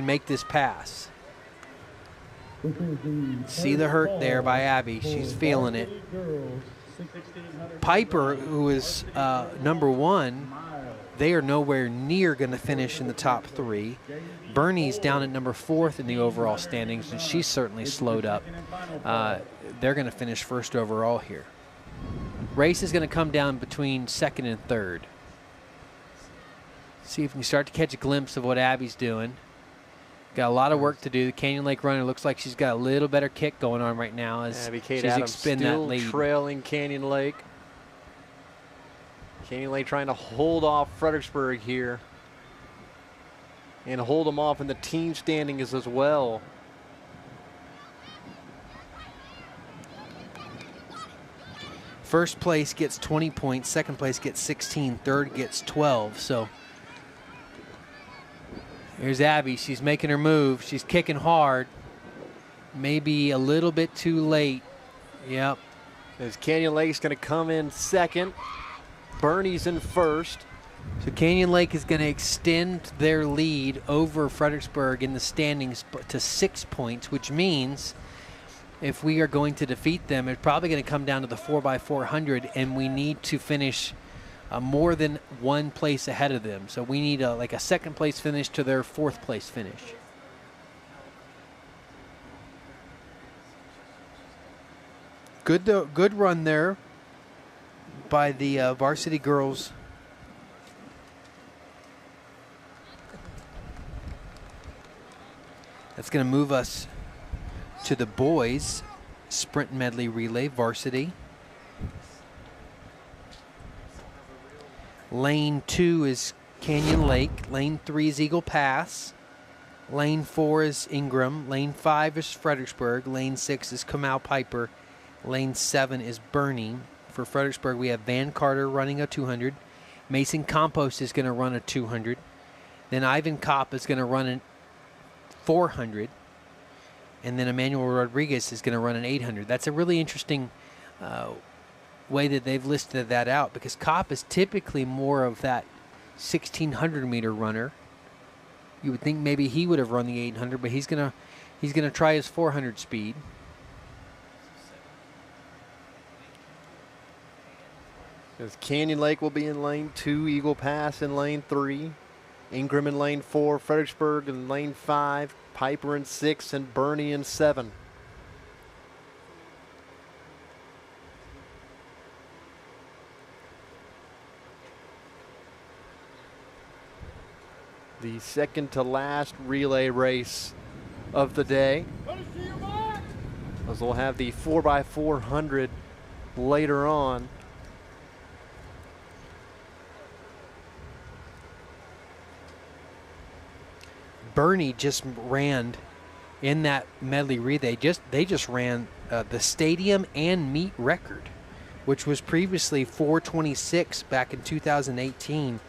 make this pass. See the hurt there by Abby. She's feeling it. Piper, who is number 1, They are nowhere near going to finish in the top 3. Bernie's down at number 4th in the overall standings, and she's certainly slowed up. They're going to finish first overall here. Race is going to come down between 2nd and 3rd. See if we can start to catch a glimpse of what Abby's doing. Got a lot of work to do. The Canyon Lake runner looks like she's got a little better kick going on right now as Abby Kate she's Adams expended that still lead. trailing Canyon Lake. Canyon Lake trying to hold off Fredericksburg here and hold them off in the team standings as well. First place gets 20 points, second place gets 16, third gets 12. So here's Abby. She's making her move. She's kicking hard. Maybe a little bit too late. Yep. As Canyon Lake's going to come in second. Bernie's in first. So Canyon Lake is going to extend their lead over Fredericksburg in the standings to 6 points, which means if we are going to defeat them, it's probably going to come down to the 4x400, and we need to finish more than 1 place ahead of them. So we need like a second place finish to their 4th place finish. Good run there by the varsity girls. That's going to move us to the boys sprint medley relay varsity. Lane 2 is Canyon Lake. Lane 3 is Eagle Pass. Lane 4 is Ingram. Lane 5 is Fredericksburg. Lane 6 is Comal Piper. Lane 7 is Bernie. For Fredericksburg, we have Van Carter running a 200. Mason Compost is going to run a 200. Then Ivan Kopp is going to run a 400. And then Emmanuel Rodriguez is going to run an 800. That's a really interesting way that they've listed that out, because Kopp is typically more of that 1,600-meter runner. You would think maybe he would have run the 800, but he's gonna try his 400 speed. As Canyon Lake will be in lane 2, Eagle Pass in lane 3, Ingram in lane 4, Fredericksburg in lane 5, Piper in 6, and Bernie in 7. The second to last relay race of the day, as we'll have the 4x400 later on. Bernie just ran in that medley relay. They just ran the stadium and meet record, which was previously 4:26 back in 2018,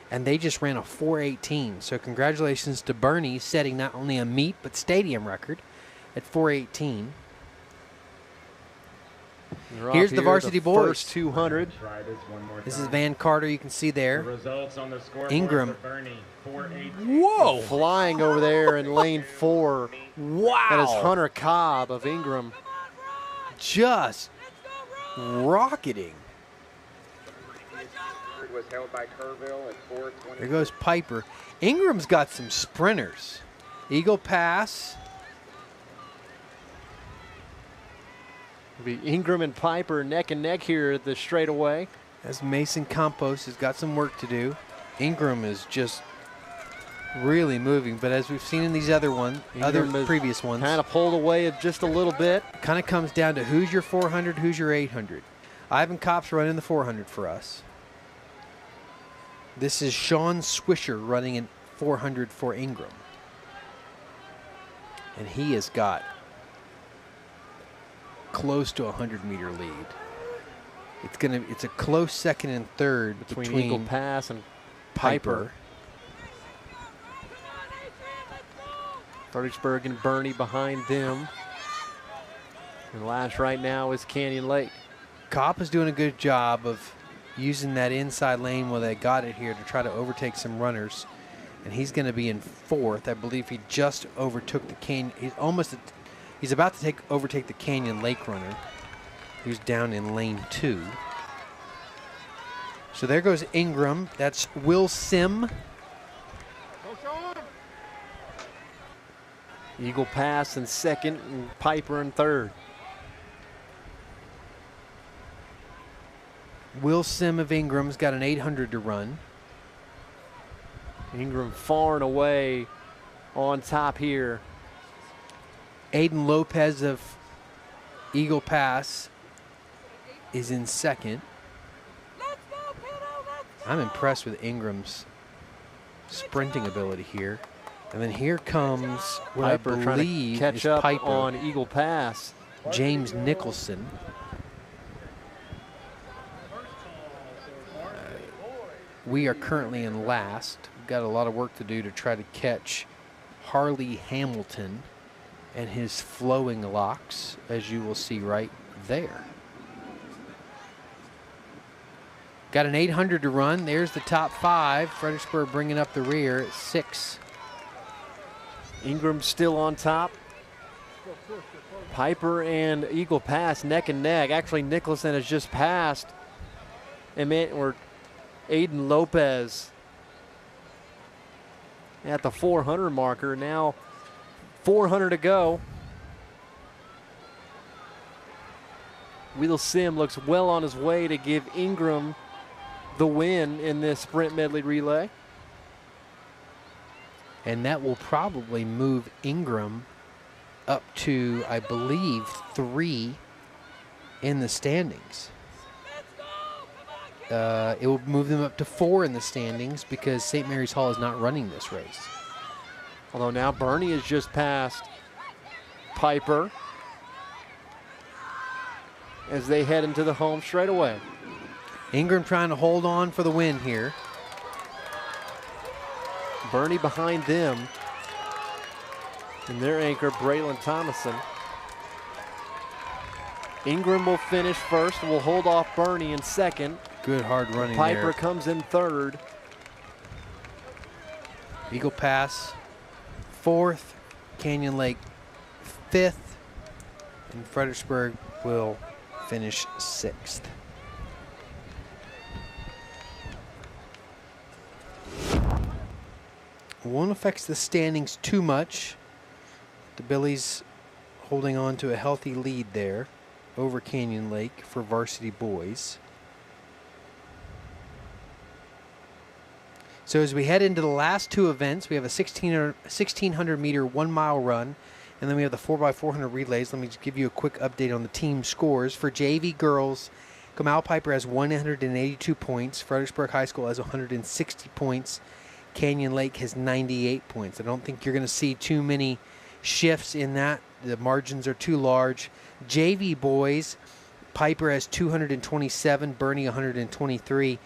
and they just ran a 4:18. So congratulations to Bernie, setting not only a meet but stadium record at 4:18. Here's the varsity boys. First 200. This is Van Carter. You can see there. The results on the scoreboard Ingram. for Bernie, 4:18. Whoa! Flying over there in lane 4. Wow! That is Hunter Cobb of Ingram. Just rocketing. Was held by Kerrville at 4:20. There goes Piper. Ingram's got some sprinters. Eagle Pass. It'll be Ingram and Piper neck and neck here at the straightaway. As Mason Compost has got some work to do. Ingram is just really moving, but as we've seen in these other previous ones, Kind of pulled away just a little bit. kind of comes down to who's your 400, who's your 800. Ivan Kopp's running the 400 for us. This is Sean Swisher running in 400 for Ingram. And he has got close to a 100-meter lead. It's a close second and third Between Eagle Pass and Piper. Fredericksburg and Bernie behind them. And last right now is Canyon Lake. Kopp is doing a good job of using that inside lane where they got it here to try to overtake some runners. And he's going to be in 4th. I believe he just overtook the Canyon. He's about to overtake the Canyon Lake runner, who's down in lane 2. So there goes Ingram. That's Will Sim. Eagle Pass in second and Piper in third. Will Sim of Ingram's got an 800 to run. Ingram far and away on top here. Aiden Lopez of Eagle Pass is in second. I'm impressed with Ingram's sprinting ability here. And then here comes what Piper I trying believe to catch is up Piper, on Eagle Pass. James Nicholson. We are currently in last. We've got a lot of work to do to try to catch Harley Hamilton and his flowing locks, as you will see right there. Got an 800 to run. There's the top 5. Fredericksburg bringing up the rear at 6. Ingram still on top. Piper and Eagle Pass neck and neck. Actually, Nicholson has just passed. Or Aiden Lopez at the 400 marker. Now 400 to go. Will Sim looks well on his way to give Ingram the win in this sprint medley relay. And that will probably move Ingram up to, I believe, 3 in the standings. It will move them up to 4 in the standings because St. Mary's Hall is not running this race. Although now Bernie has just passed Piper as they head into the home straightaway. Ingram trying to hold on for the win here. Bernie behind them. And their anchor, Braylon Thomason. Ingram will finish first and will hold off Bernie in second. Good hard running Piper there. comes in third. Eagle Pass 4th, Canyon Lake 5th, and Fredericksburg will finish 6th. Won't affect the standings too much. The Billies holding on to a healthy lead there over Canyon Lake for varsity boys. So as we head into the last 2 events, we have a 1,600 meter 1 mile run, and then we have the 4x400 relays. Let me just give you a quick update on the team scores. For JV girls, Kamal Piper has 182 points. Fredericksburg High School has 160 points. Canyon Lake has 98 points. I don't think you're going to see too many shifts in that. The margins are too large. JV boys, Piper has 227, Bernie 123.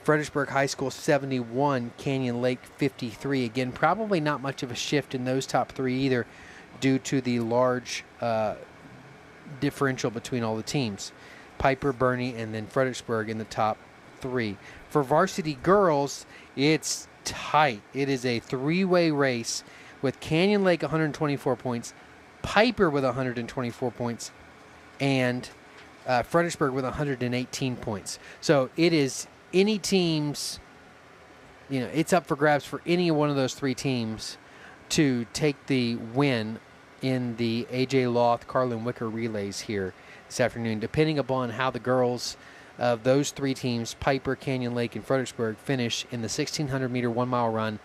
Fredericksburg High School 71, Canyon Lake 53. Again, probably not much of a shift in those top 3 either due to the large differential between all the teams. Piper, Bernie, and then Fredericksburg in the top 3. For varsity girls, it's tight. It is a 3-way race with Canyon Lake 124 points, Piper with 124 points, and Fredericksburg with 118 points. So it is any teams, it's up for grabs for any one of those 3 teams to take the win in the A.J. Loth Carlin Wicker relays here this afternoon, depending upon how the girls of those 3 teams, Piper, Canyon Lake, and Fredericksburg, finish in the 1,600 meter 1 mile run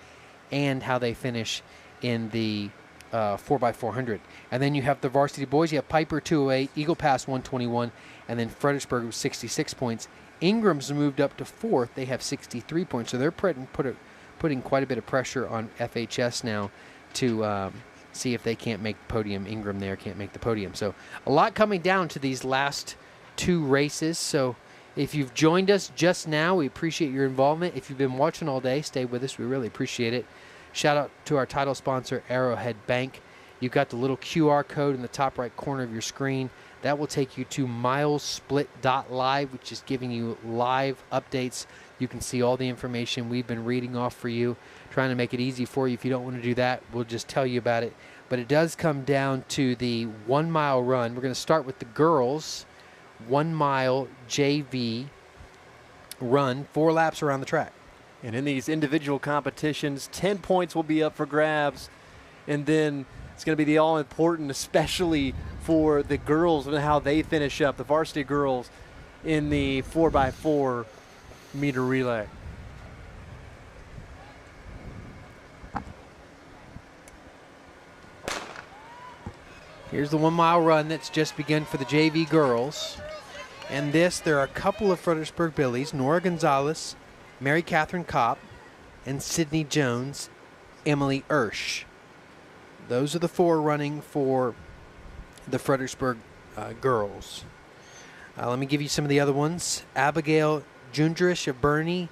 and how they finish in the 4x400. And then you have the varsity boys. You have Piper 208, Eagle Pass 121, and then Fredericksburg with 66 points. Ingram's moved up to 4th. They have 63 points. So they're putting quite a bit of pressure on FHS now to see if they can't make the podium. Ingram there can't make the podium. So a lot coming down to these last 2 races. So if you've joined us just now, we appreciate your involvement. If you've been watching all day, stay with us. We really appreciate it. Shout out to our title sponsor, Arrowhead Bank. You've got the little QR code in the top right corner of your screen. That will take you to milesplit.live, which is giving you live updates. You can see all the information we've been reading off for you, trying to make it easy for you. If you don't want to do that, we'll just tell you about it. But it does come down to the 1 mile run. We're going to start with the girls. 1 mile JV run 4 laps around the track. And in these individual competitions, 10 points will be up for grabs. And then it's going to be the all-important, especially for the girls and how they finish up, the varsity girls, in the 4x4 meter relay. Here's the 1 mile run that's just begun for the JV girls. And there are a couple of Fredericksburg Billies, Nora Gonzalez, Mary Catherine Kopp, and Sydney Jones, Emily Ersch. Those are the 4 running for the Fredericksburg girls. Let me give you some of the other ones. Abigail Jundrich of Bernie,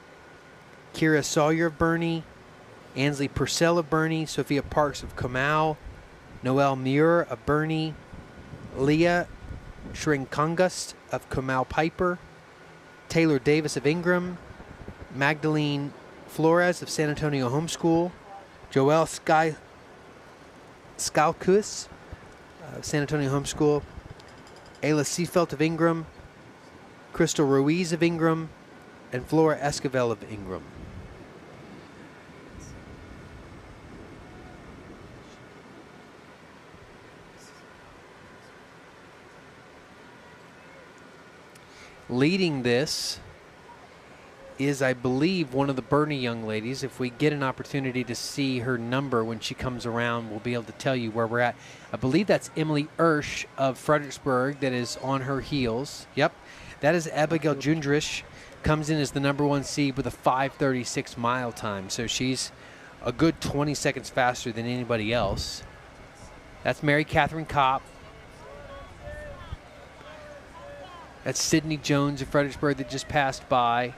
Kira Sawyer of Bernie, Ansley Purcell of Bernie, Sophia Parks of Comal, Noelle Muir of Bernie, Leah Shrinkangust of Comal Piper, Taylor Davis of Ingram, Magdalene Flores of San Antonio Homeschool, Joelle Skalkus of San Antonio Homeschool, Ayla Seafelt of Ingram, Crystal Ruiz of Ingram, and Flora Esquivel of Ingram. Leading this is, I believe, one of the Bernie young ladies. If we get an opportunity to see her number when she comes around, we'll be able to tell you where we're at. I believe that's Emily Ersch of Fredericksburg that is on her heels. Yep, that is Abigail Jundrich. Comes in as the #1 seed with a 5:36 mile time. So she's a good 20 seconds faster than anybody else. That's Mary Catherine Kopp. That's Sydney Jones of Fredericksburg that just passed by.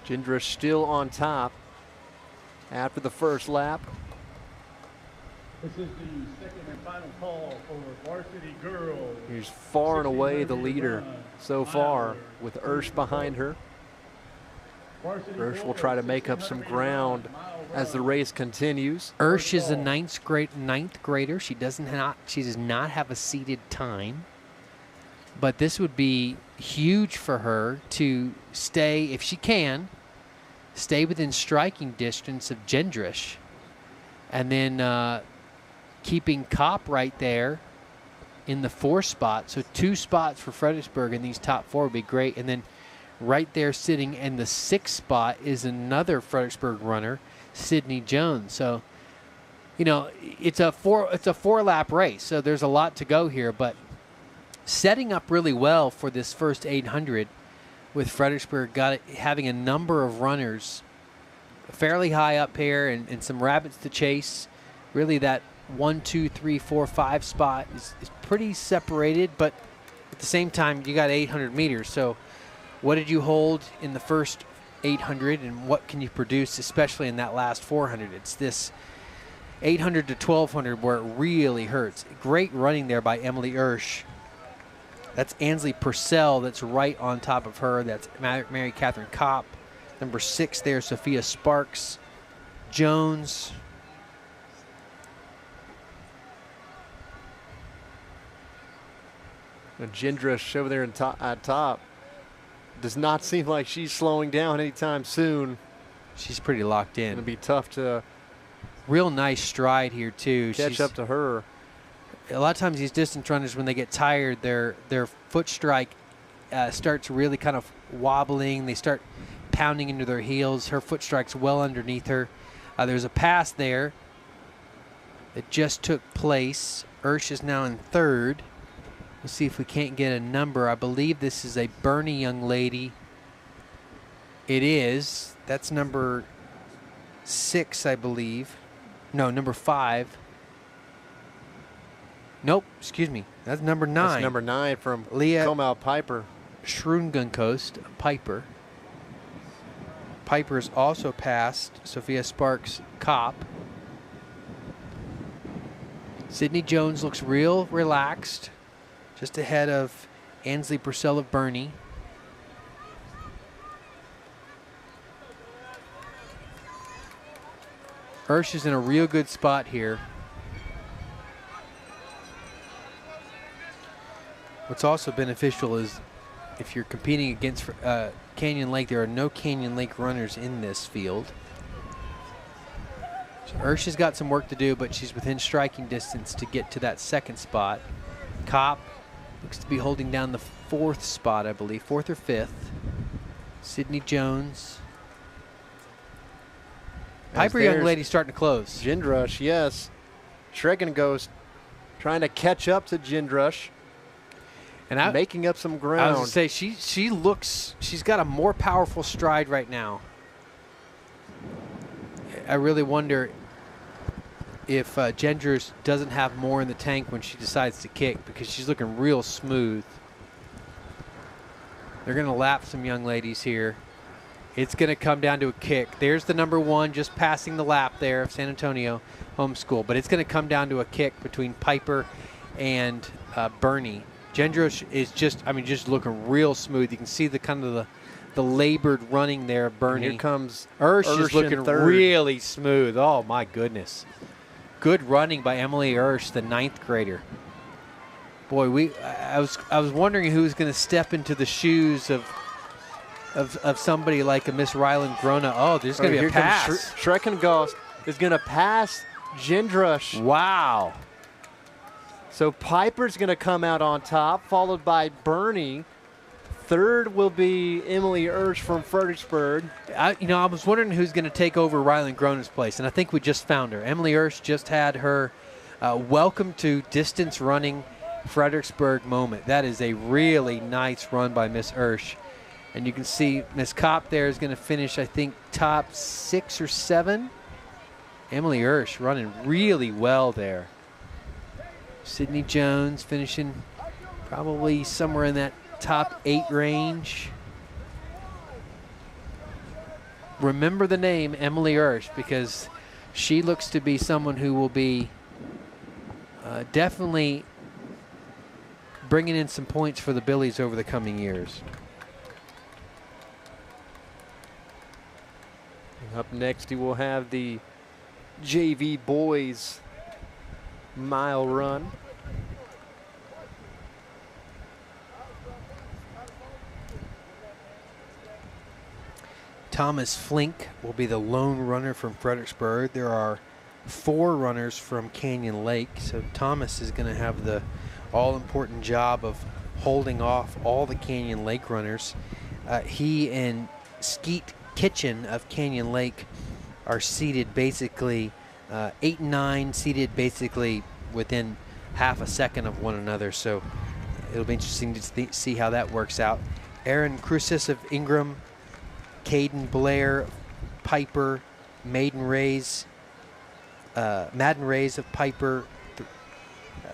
Jindra still on top after the first lap. This is the second and final call for varsity girls. He's far and away the leader so far with Ersch behind her. Ersch will try to make up some ground as the race continues. Ersch is a ninth grader. She does not have a seated time. But this would be huge for her to stay, if she can, stay within striking distance of Jendrish. And then keeping Kopp right there in the 4th spot. So 2 spots for Fredericksburg in these top 4 would be great. And then right there sitting in the 6th spot is another Fredericksburg runner, Sydney Jones. So, you know, it's a 4 lap race. So there's a lot to go here, but setting up really well for this first 800 with Fredericksburg having a number of runners fairly high up here and some rabbits to chase. Really that 1, 2, 3, 4, 5 spot is pretty separated, but at the same time you got 800 meters. So what did you hold in the first 800 and what can you produce, especially in that last 400? It's this 800 to 1200 where it really hurts. Great running there by Emily Ersch. That's Ansley Purcell that's right on top of her. That's Mary Catherine Kopp. Number 6 there, Sophia Sparks. Jones. And Jindrish over there at top. Does not seem like she's slowing down anytime soon. She's pretty locked in. It'll be tough to real nice stride here too. Catch up to her. A lot of times these distance runners, when they get tired, their foot strike starts really kind of wobbling. They start pounding into their heels. Her foot strike's well underneath her. There's a pass there that just took place. Ersch is now in 3rd. We'll see if we can't get a number. I believe this is a Bernie young lady. It is. That's number 6, I believe. No, number 5. Nope, excuse me. That's number 9. That's number 9 from Leah Comal Piper. Schrungenkost, Piper. Piper's also passed Sophia Sparks Kopp. Sydney Jones looks real relaxed, just ahead of Ansley Purcell of Bernie. Ersch is in a real good spot here. What's also beneficial is if you're competing against Canyon Lake, there are no Canyon Lake runners in this field. So Ursh has got some work to do, but she's within striking distance to get to that second spot. Kopp looks to be holding down the 4th spot, I believe, 4th or 5th. Sydney Jones. Piper Young Lady starting to close. Jindrush, yes. Shregan Ghost trying to catch up to Jindrush. And making up some ground. I was going to say, she's got a more powerful stride right now. I really wonder if Genders doesn't have more in the tank when she decides to kick, because she's looking real smooth. They're going to lap some young ladies here. It's going to come down to a kick. There's the number 1 just passing the lap there of San Antonio Homeschool, but it's going to come down to a kick between Piper and Bernie. Gendros is just looking real smooth. You can see the kind of the labored running there of Bernie. And here comes Ursh is looking really smooth. Oh, my goodness. Good running by Emily Ursh, the 9th grader. Boy, I was wondering who was going to step into the shoes of somebody like a Miss Ryland Grona. Oh, there's going to be a pass. Shrekan Ghost is going to pass Jindrush. Wow. So Piper's going to come out on top, followed by Bernie. 3rd will be Emily Ursh from Fredericksburg. I was wondering who's going to take over Ryland Grona's place, and I think we just found her. Emily Ursh just had her welcome to distance running Fredericksburg moment. That is a really nice run by Miss Ursh. And you can see Miss Kopp there is going to finish, I think, top 6 or 7. Emily Ursh running really well there. Sydney Jones finishing probably somewhere in that top 8 range. Remember the name Emily Ursh, because she looks to be someone who will be definitely bringing in some points for the Billies over the coming years. Up next, you will have the JV boys mile run. Thomas Flink will be the lone runner from Fredericksburg. There are 4 runners from Canyon Lake, so Thomas is going to have the all-important job of holding off all the Canyon Lake runners. He and Skeet Kitchen of Canyon Lake are seated basically 8 and 9, seated basically within half a second of one another, so it'll be interesting to see how that works out. Aaron Crucis of Ingram, Caden Blair, Piper, Madden Rays of Piper,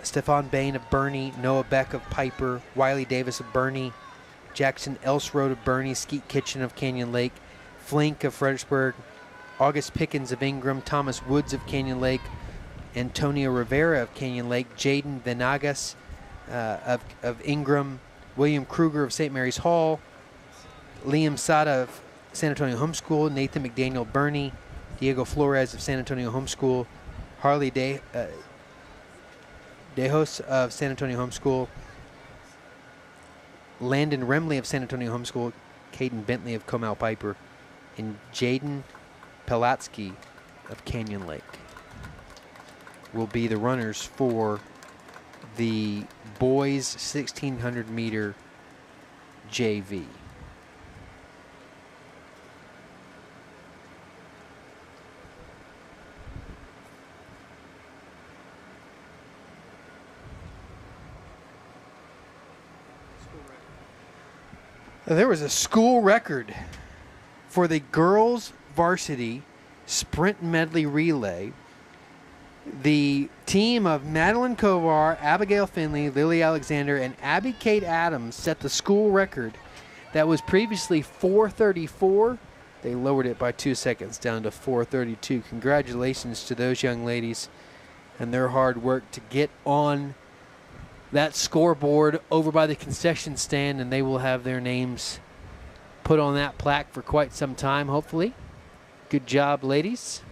Stefan Bain of Bernie, Noah Beck of Piper, Wiley Davis of Bernie, Jackson Elsroad of Bernie, Skeet Kitchen of Canyon Lake, Flink of Fredericksburg, August Pickens of Ingram, Thomas Woods of Canyon Lake, Antonio Rivera of Canyon Lake, Jaden Venagas of Ingram, William Kruger of St. Mary's Hall, Liam Sada of San Antonio Homeschool, Nathan McDaniel Bernie, Diego Flores of San Antonio Homeschool, Harley Dejos of San Antonio Homeschool, Landon Remley of San Antonio Homeschool, Caden Bentley of Comal Piper, and Jaden Pelatsky of Canyon Lake will be the runners for the boys 1,600 meter JV. There was a school record for the girls varsity sprint medley relay. The team of Madeline Kovar, Abigail Finley, Lily Alexander, and Abby Kate Adams set the school record that was previously 4:34. They lowered it by 2 seconds down to 4:32. Congratulations to those young ladies and their hard work to get on that scoreboard over by the concession stand, and they will have their names put on that plaque for quite some time, hopefully. Good job, ladies.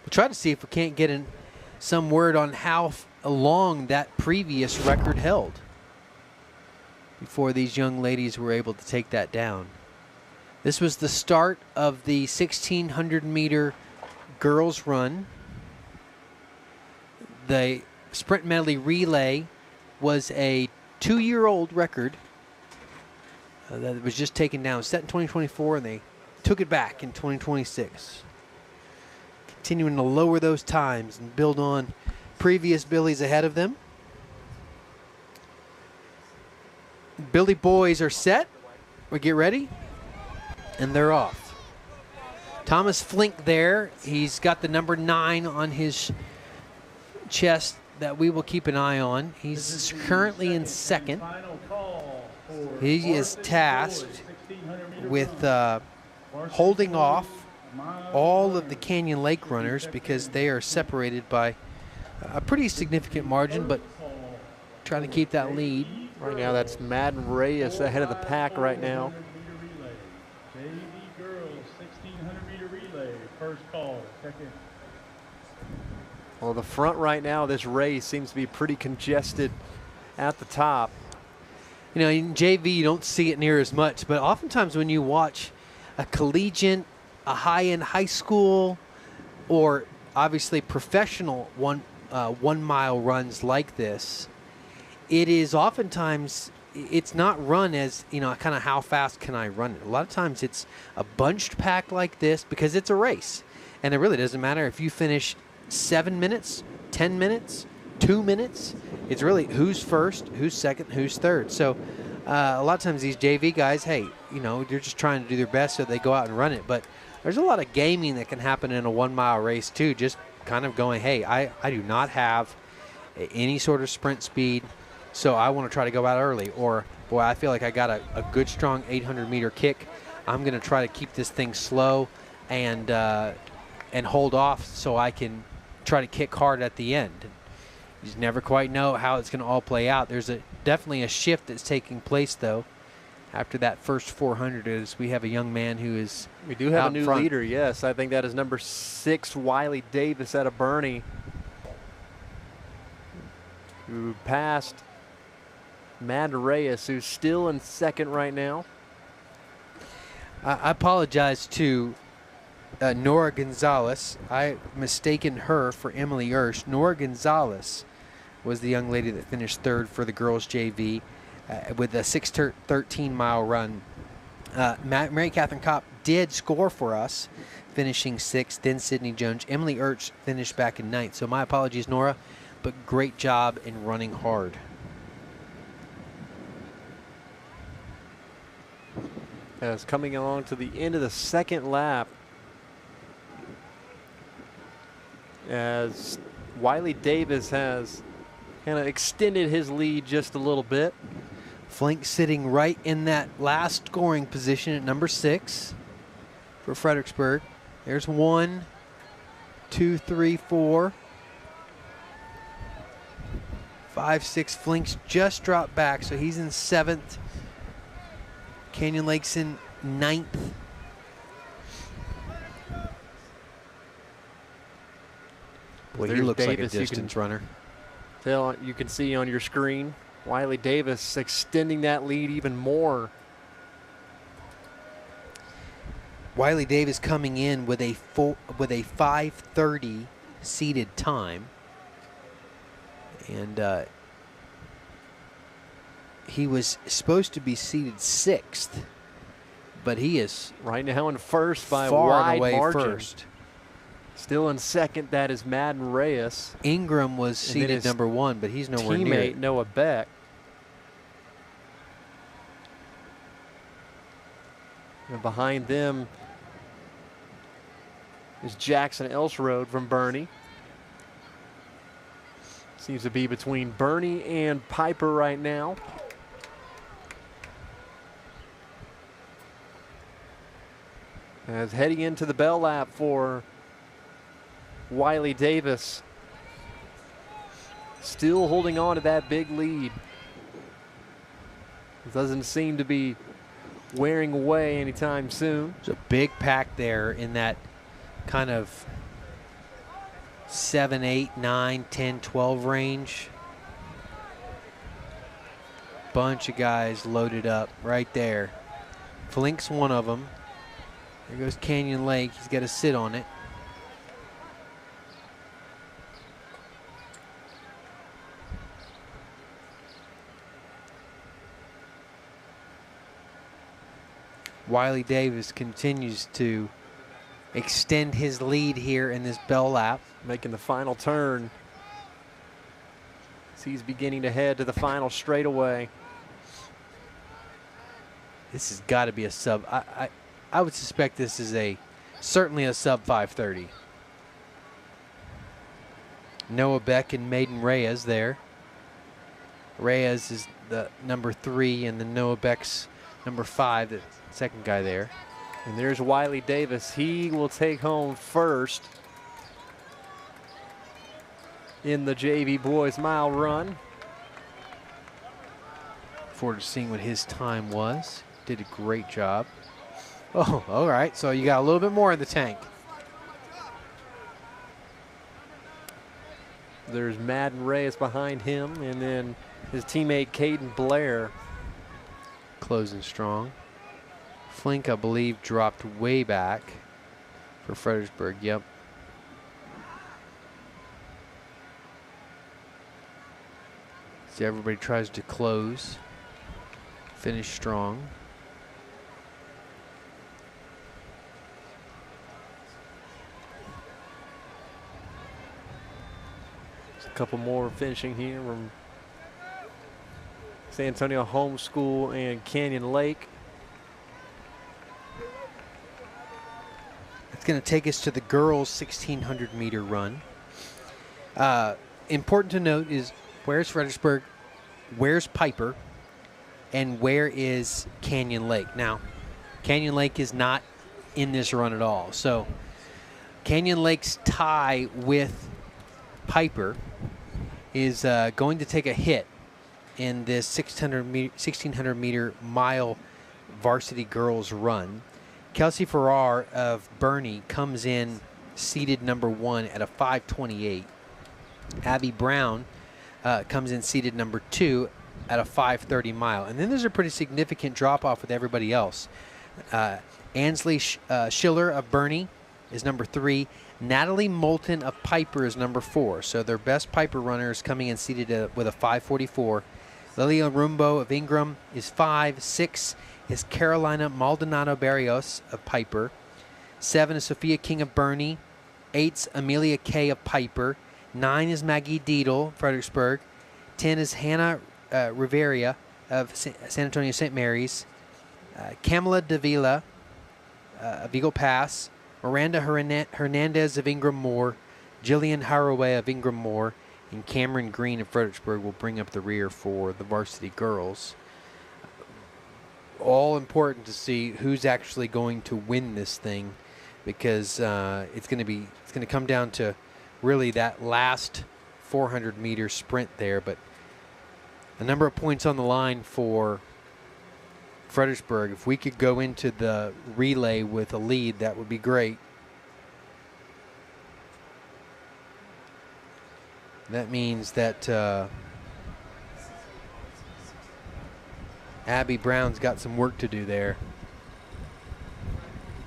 We'll try to see if we can't get some word on how long that previous record held before these young ladies were able to take that down. This was the start of the 1,600-meter girls run. The sprint medley relay was a 2-year-old record that was just taken down, set in 2024, and they took it back in 2026. Continuing to lower those times and build on previous Billies ahead of them. Billy boys are set. We get ready, and they're off. Thomas Flink there. He's got the number 9 on his chest that we will keep an eye on. He's currently in second. He is tasked with holding off all of the Canyon Lake runners because they are separated by a pretty significant margin, but trying to keep that lead. Right now, that's Madden Reyes ahead of the pack right now. JV girls 1,600-meter relay. First call. Second. Well, the front right now, this race seems to be pretty congested at the top. You know, in JV, you don't see it near as much, but oftentimes when you watch a collegiate, a high-end high school, or obviously professional one-mile runs like this, it is oftentimes, it's not run as, you know, kind of how fast can I run it. A lot of times it's a bunched pack like this because it's a race. And it really doesn't matter if you finish 7 minutes, 10 minutes, 2 minutes. It's really who's first, who's second, who's third. So a lot of times these JV guys, hey, you know, they're just trying to do their best so they go out and run it. But there's a lot of gaming that can happen in a 1-mile race too. Just kind of going, hey, I do not have any sort of sprint speed, so I want to try to go out early. Or, boy, I feel like I got a good, strong 800-meter kick. I'm going to try to keep this thing slow and hold off so I can try to kick hard at the end. You just never quite know how it's going to all play out. There's definitely a shift that's taking place, though, after that first 400. Is we have a young man who is We do have out a new front. leader, yes. I think that is number 6, Wiley Davis out of Bernie, who passed Madden Reyes, who's still in second right now. I apologize to Nora Gonzalez. I mistaken her for Emily Ersch. Nora Gonzalez was the young lady that finished third for the girls JV with a 6:13-mile run. Mary Catherine Kopp did score for us, finishing 6th. Then Sydney Jones. Emily Ersch finished back in 9th. So my apologies, Nora, but great job in running hard. As coming along to the end of the second lap, as Wiley Davis has kind of extended his lead just a little bit. Flink sitting right in that last scoring position at number 6 for Fredericksburg. There's 1, 2, 3, 4, 5, 6. Flink's just dropped back, so he's in 7th. Canyon Lake's in 9th. Boy, he There's looks Davis. like a distance runner. You can see on your screen, Wiley Davis extending that lead even more. Wiley Davis coming in with a 5:30 seated time, and he was supposed to be seated 6th, but he is Right now in first by a far wide and away margin. first. Still in second, that is Madden Reyes. Ingram was And then seated his number 1, but he's nowhere near Teammate it. Noah Beck. And behind them is Jackson Elsrode from Bernie. Seems to be between Bernie and Piper right now. As heading into the bell lap for Wiley Davis. Still holding on to that big lead. Doesn't seem to be wearing away anytime soon. There's a big pack there in that kind of 7, 8, 9, 10, 12 range. Bunch of guys loaded up right there. Flink's one of them. There goes Canyon Lake. He's got to sit on it. Wiley Davis continues to extend his lead here in this bell lap. Making the final turn. As he's beginning to head to the final straightaway. This has got to be a sub. I would suspect this is certainly a sub 5:30. Noah Beck and Maiden Reyes there. Reyes is the number 3 and the Noah Beck's number 5, the second guy there. And there's Wiley Davis. He will take home first in the JV Boys Mile Run. Forward to seeing what his time was. Did a great job. Oh, all right. So you got a little bit more in the tank. There's Madden Reyes behind him, and then his teammate Caden Blair. Closing strong. Flink, I believe, dropped way back for Fredericksburg. Yep. So everybody tries to close. Finish strong. A couple more finishing here from San Antonio Home School and Canyon Lake. It's going to take us to the girls' 1,600 meter run. Important to note is where's Fredericksburg, where's Piper, and where is Canyon Lake? Now, Canyon Lake is not in this run at all. So Canyon Lake's tie with Piper is going to take a hit in this 1,600 meter mile varsity girls run. Kelsey Farrar of Bernie comes in seated number 1 at a 5:28. Abby Brown comes in seated number 2 at a 5:30 mile. And then there's a pretty significant drop off with everybody else. Ansley Schiller of Bernie is number 3. Natalie Moulton of Piper is number 4. So their best Piper runners coming in seated with a 5:44. Lilia Rumbo of Ingram is 5. 6 is Carolina Maldonado Barrios of Piper. 7 is Sophia King of Bernie. 8's Amelia Kay of Piper. 9 is Maggie Deedle, Fredericksburg. 10 is Hannah Rivera of San Antonio St. Mary's. Kamala Davila of Eagle Pass. Miranda Hernandez of Ingram Moore. Jillian Haraway of Ingram Moore. And Cameron Green of Fredericksburg will bring up the rear for the varsity girls. All important to see who's actually going to win this thing, because it's going to come down to really that last 400 meter sprint there. But a number of points on the line for Fredericksburg. If we could go into the relay with a lead, that would be great. That means that Abby Brown's got some work to do there.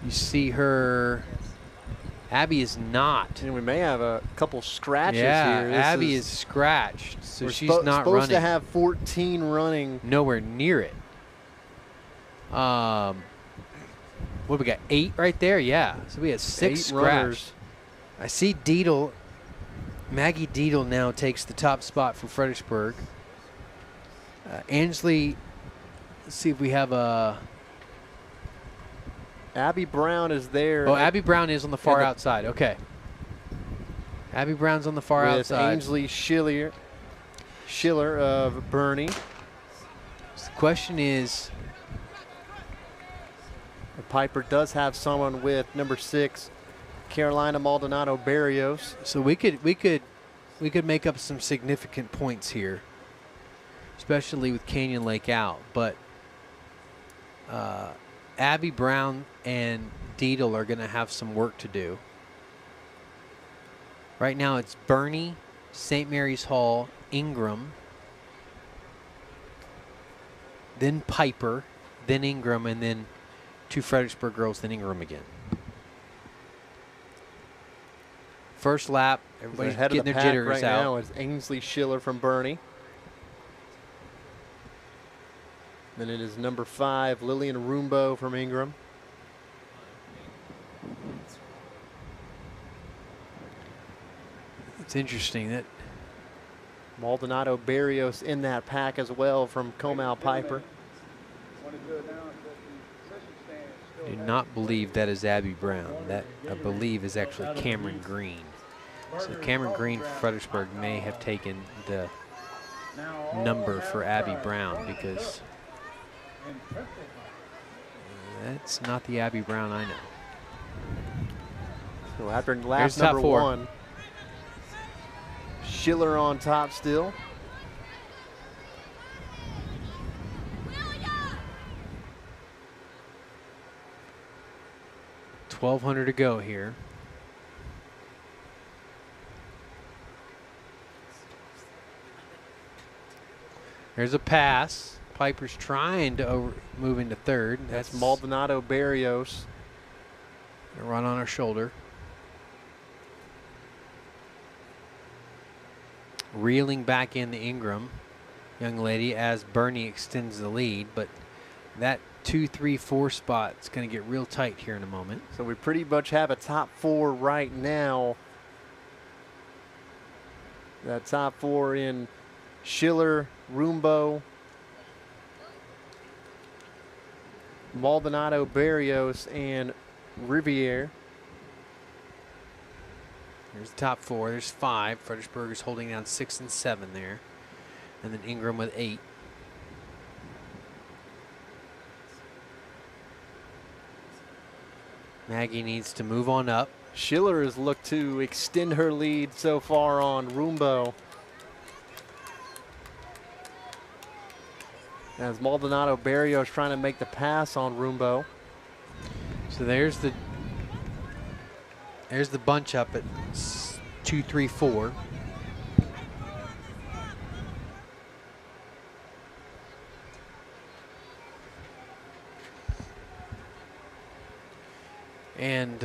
You see her. Abby is not. And we may have a couple scratches here. Abby is scratched, so she's not supposed running. to have 14 running. Nowhere near it. What we got? 8 right there. Yeah. So we had 6 scratched. Runners. I see Deedle. Maggie Deedle now takes the top spot for Fredericksburg. Ansley. Let's see if we have a. Abby Brown is there. Oh, Abby Brown is on the far outside. Okay. Abby Brown's on the far with outside. Ainsley Schiller of Bernie. So the question is, Piper does have someone with number 6, Carolina Maldonado Barrios. so we could make up some significant points here, especially with Canyon Lake out. But Abby Brown and Deedle are going to have some work to do. Right now it's Bernie, St. Mary's Hall, Ingram, then Piper, then Ingram, and then 2 Fredericksburg girls, then Ingram again. First lap, everybody's Ahead getting of the their pack jitters right out. now is Ainsley Schiller from Bernie. Then it is number 5, Lillian Rumbo from Ingram. It's interesting that Maldonado Barrios in that pack as well from Comal Piper. I do not believe that is Abby Brown. That, I believe, is actually Cameron Green. So Cameron Green for Fredericksburg may have taken the number for Abby Brown, because that's not the Abby Brown I know. So after lap Here's top number 4. 1, Schiller on top still. $1,200 to go here. There's a pass. Piper's trying to move into third. That's Maldonado Barrios. A run on her shoulder. Reeling back in the Ingram young lady as Bernie extends the lead, but that 2, 3, 4 spot is going to get real tight here in a moment. So we pretty much have a top 4 right now. That top 4 in Schiller, Rumbo, Maldonado Barrios, and Riviere. There's the top 4. There's 5. Fredericksburg is holding down 6 and 7 there. And then Ingram with 8. Maggie needs to move on up. Schiller has looked to extend her lead so far on Rumbo, as Maldonado Barrios trying to make the pass on Rumbo. So there's the bunch up at 2, 3, 4. And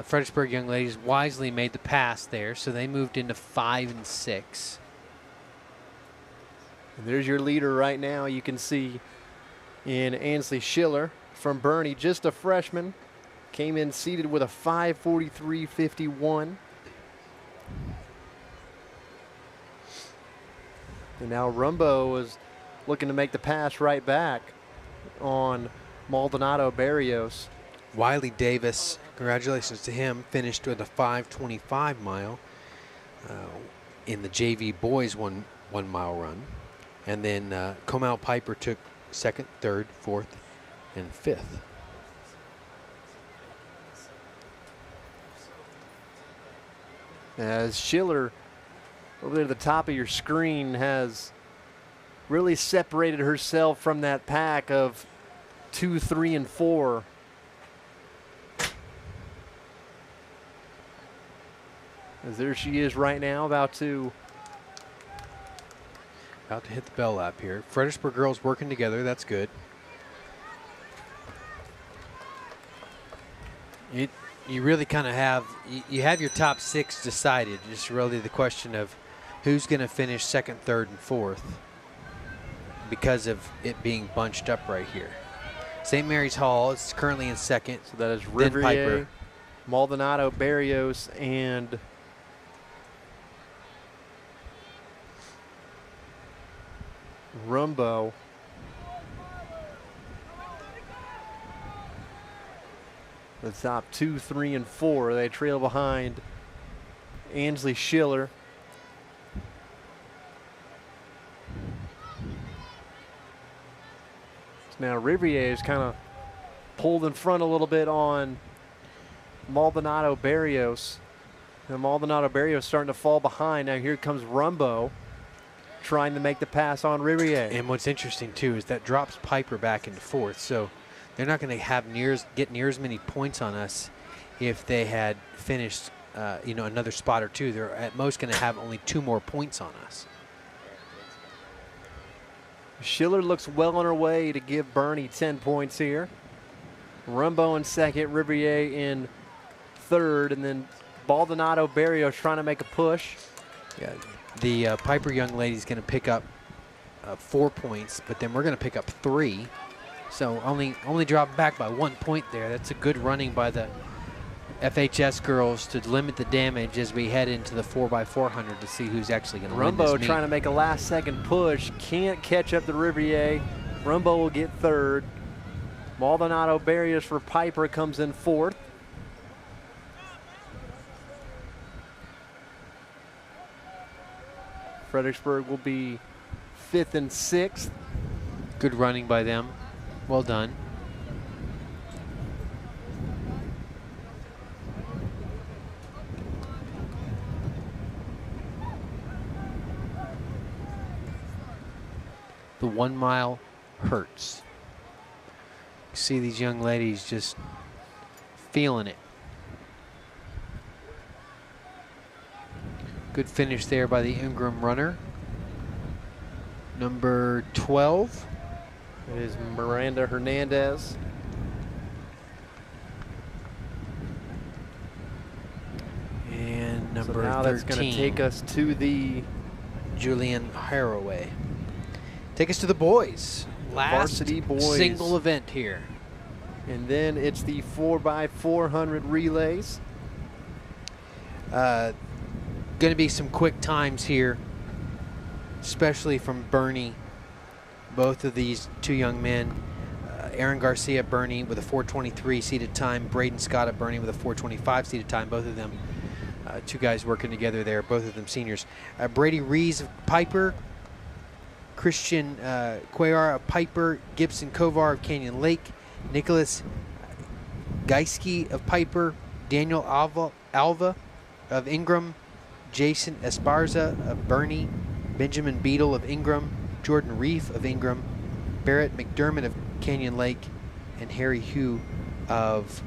Fredericksburg young ladies wisely made the pass there, so they moved into 5 and 6. And there's your leader right now. You can see in Ainsley Schiller from Bernie, just a freshman, came in seated with a 5:43.51. And now Rumbo is looking to make the pass right back on Maldonado Barrios. Wiley Davis, congratulations to him, finished with a 5:25 mile in the JV boys 1 mile run. And then Comal Piper took 2nd, 3rd, 4th, and 5th. As Schiller, over there at the top of your screen, has really separated herself from that pack of 2, 3, and 4. As there she is right now, about to hit the bell lap here. Fredericksburg girls working together. That's good. You really kind of have you have your top 6 decided. It's really the question of who's going to finish 2nd, 3rd, and 4th because of it being bunched up right here. St. Mary's Hall is currently in 2nd. So that is then Riviere, Piper. Maldonado Barrios, and Rumbo. The top 2, 3, and 4. They trail behind Ainsley Schiller. So now Riviere is kind of pulled in front a little bit on Maldonado Barrios. And Maldonado Barrios starting to fall behind. Now here comes Rumbo trying to make the pass on Riviere. And what's interesting too is that drops Piper back into 4th. So they're not going to have get near as many points on us if they had finished another spot or two. They're at most going to have only 2 more points on us. Schiller looks well on her way to give Bernie 10 points here. Rumbo in second, Riviere in third, and then Baldonado Barrios trying to make a push. Yeah, the Piper young lady's going to pick up 4 points, but then we're going to pick up 3. So only drop back by 1 point there. That's a good running by the FHS girls to limit the damage as we head into the 4x400 to see who's actually going to win this Rumbo meet. trying to make a last-second push. Can't catch up to Riviere. Rumbo will get third. Maldonado Barrios for Piper comes in fourth. Fredericksburg will be fifth and sixth. Good running by them. Well done. The 1 mile hurts. You see these young ladies just feeling it. Good finish there by the Ingram runner. Number 12. It is Miranda Hernandez. And number So now 13. that's going to take us to the Julian Haraway. Take us to the boys. Last varsity boys. single event here. And then it's the 4x400 relays. Going to be some quick times here, especially from Bernie. Both of these 2 young men. Aaron Garcia at Bernie with a 4:23 seated time. Braden Scott at Bernie with a 4:25 seated time. Both of them, 2 guys working together there. Both of them seniors. Brady Rees of Piper. Christian Cuellar of Piper. Gibson Kovar of Canyon Lake. Nicholas Geiske of Piper. Daniel Alva of Ingram. Jason Esparza of Bernie. Benjamin Beadle of Ingram. Jordan Reef of Ingram. Barrett McDermott of Canyon Lake. And Harry Hugh of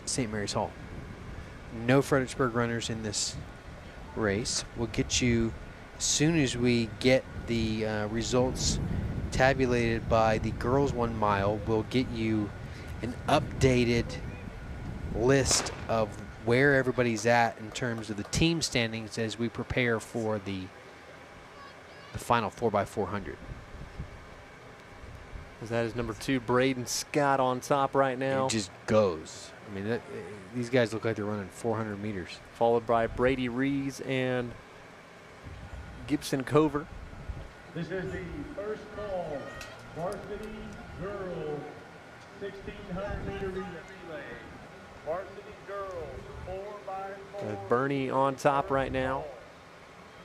St. Mary's Hall. No Fredericksburg runners in this race. We'll get you, as soon as we get the results tabulated by the girls 1 mile, we'll get you an updated list of where everybody's at in terms of the team standings as we prepare for the final 4x400. That is number 2, Braden Scott on top right now. It just goes. I mean, these guys look like they're running 400 meters. Followed by Brady Rees and Gibson Cover. This is the first call, varsity girls 1,600 meter relay. Varsity girls 4x4. Bernie on top right now.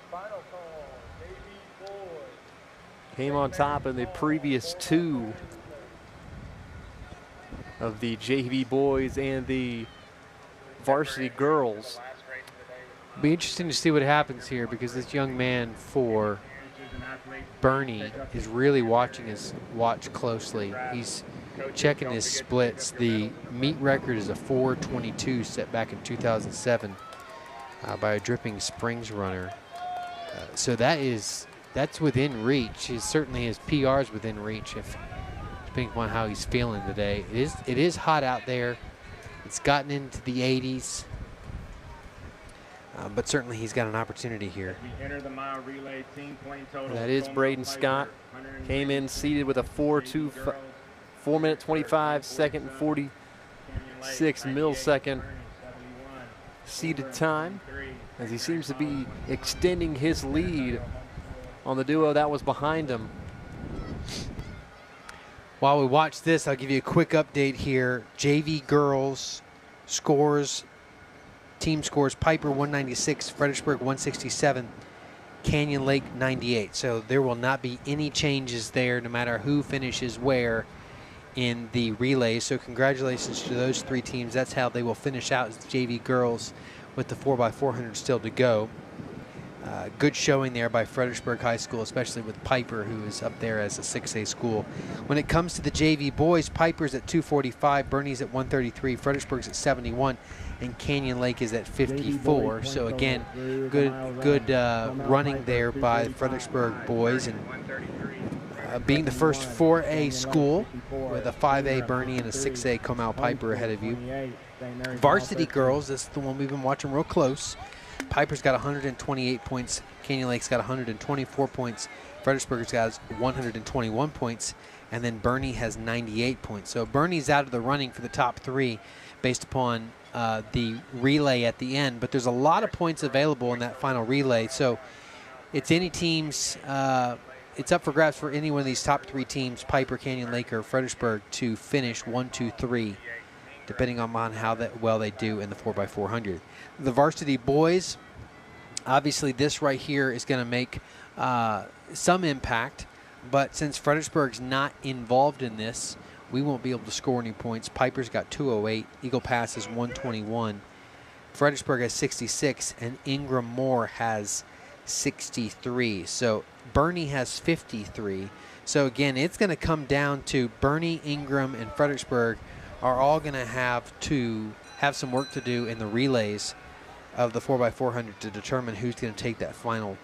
Final call, JV boys. Came on top in the previous 2 of the JV boys and the varsity girls. Be interesting to see what happens here because this young man for Bernie is really watching his watch closely. He's checking his splits. The meet record is a 4:22 set back in 2007 by a Dripping Springs runner. So that's within reach. Certainly his PR is within reach if depending upon how he's feeling today. It is hot out there. It's gotten into the 80s. But certainly he's got an opportunity here. We enter the mile relay team point total. That is Braden Scott. Came in seated with a 4 minute 25 second and 46 millisecond seated time, as he seems to be extending his lead on the duo that was behind him. While we watch this, I'll give you a quick update here. JV girls scores, team scores: Piper 196, Fredericksburg 167, Canyon Lake 98. So there will not be any changes there no matter who finishes where in the relay. So congratulations to those 3 teams. That's how they will finish out as JV girls with the 4x400 still to go. Good showing there by Fredericksburg High School, especially with Piper, who is up there as a 6A school. When it comes to the JV boys, Piper's at 245, Bernie's at 133, Fredericksburg's at 71, and Canyon Lake is at 54. So again, good running there by Fredericksburg boys, and being the first 4A school with a 5A Bernie and a 6A Comal Piper ahead of you. Varsity girls, this is the one we've been watching real close. Piper's got 128 points. Canyon Lake's got 124 points. Fredericksburg's got 121 points. And then Bernie has 98 points. So Bernie's out of the running for the top 3 based upon the relay at the end. But there's a lot of points available in that final relay. So it's any team's, it's up for grabs for any one of these top 3 teams, Piper, Canyon Lake, or Fredericksburg, to finish 1, 2, 3. Depending on how well they do in the 4x400. The varsity boys, obviously this right here is going to make some impact, but since Fredericksburg's not involved in this, we won't be able to score any points. Piper's got 208, Eagle Pass is 121, Fredericksburg has 66, and Ingram Moore has 63. So Bernie has 53. So again, it's going to come down to Bernie, Ingram, and Fredericksburg are all going to have some work to do in the relays of the 4x400 to determine who's going to take that final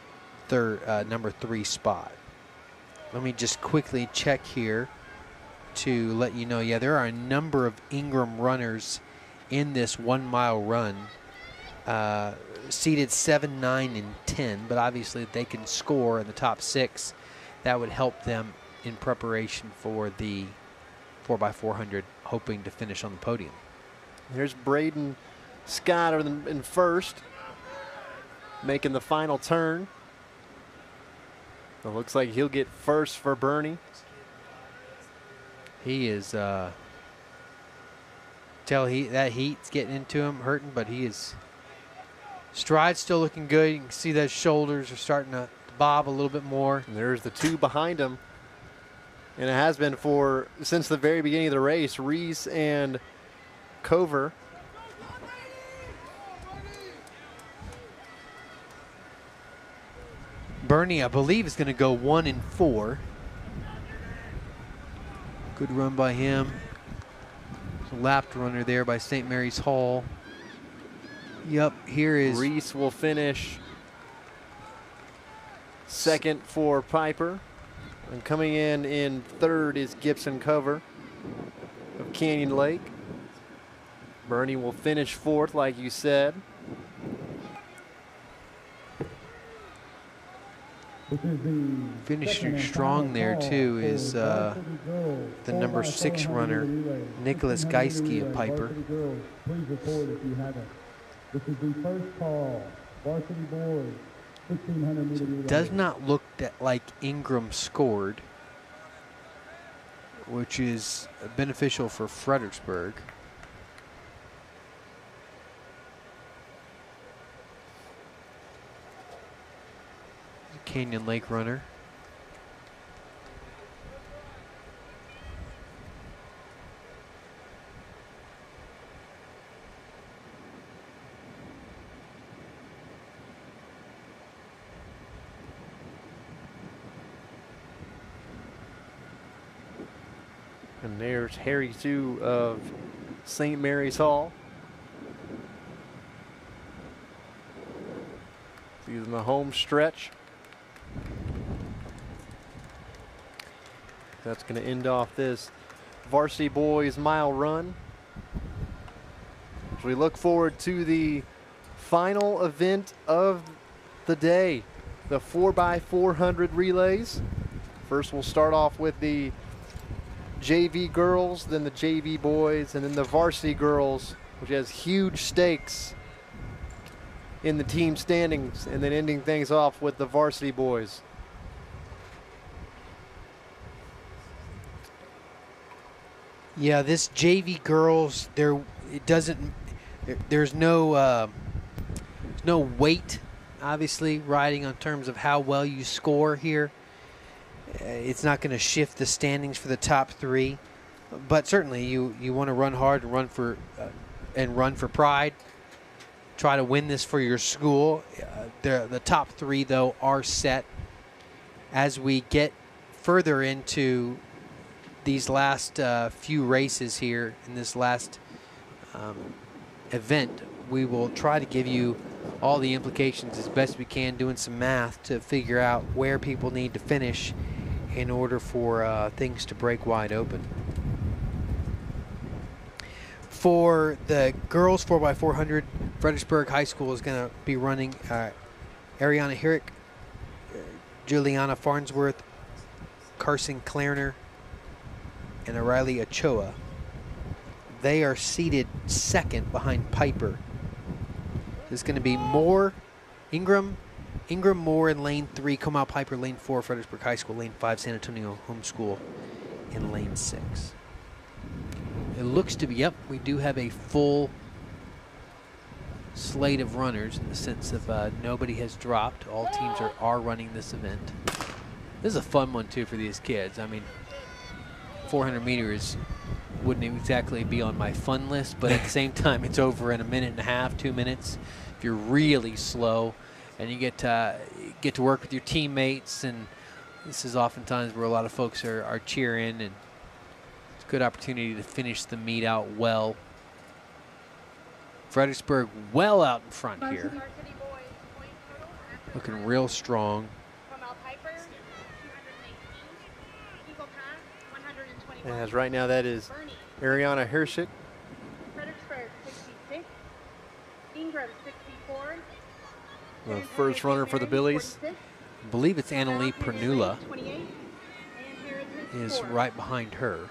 number 3 spot. Let me just quickly check here to let you know, yeah, there are a number of Ingram runners in this 1 mile run, seeded 7, 9, and 10, but obviously if they can score in the top 6, that would help them in preparation for the 4x400, hoping to finish on the podium. Here's Braden Scott in first, making the final turn. It looks like he'll get first for Bernie. He is, that heat's getting into him, hurting, but he is, stride's still looking good. You can see those shoulders are starting to bob a little bit more. And there's the 2 behind him. And it has been since the very beginning of the race, Reese and Cover. Bernie, I believe, is going to go 1 and 4. Good run by him. Lapped runner there by St. Mary's Hall. Yep, here is Reese will finish second for Piper. And coming in third is Gibson Cover of Canyon Lake. Bernie will finish 4th, like you said. finishing strong there too is the number 6 runner, Nicholas Geiske of Piper. Please report if you haven't. This is the first call. Varsity boys, 1,500 meter relay. Does not look like Ingram scored, which is beneficial for Fredericksburg. Canyon Lake runner. And there's Harry Sue of St. Mary's Hall. He's in the home stretch. That's going to end off this varsity boys mile run. As we look forward to the final event of the day, the 4x400 relays. First, we'll start off with the JV girls, then the JV boys, and then the varsity girls, which has huge stakes in the team standings, and then ending things off with the varsity boys. Yeah, this JV girls, there's no weight, obviously, riding on terms of how well you score here. It's not going to shift the standings for the top 3, but certainly you want to run hard and run for pride. try to win this for your school. The top 3, though, are set. As we get further into these last few races here in this last event, we will try to give you all the implications as best we can, doing some math to figure out where people need to finish in order for things to break wide open. For the girls 4x400, Fredericksburg High School is going to be running Ariana Herrick, Juliana Farnsworth, Carson Clarner, and O'Reilly Ochoa. They are seated second behind Piper. There's going to be Moore, Ingram, Moore in lane 3, Comal Piper lane 4, Fredericksburg High School lane 5, San Antonio Home School in lane 6. It looks to be, yep, we do have a full slate of runners in the sense of nobody has dropped. All teams are running this event. This is a fun one, too, for these kids. I mean, 400 meters wouldn't exactly be on my fun list, but at the same time, it's over in a minute and a half, 2 minutes. If you're really slow and you get to work with your teammates, and this is oftentimes where a lot of folks are cheering, and it's a good opportunity to finish the meet out well. Fredericksburg well out in front here. Looking real strong. As right now, that is Ariana Hershik. Fredericksburg 66, Ingram 64, The first runner for the Billies. I believe it's Annalie Pernula is right behind her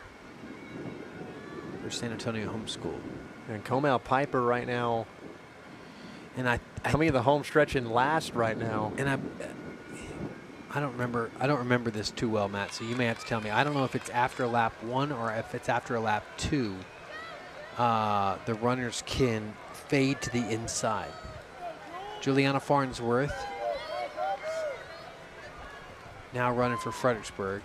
for San Antonio Home School. And Comal Piper right now, And I coming in the home stretch in last right now. and I don't remember this too well, Matt, so you may have to tell me. I don't know if it's after lap 1 or if it's after lap 2. The runners can fade to the inside. Juliana Farnsworth now running for Fredericksburg.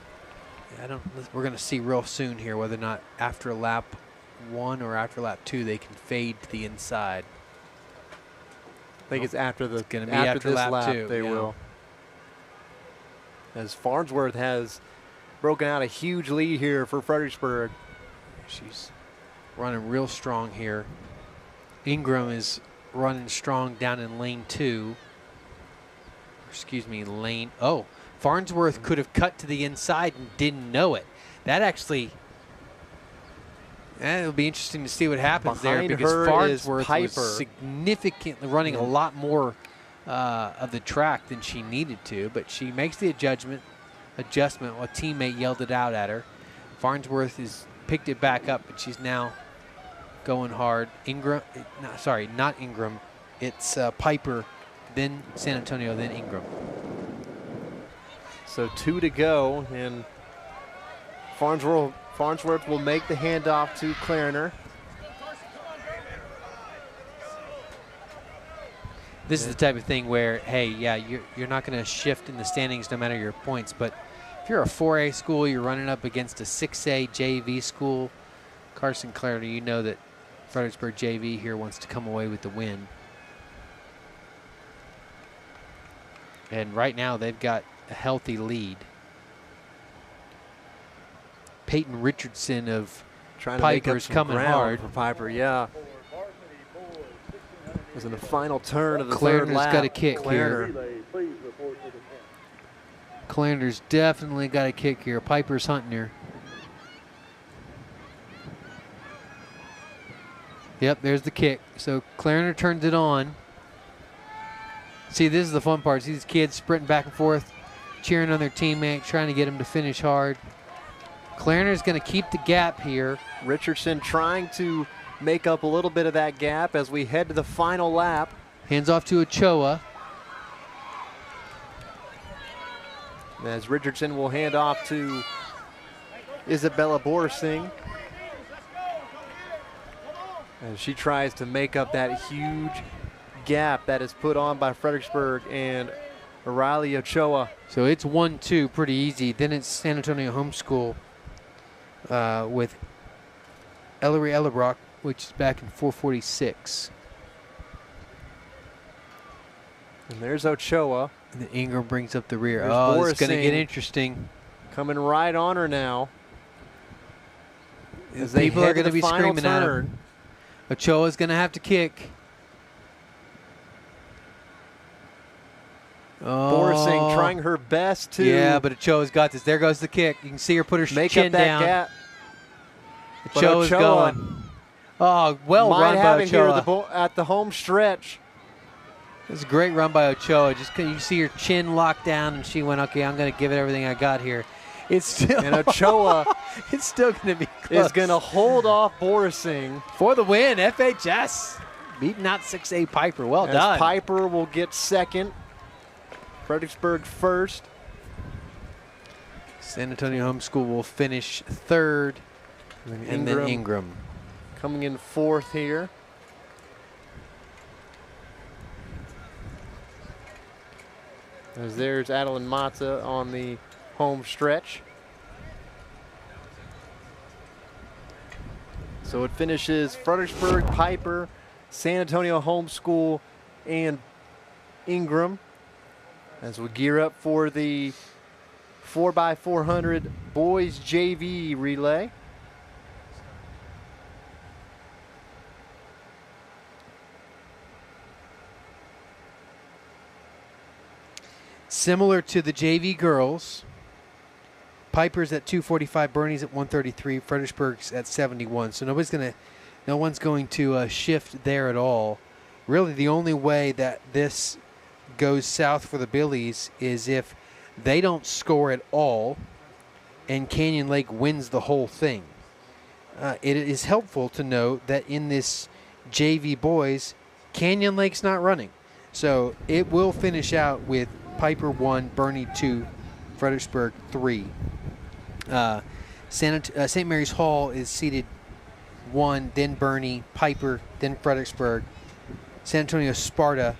We're going to see real soon here whether or not after lap 1 or after lap 2 they can fade to the inside. I think it's after the Going to be after this lap 2. They will. As Farnsworth has broken out a huge lead here for Fredericksburg. She's running real strong here. Ingram is running strong down in lane 2. Excuse me, lane. Oh, Farnsworth could have cut to the inside and didn't know it. That actually. It'll be interesting to see what happens Behind there because her Farnsworth is Piper. was significantly running a lot more of the track than she needed to, but she makes the adjustment while a teammate yelled it out at her. Farnsworth has picked it back up, but she's now going hard. Not Ingram. It's Piper, then San Antonio, then Ingram. So 2 to go, and Farnsworth will make the handoff to Clarner. This is the type of thing where, hey, yeah, you're not going to shift in the standings no matter your points, but if you're a 4A school, you're running up against a 6A JV school, Carson Clarner, you know that Fredericksburg JV here wants to come away with the win. And right now they've got a healthy lead. Peyton Richardson of Trying to make up Piper's some coming ground hard. for Piper, yeah. Was in the final turn of the third Clarner's lap. got a kick Clarner. here. Clarner's definitely got a kick here. Piper's hunting her. Yep, there's the kick. So Clarner turns it on. See, this is the fun part. See these kids sprinting back and forth, cheering on their teammate, trying to get him to finish hard. Clarner's going to keep the gap here. Richardson trying to make up a little bit of that gap as we head to the final lap. Hands off to Ochoa. As Richardson will hand off to Isabella Borising. As she tries to make up that huge gap that is put on by Fredericksburg and O'Reilly Ochoa. So it's 1-2 pretty easy. Then it's San Antonio Home School with Ellery Ellerbrock, which is back in 446. And there's Ochoa. And then Ingram brings up the rear. There's Oh, it's going to Borising. get interesting. Coming right on her now. As they People head are going to the be final screaming at turn. him. Ochoa's going to have to kick. Oh. Borising trying her best to Yeah, but Ochoa's got this. There goes the kick. You can see her put her make chin up that down. gap. But Ochoa's Ochoa going. Oh, well might run by have it here Ochoa. at the home stretch. It was a great run by Ochoa. Just you see her chin locked down, and she went, okay, I'm going to give it everything I got here. It's still And Ochoa it's still going to be close. is going to hold off Borising. For the win, FHS beating out 6A Piper. Well As done. Piper will get second. Fredericksburg first. San Antonio Homeschool will finish third, and then Ingram. Coming in fourth here. As there's Adeline Matza on the home stretch. So it finishes Fredericksburg, Piper, San Antonio Homeschool, and Ingram as we gear up for the 4x400 boys JV relay. Similar to the JV girls, Piper's at 245, Bernie's at 133, Fredericksburg's at 71. So no one's going to shift there at all. Really, the only way that this goes south for the Billies is if they don't score at all and Canyon Lake wins the whole thing. It is helpful to note that in this JV boys, Canyon Lake's not running. So it will finish out with Piper 1, Bernie 2, Fredericksburg 3. St. Mary's Hall is seated 1, then Bernie, Piper, then Fredericksburg. San Antonio Sparta,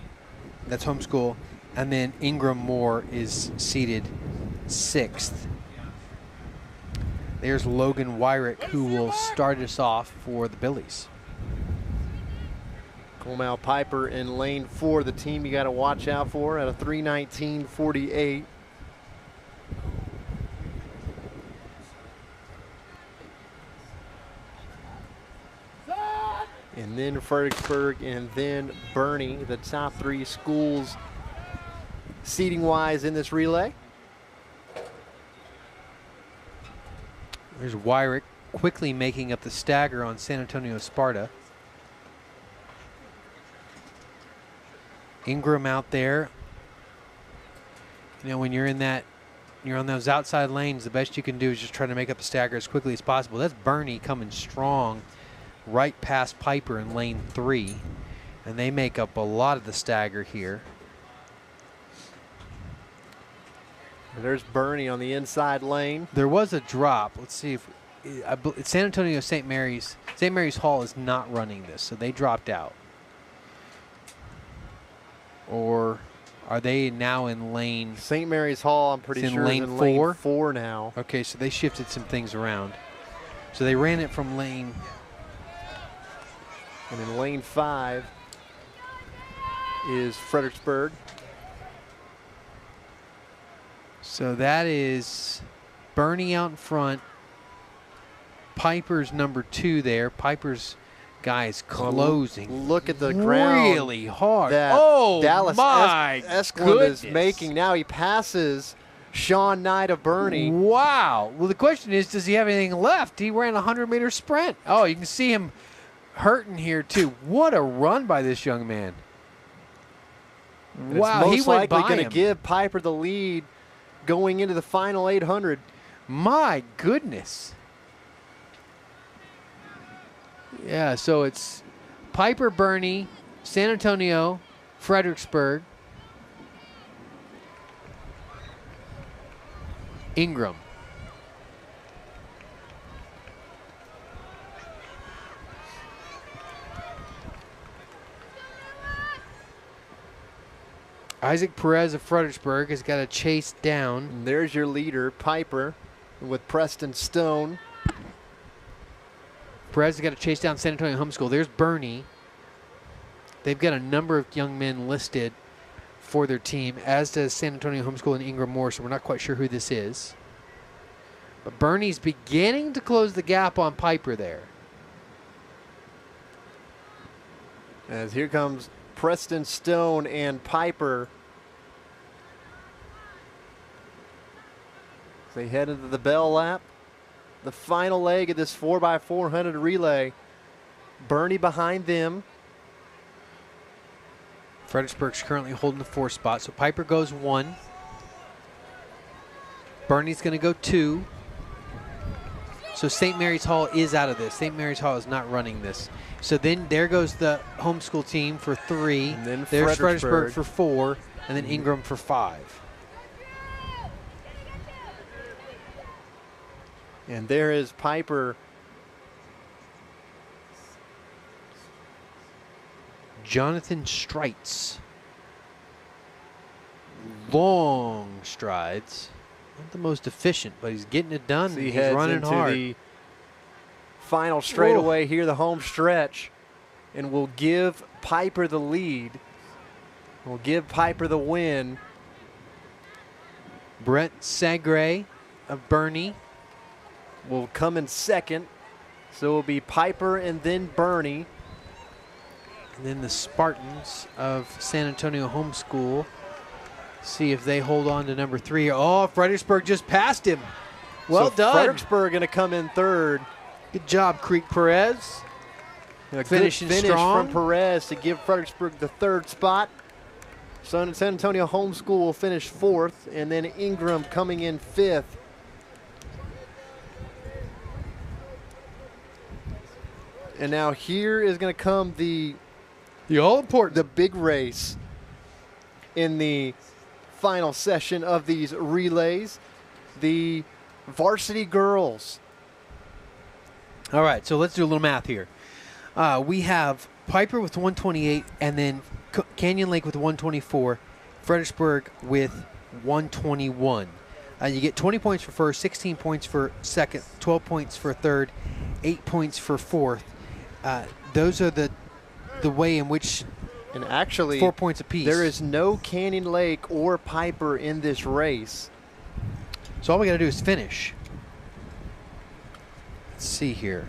that's homeschool, and then Ingram Moore is seated 6th. There's Logan Wyrick, who will start us off for the Billies. Coleman Piper in lane 4, the team you got to watch out for at a 3:19.48. And then Fredericksburg and then Bernie, the top 3 schools seating wise in this relay. There's Wyrick quickly making up the stagger on San Antonio Sparta. Ingram out there. You know, when you're on those outside lanes, the best you can do is just try to make up the stagger as quickly as possible. That's Bernie coming strong right past Piper in lane 3. And they make up a lot of the stagger here. There's Bernie on the inside lane. There was a drop. Let's see if San Antonio St. Mary's Hall is not running this, so they dropped out. Or are they now in lane? St. Mary's Hall, I'm pretty sure, lane is in 4? lane 4 now. Okay, so they shifted some things around. So they ran it from lane. And in lane 5 is Fredericksburg. So that is Bernie out in front. Piper's number 2 there. Piper's guy is closing. Look at the ground. Really hard. That Oh, Dallas my Esclin is goodness. making. Now he passes Sean Knight of Bernie. Wow. Well, the question is, does he have anything left? He ran a 100-meter sprint. Oh, you can see him hurting here, too. What a run by this young man. And Wow, he it's most went likely by going to him. give Piper the lead going into the final 800. My goodness. Yeah, so it's Piper, Bernie, San Antonio, Fredericksburg, Ingram. Isaac Perez of Fredericksburg has got to chase down. And there's your leader, Piper, with Preston Stone. Perez has got to chase down San Antonio Homeschool. There's Bernie. They've got a number of young men listed for their team, as does San Antonio Homeschool and Ingram Moore, so we're not quite sure who this is. But Bernie's beginning to close the gap on Piper there. As here comes Preston Stone and Piper. They head into the bell lap. The final leg of this 4x400 relay. Bernie behind them. Fredericksburg's currently holding the 4th spot, so Piper goes 1. Bernie's going to go 2. So St. Mary's Hall is out of this. St. Mary's Hall is not running this. So then there goes the homeschool team for 3. And then there's Fredericksburg for 4, and then Ingram for 5. And there is Piper. Jonathan Streitz. Long strides. Not the most efficient, but he's getting it done. So he he's heads running into hard. The final straightaway here, the home stretch, and will give Piper the lead. Will give Piper the win. Brett Sagre of Bernie will come in second. So it will be Piper and then Bernie. And then the Spartans of San Antonio Homeschool. See if they hold on to number 3. Oh, Fredericksburg just passed him. Well so done. Fredericksburg going to come in third. Good job, Creek Perez. Finishing good finish strong from Perez to give Fredericksburg the 3rd spot. San Antonio Homeschool will finish 4th, and then Ingram coming in 5th. And now here is going to come the all-important, the big race in the final session of these relays. The varsity girls. All right, so let's do a little math here. We have Piper with 128, and then Canyon Lake with 124, Fredericksburg with 121. You get 20 points for first, 16 points for second, 12 points for third, 8 points for fourth. Those are the way in which, and actually 4 points apiece. There is no Canyon Lake or Piper in this race. So all we got to do is finish. Let's see here.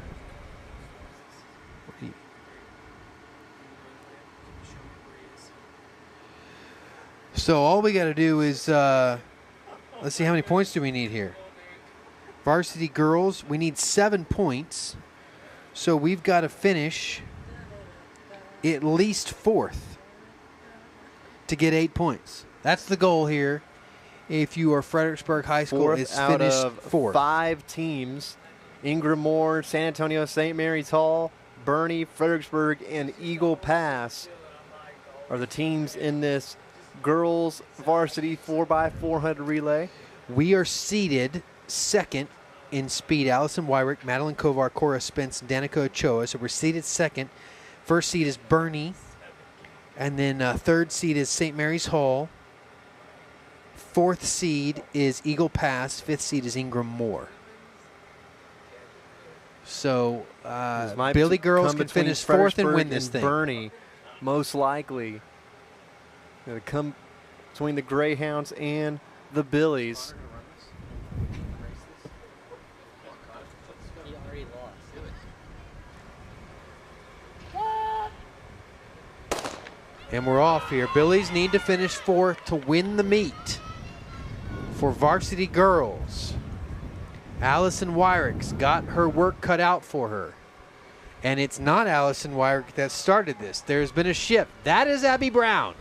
So all we got to do is, let's see, how many points do we need here? Varsity girls, we need 7 points. So we've got to finish at least 4th to get 8 points. That's the goal here. If you are Fredericksburg High School, it's out finished of 4th. 5 teams. Ingram Moore, San Antonio St. Mary's Hall, Bernie, Fredericksburg, and Eagle Pass are the teams in this girls varsity 4x400 relay. We are seeded 2nd in speed. Allison Wyrick, Madeline Kovar, Cora Spence, Danica Ochoa. So we're seeded 2nd. First seed is Bernie. And then 3rd seed is St. Mary's Hall. 4th seed is Eagle Pass. 5th seed is Ingram Moore. So Billy girls can finish 4th and win this thing. Bernie, most likely. Going to come between the Greyhounds and the Billies. And we're off here. Billies need to finish 4th to win the meet. For varsity girls, Allison Wyrick's got her work cut out for her. And it's not Allison Wyrick that started this. There's been a shift. That is Abby Brown.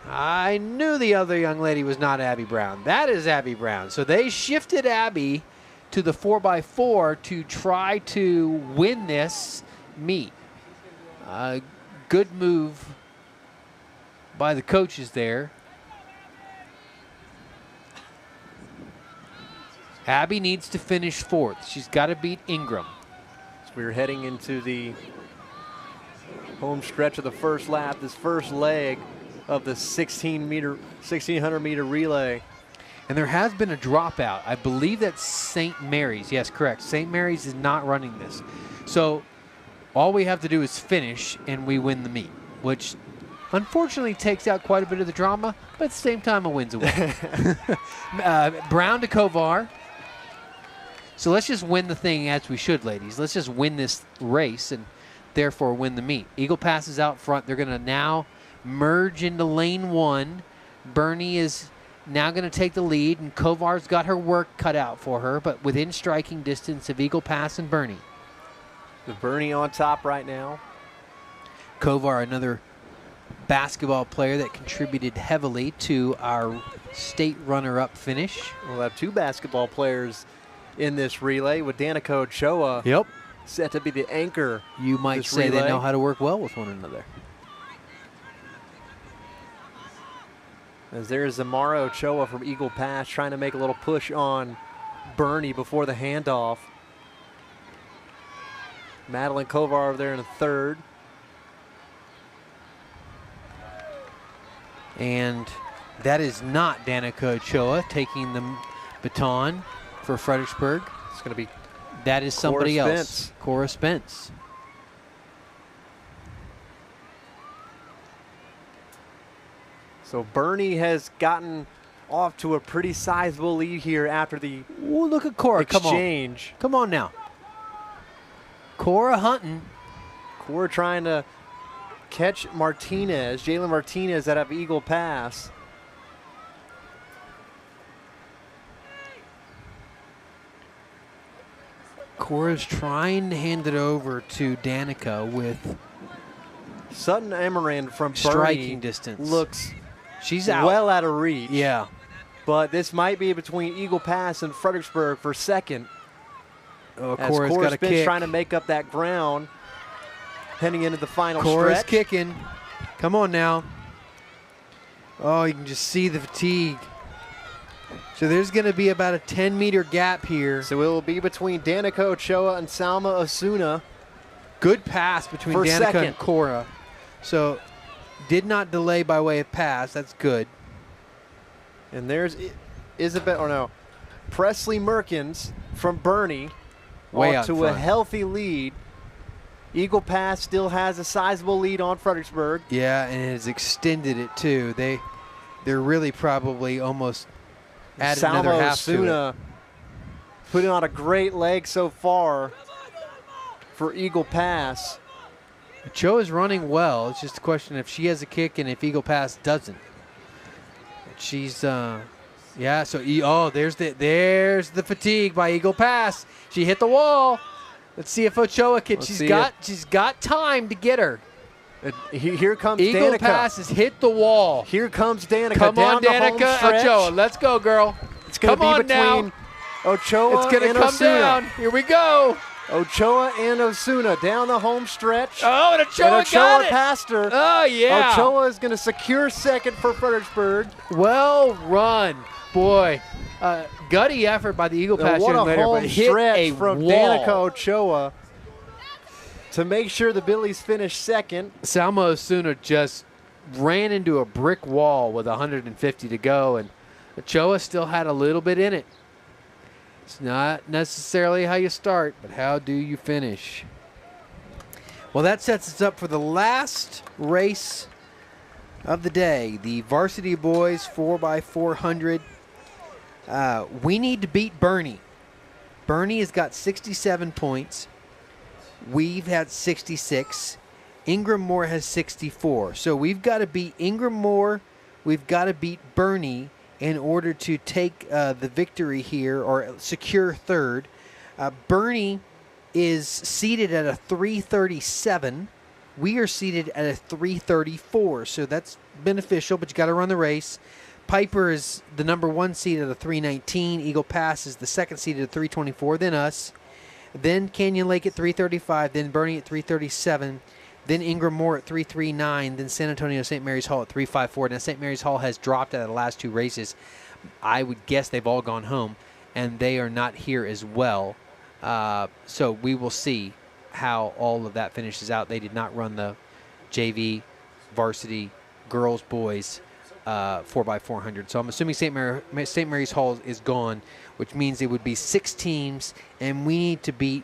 I knew the other young lady was not Abby Brown. That is Abby Brown. So they shifted Abby to the 4x4 to try to win this meet. Good move by the coaches there. Abby needs to finish 4th. She's got to beat Ingram. So we're heading into the home stretch of the first lap, this first leg of the 1600 meter relay. And there has been a dropout. I believe that's St. Mary's. Yes, correct. St. Mary's is not running this. So all we have to do is finish and we win the meet, which Unfortunately, takes out quite a bit of the drama, but at the same time, a win's a win. Brown to Kovar. So let's just win the thing as we should, ladies. Let's just win this race and therefore win the meet. Eagle Pass is out front. They're going to now merge into lane 1. Bernie is now going to take the lead, and Kovar's got her work cut out for her, but within striking distance of Eagle Pass and Bernie. The Bernie on top right now. Kovar, another basketball player that contributed heavily to our state runner-up finish. We'll have 2 basketball players in this relay with Danica Ochoa Yep. set to be the anchor. You might this say relay. they know how to work well with one another. As there's Zamara Ochoa from Eagle Pass trying to make a little push on Bernie before the handoff. Madeline Kovar over there in the 3rd. And that is not Danica Ochoa taking the baton for Fredericksburg. It's going to be That is somebody Cora else. Spence. Cora Spence. So Bernie has gotten off to a pretty sizable lead here after the Ooh, look at Cora. exchange. Come on now. Cora hunting. Cora trying to catch Martinez, Jalen Martinez out of Eagle Pass. Cora's trying to hand it over to Danica with Sutton Amaran from striking Bernie distance. looks She's out. well out of reach. Yeah. But this might be between Eagle Pass and Fredericksburg for second. Oh, As Cora's Cora got a Spence kick. trying to make up that ground heading into the final Cora's stretch. kicking. Come on now. Oh, you can just see the fatigue. So there's going to be about a 10-meter gap here. So it will be between Danica Ochoa and Salma Osuna. Good pass between For Danica second. and Cora. So did not delay by way of pass. That's good. And there's Presley Merkins from Bernie Way off out to a front. healthy lead. Eagle Pass still has a sizable lead on Fredericksburg. Yeah, and it has extended it too. They're really probably almost added another Salma half to it. Osuna putting on a great leg so far for Eagle Pass. Joe is running well. It's just a question if she has a kick and if Eagle Pass doesn't. She's yeah. So there's the fatigue by Eagle Pass. She hit the wall. Let's see if Ochoa can. Let's She's see got time to get her. Here comes Eagle Danica. Pass has hit the wall. Here comes Danica. Come down on, the home Danica. stretch. Ochoa, let's go, girl. It's going Come to be on between now. Ochoa It's gonna and come Osuna. down. Here we go. Ochoa and Osuna down the home stretch. Oh, and Ochoa, and Ochoa got it. passed her. Oh, yeah. Ochoa is going to secure second for Fredericksburg. Well run. Boy, gutty effort by the Eagle Pass What a cheerleader, home but hit stretch a from wall. Danica Ochoa to make sure the Billies finish second. Salma Osuna just ran into a brick wall with 150 to go, and Ochoa still had a little bit in it. It's not necessarily how you start, but how do you finish? Well, that sets us up for the last race of the day, the varsity boys 4x400. We need to beat Bernie. Bernie has got 67 points. We've had 66. Ingram Moore has 64. So we've got to beat Ingram Moore. We've got to beat Bernie in order to take the victory here or secure third. Bernie is seated at a 337. We are seated at a 334. So that's beneficial, but you got to run the race. Piper is the number 1 seed at a 319. Eagle Pass is the 2nd seed at a 324. Then us. Then Canyon Lake at 335. Then Bernie at 337. Then Ingram Moore at 339. Then San Antonio St. Mary's Hall at 354. Now St. Mary's Hall has dropped out of the last 2 races. I would guess they've all gone home, and they are not here as well. So we will see how all of that finishes out. They did not run the JV, varsity, girls, boys 4x400. So I'm assuming St. Mary's Hall is gone, which means it would be 6 teams, and we need to beat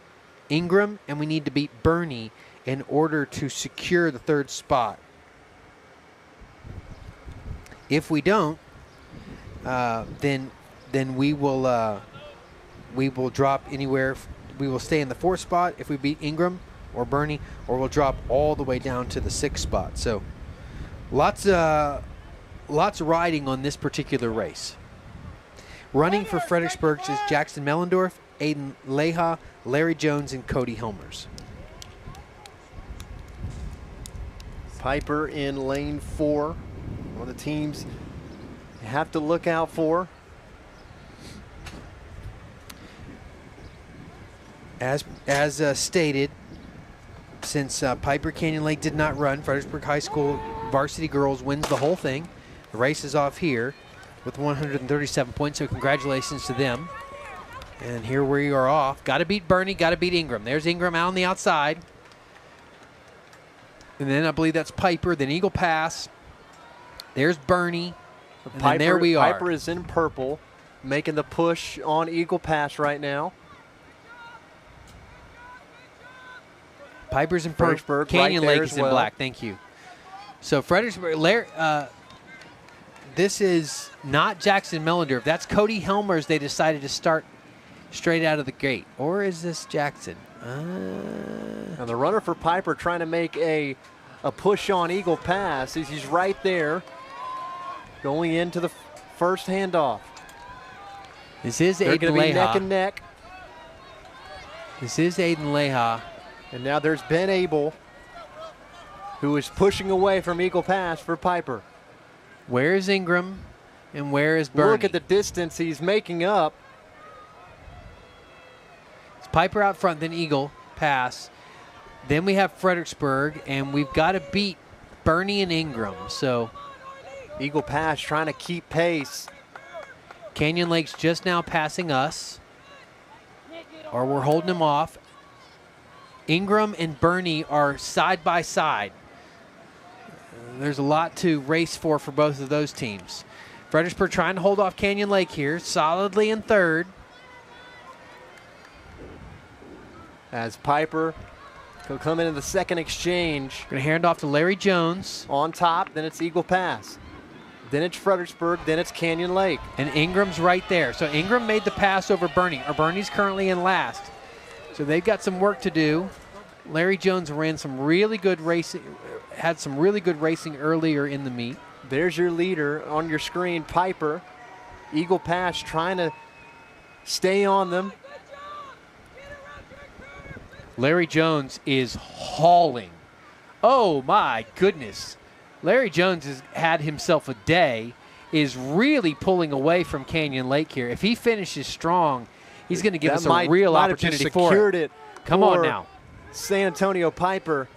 Ingram and we need to beat Bernie in order to secure the 3rd spot. If we don't, then we will drop anywhere. We will stay in the 4th spot if we beat Ingram or Bernie, or we'll drop all the way down to the 6th spot. So lots riding on this particular race. Running for Fredericksburg is Jackson Mellendorf, Aiden Leha, Larry Jones, and Cody Helmers. Piper in lane 4. One of the teams you have to look out for. As stated, since Piper Canyon Lake did not run, Fredericksburg High School varsity girls wins the whole thing. The race is off here with 137 points, so congratulations to them. And here we are off. Got to beat Bernie, got to beat Ingram. There's Ingram out on the outside. And then I believe that's Piper, then Eagle Pass. There's Bernie, and then there we are. Piper is in purple, making the push on Eagle Pass right now. Piper's in purple, Canyon Lake is in black, thank you. So Fredericksburg, this is not Jackson Mellendorf. That's Cody Helmers. They decided to start straight out of the gate. Or is this Jackson? And the runner for Piper trying to make a push on Eagle Pass. He's right there going into the first handoff. This is They're Aiden going to be neck Leha. and neck. This is Aiden Leha. And now there's Ben Abel, who is pushing away from Eagle Pass for Piper. Where is Ingram and where is Bernie? Look at the distance he's making up. It's Piper out front, then Eagle Pass. Then we have Fredericksburg, and we've got to beat Bernie and Ingram. So Eagle Pass trying to keep pace. Canyon Lake's just now passing us, or we're holding them off. Ingram and Bernie are side by side. There's a lot to race for both of those teams. Fredericksburg trying to hold off Canyon Lake here, solidly in 3rd. As Piper will come into the second exchange. Going to hand off to Larry Jones. On top, then it's Eagle Pass. Then it's Fredericksburg, then it's Canyon Lake. And Ingram's right there. So Ingram made the pass over Bernie. Or Bernie's currently in last. So they've got some work to do. Larry Jones ran some really good racing, had some really good racing earlier in the meet. There's your leader on your screen, Piper. Eagle Pass trying to stay on them. Larry Jones is hauling. Oh my goodness. Larry Jones has had himself a day, is really pulling away from Canyon Lake here. If he finishes strong, he's going to give us a real opportunity for it. Come on now. San Antonio Piper.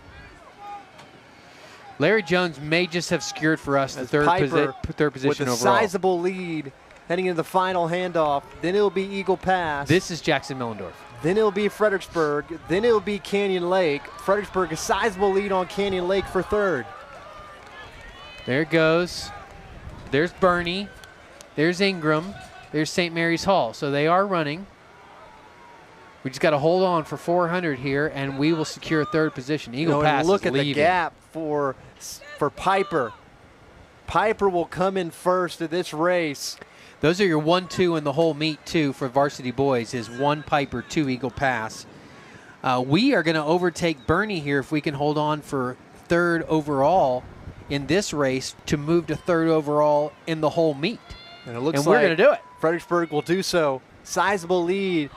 Larry Jones may just have secured for us the third position with a overall. sizable lead heading into the final handoff. Then it'll be Eagle Pass. This is Jackson Mellendorf. Then it'll be Fredericksburg. Then it'll be Canyon Lake. Fredericksburg, a sizable lead on Canyon Lake for 3rd. There it goes. There's Bernie. There's Ingram. There's St. Mary's Hall. So they are running. We just got to hold on for 400 here, and we will secure 3rd position. Eagle Pass look is at leaving. the gap for Piper. Piper will come in first of this race. Those are your 1, 2 in the whole meet, too, for varsity boys, is 1 Piper, 2 Eagle Pass. We are going to overtake Bernie here if we can hold on for 3rd overall in this race to move to 3rd overall in the whole meet. And it looks and like we're going to do it. Fredericksburg will do so. Sizable lead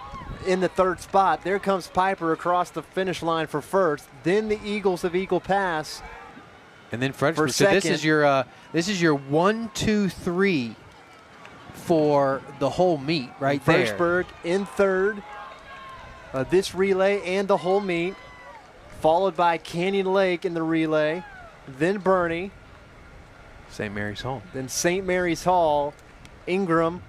in the 3rd spot. There comes Piper across the finish line for 1st. Then the Eagles of Eagle Pass. And then Fredericksburg. So this is your 1, 2, 3 for the whole meet right there. Fredericksburg in 3rd. This relay and the whole meet. Followed by Canyon Lake in the relay. Then Bernie. St. Mary's Hall. Then St. Mary's Hall. Ingram.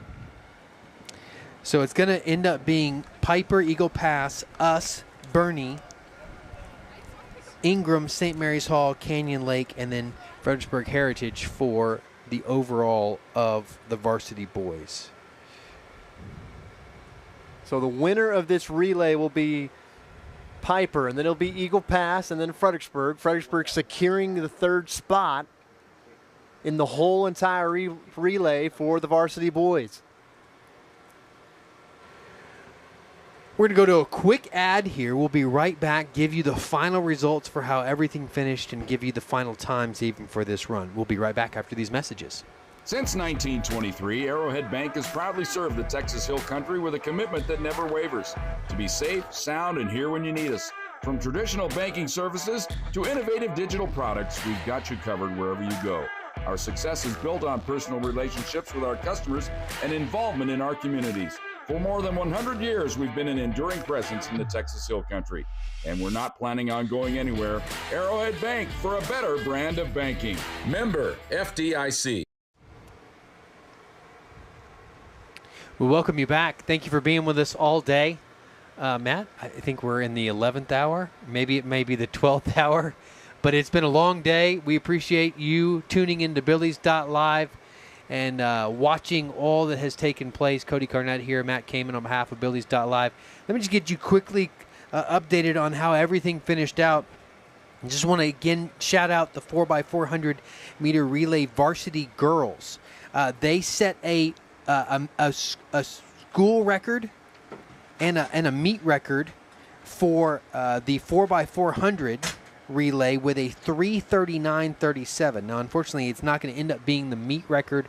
So it's going to end up being Piper, Eagle Pass, us, Bernie, Ingram, St. Mary's Hall, Canyon Lake, and then Fredericksburg Heritage for the overall of the varsity boys. So the winner of this relay will be Piper, and then it'll be Eagle Pass, and then Fredericksburg. Fredericksburg securing the 3rd spot. in the whole entire relay for the varsity boys. We're going to go to a quick ad here. We'll be right back, give you the final results for how everything finished, and give you the final times even for this run. We'll be right back after these messages. Since 1923, Arrowhead Bank has proudly served the Texas Hill Country with a commitment that never wavers. To be safe, sound, and here when you need us. From traditional banking services to innovative digital products, we've got you covered wherever you go. Our success is built on personal relationships with our customers and involvement in our communities. For more than 100 years, we've been an enduring presence in the Texas Hill Country, and we're not planning on going anywhere. Arrowhead Bank, for a better brand of banking. Member FDIC. We welcome you back. Thank you for being with us all day. Matt, I think we're in the 11th hour. Maybe it may be the 12th hour, but it's been a long day. We appreciate you tuning into Billies.Live and watching all that has taken place. Cody Carnett here, Matt Kamen on behalf of Billies.Live. Let me just get you quickly updated on how everything finished out. I just want to again shout out the 4x400 meter relay varsity girls. They set a school record and a meet record for the 4x400 relay with a 3:39.37. Now, unfortunately, it's not going to end up being the meet record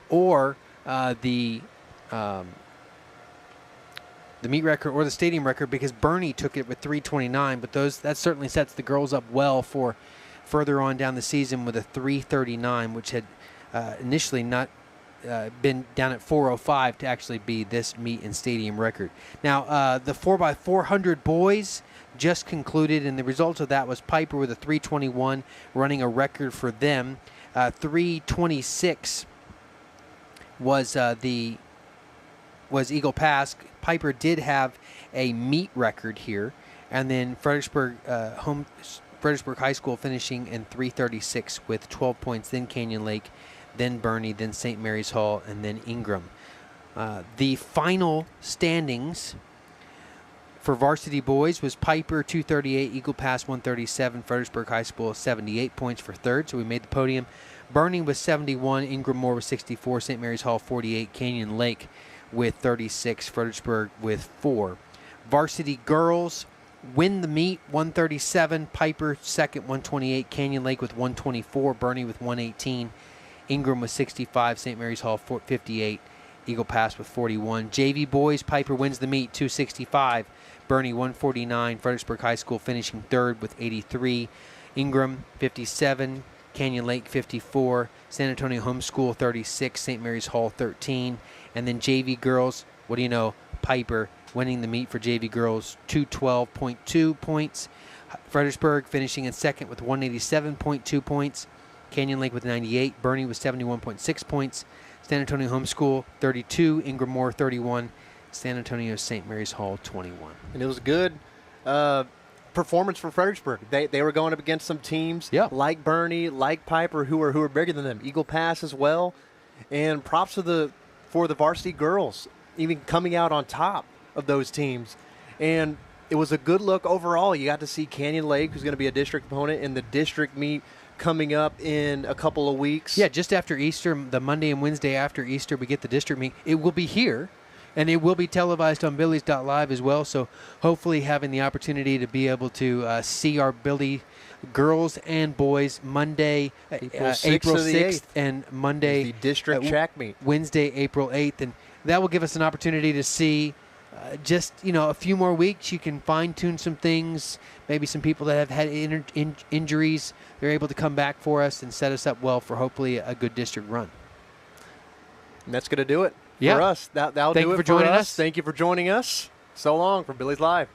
or the meet record or the stadium record, because Bernie took it with 3:29. But that certainly sets the girls up well for further on down the season with a 3:39, which had initially not been down at 4:05 to actually be this meet and stadium record. Now, the 4x400 boys just concluded, and the result of that was Piper with a 3:21, running a record for them. 3:26 was Eagle Pass. Piper did have a meet record here, and then Fredericksburg High School finishing in 3:36 with 12 points. Then Canyon Lake, then Bernie, then St. Mary's Hall, and then Ingram. The final standings for varsity boys was Piper 238, Eagle Pass 137, Fredericksburg High School 78 points for third, so we made the podium. Bernie was 71, Ingram Moore was 64, St. Mary's Hall 48, Canyon Lake with 36, Fredericksburg with 4. Varsity girls win the meet 137, Piper second 128, Canyon Lake with 124, Bernie with 118, Ingram with 65, St. Mary's Hall 58, Eagle Pass with 41. JV boys, Piper wins the meet 265, Bernie 149, Fredericksburg High School finishing third with 83, Ingram 57, Canyon Lake 54, San Antonio Homeschool 36, St. Mary's Hall 13, and then JV girls, what do you know, Piper winning the meet for JV girls 212.2 points, Fredericksburg finishing in second with 187.2 points, Canyon Lake with 98, Bernie with 71.6 points, San Antonio Homeschool 32, Ingram Moore 31, San Antonio St. Mary's Hall 21. And it was a good performance for Fredericksburg. They were going up against some teams like Bernie, like Piper, who are bigger than them. Eagle Pass as well. And props for the varsity girls, even coming out on top of those teams. And it was a good look overall. You got to see Canyon Lake, who's going to be a district opponent in the district meet coming up in a couple of weeks. Yeah, just after Easter, the Monday and Wednesday after Easter, we get the district meet. It will be here, and it will be televised on Billies.Live as well, so hopefully having the opportunity to be able to see our Billy girls and boys Monday, April 6th, and Monday, the district track meet. Wednesday, April 8th, and that will give us an opportunity to see just, a few more weeks. You can fine-tune some things. Maybe some people that have had injuries, they're able to come back for us and set us up well for hopefully a good district run. And that's going to do it for us. That'll Thank do you it for joining us. Thank you for joining us. So long from Billies Live.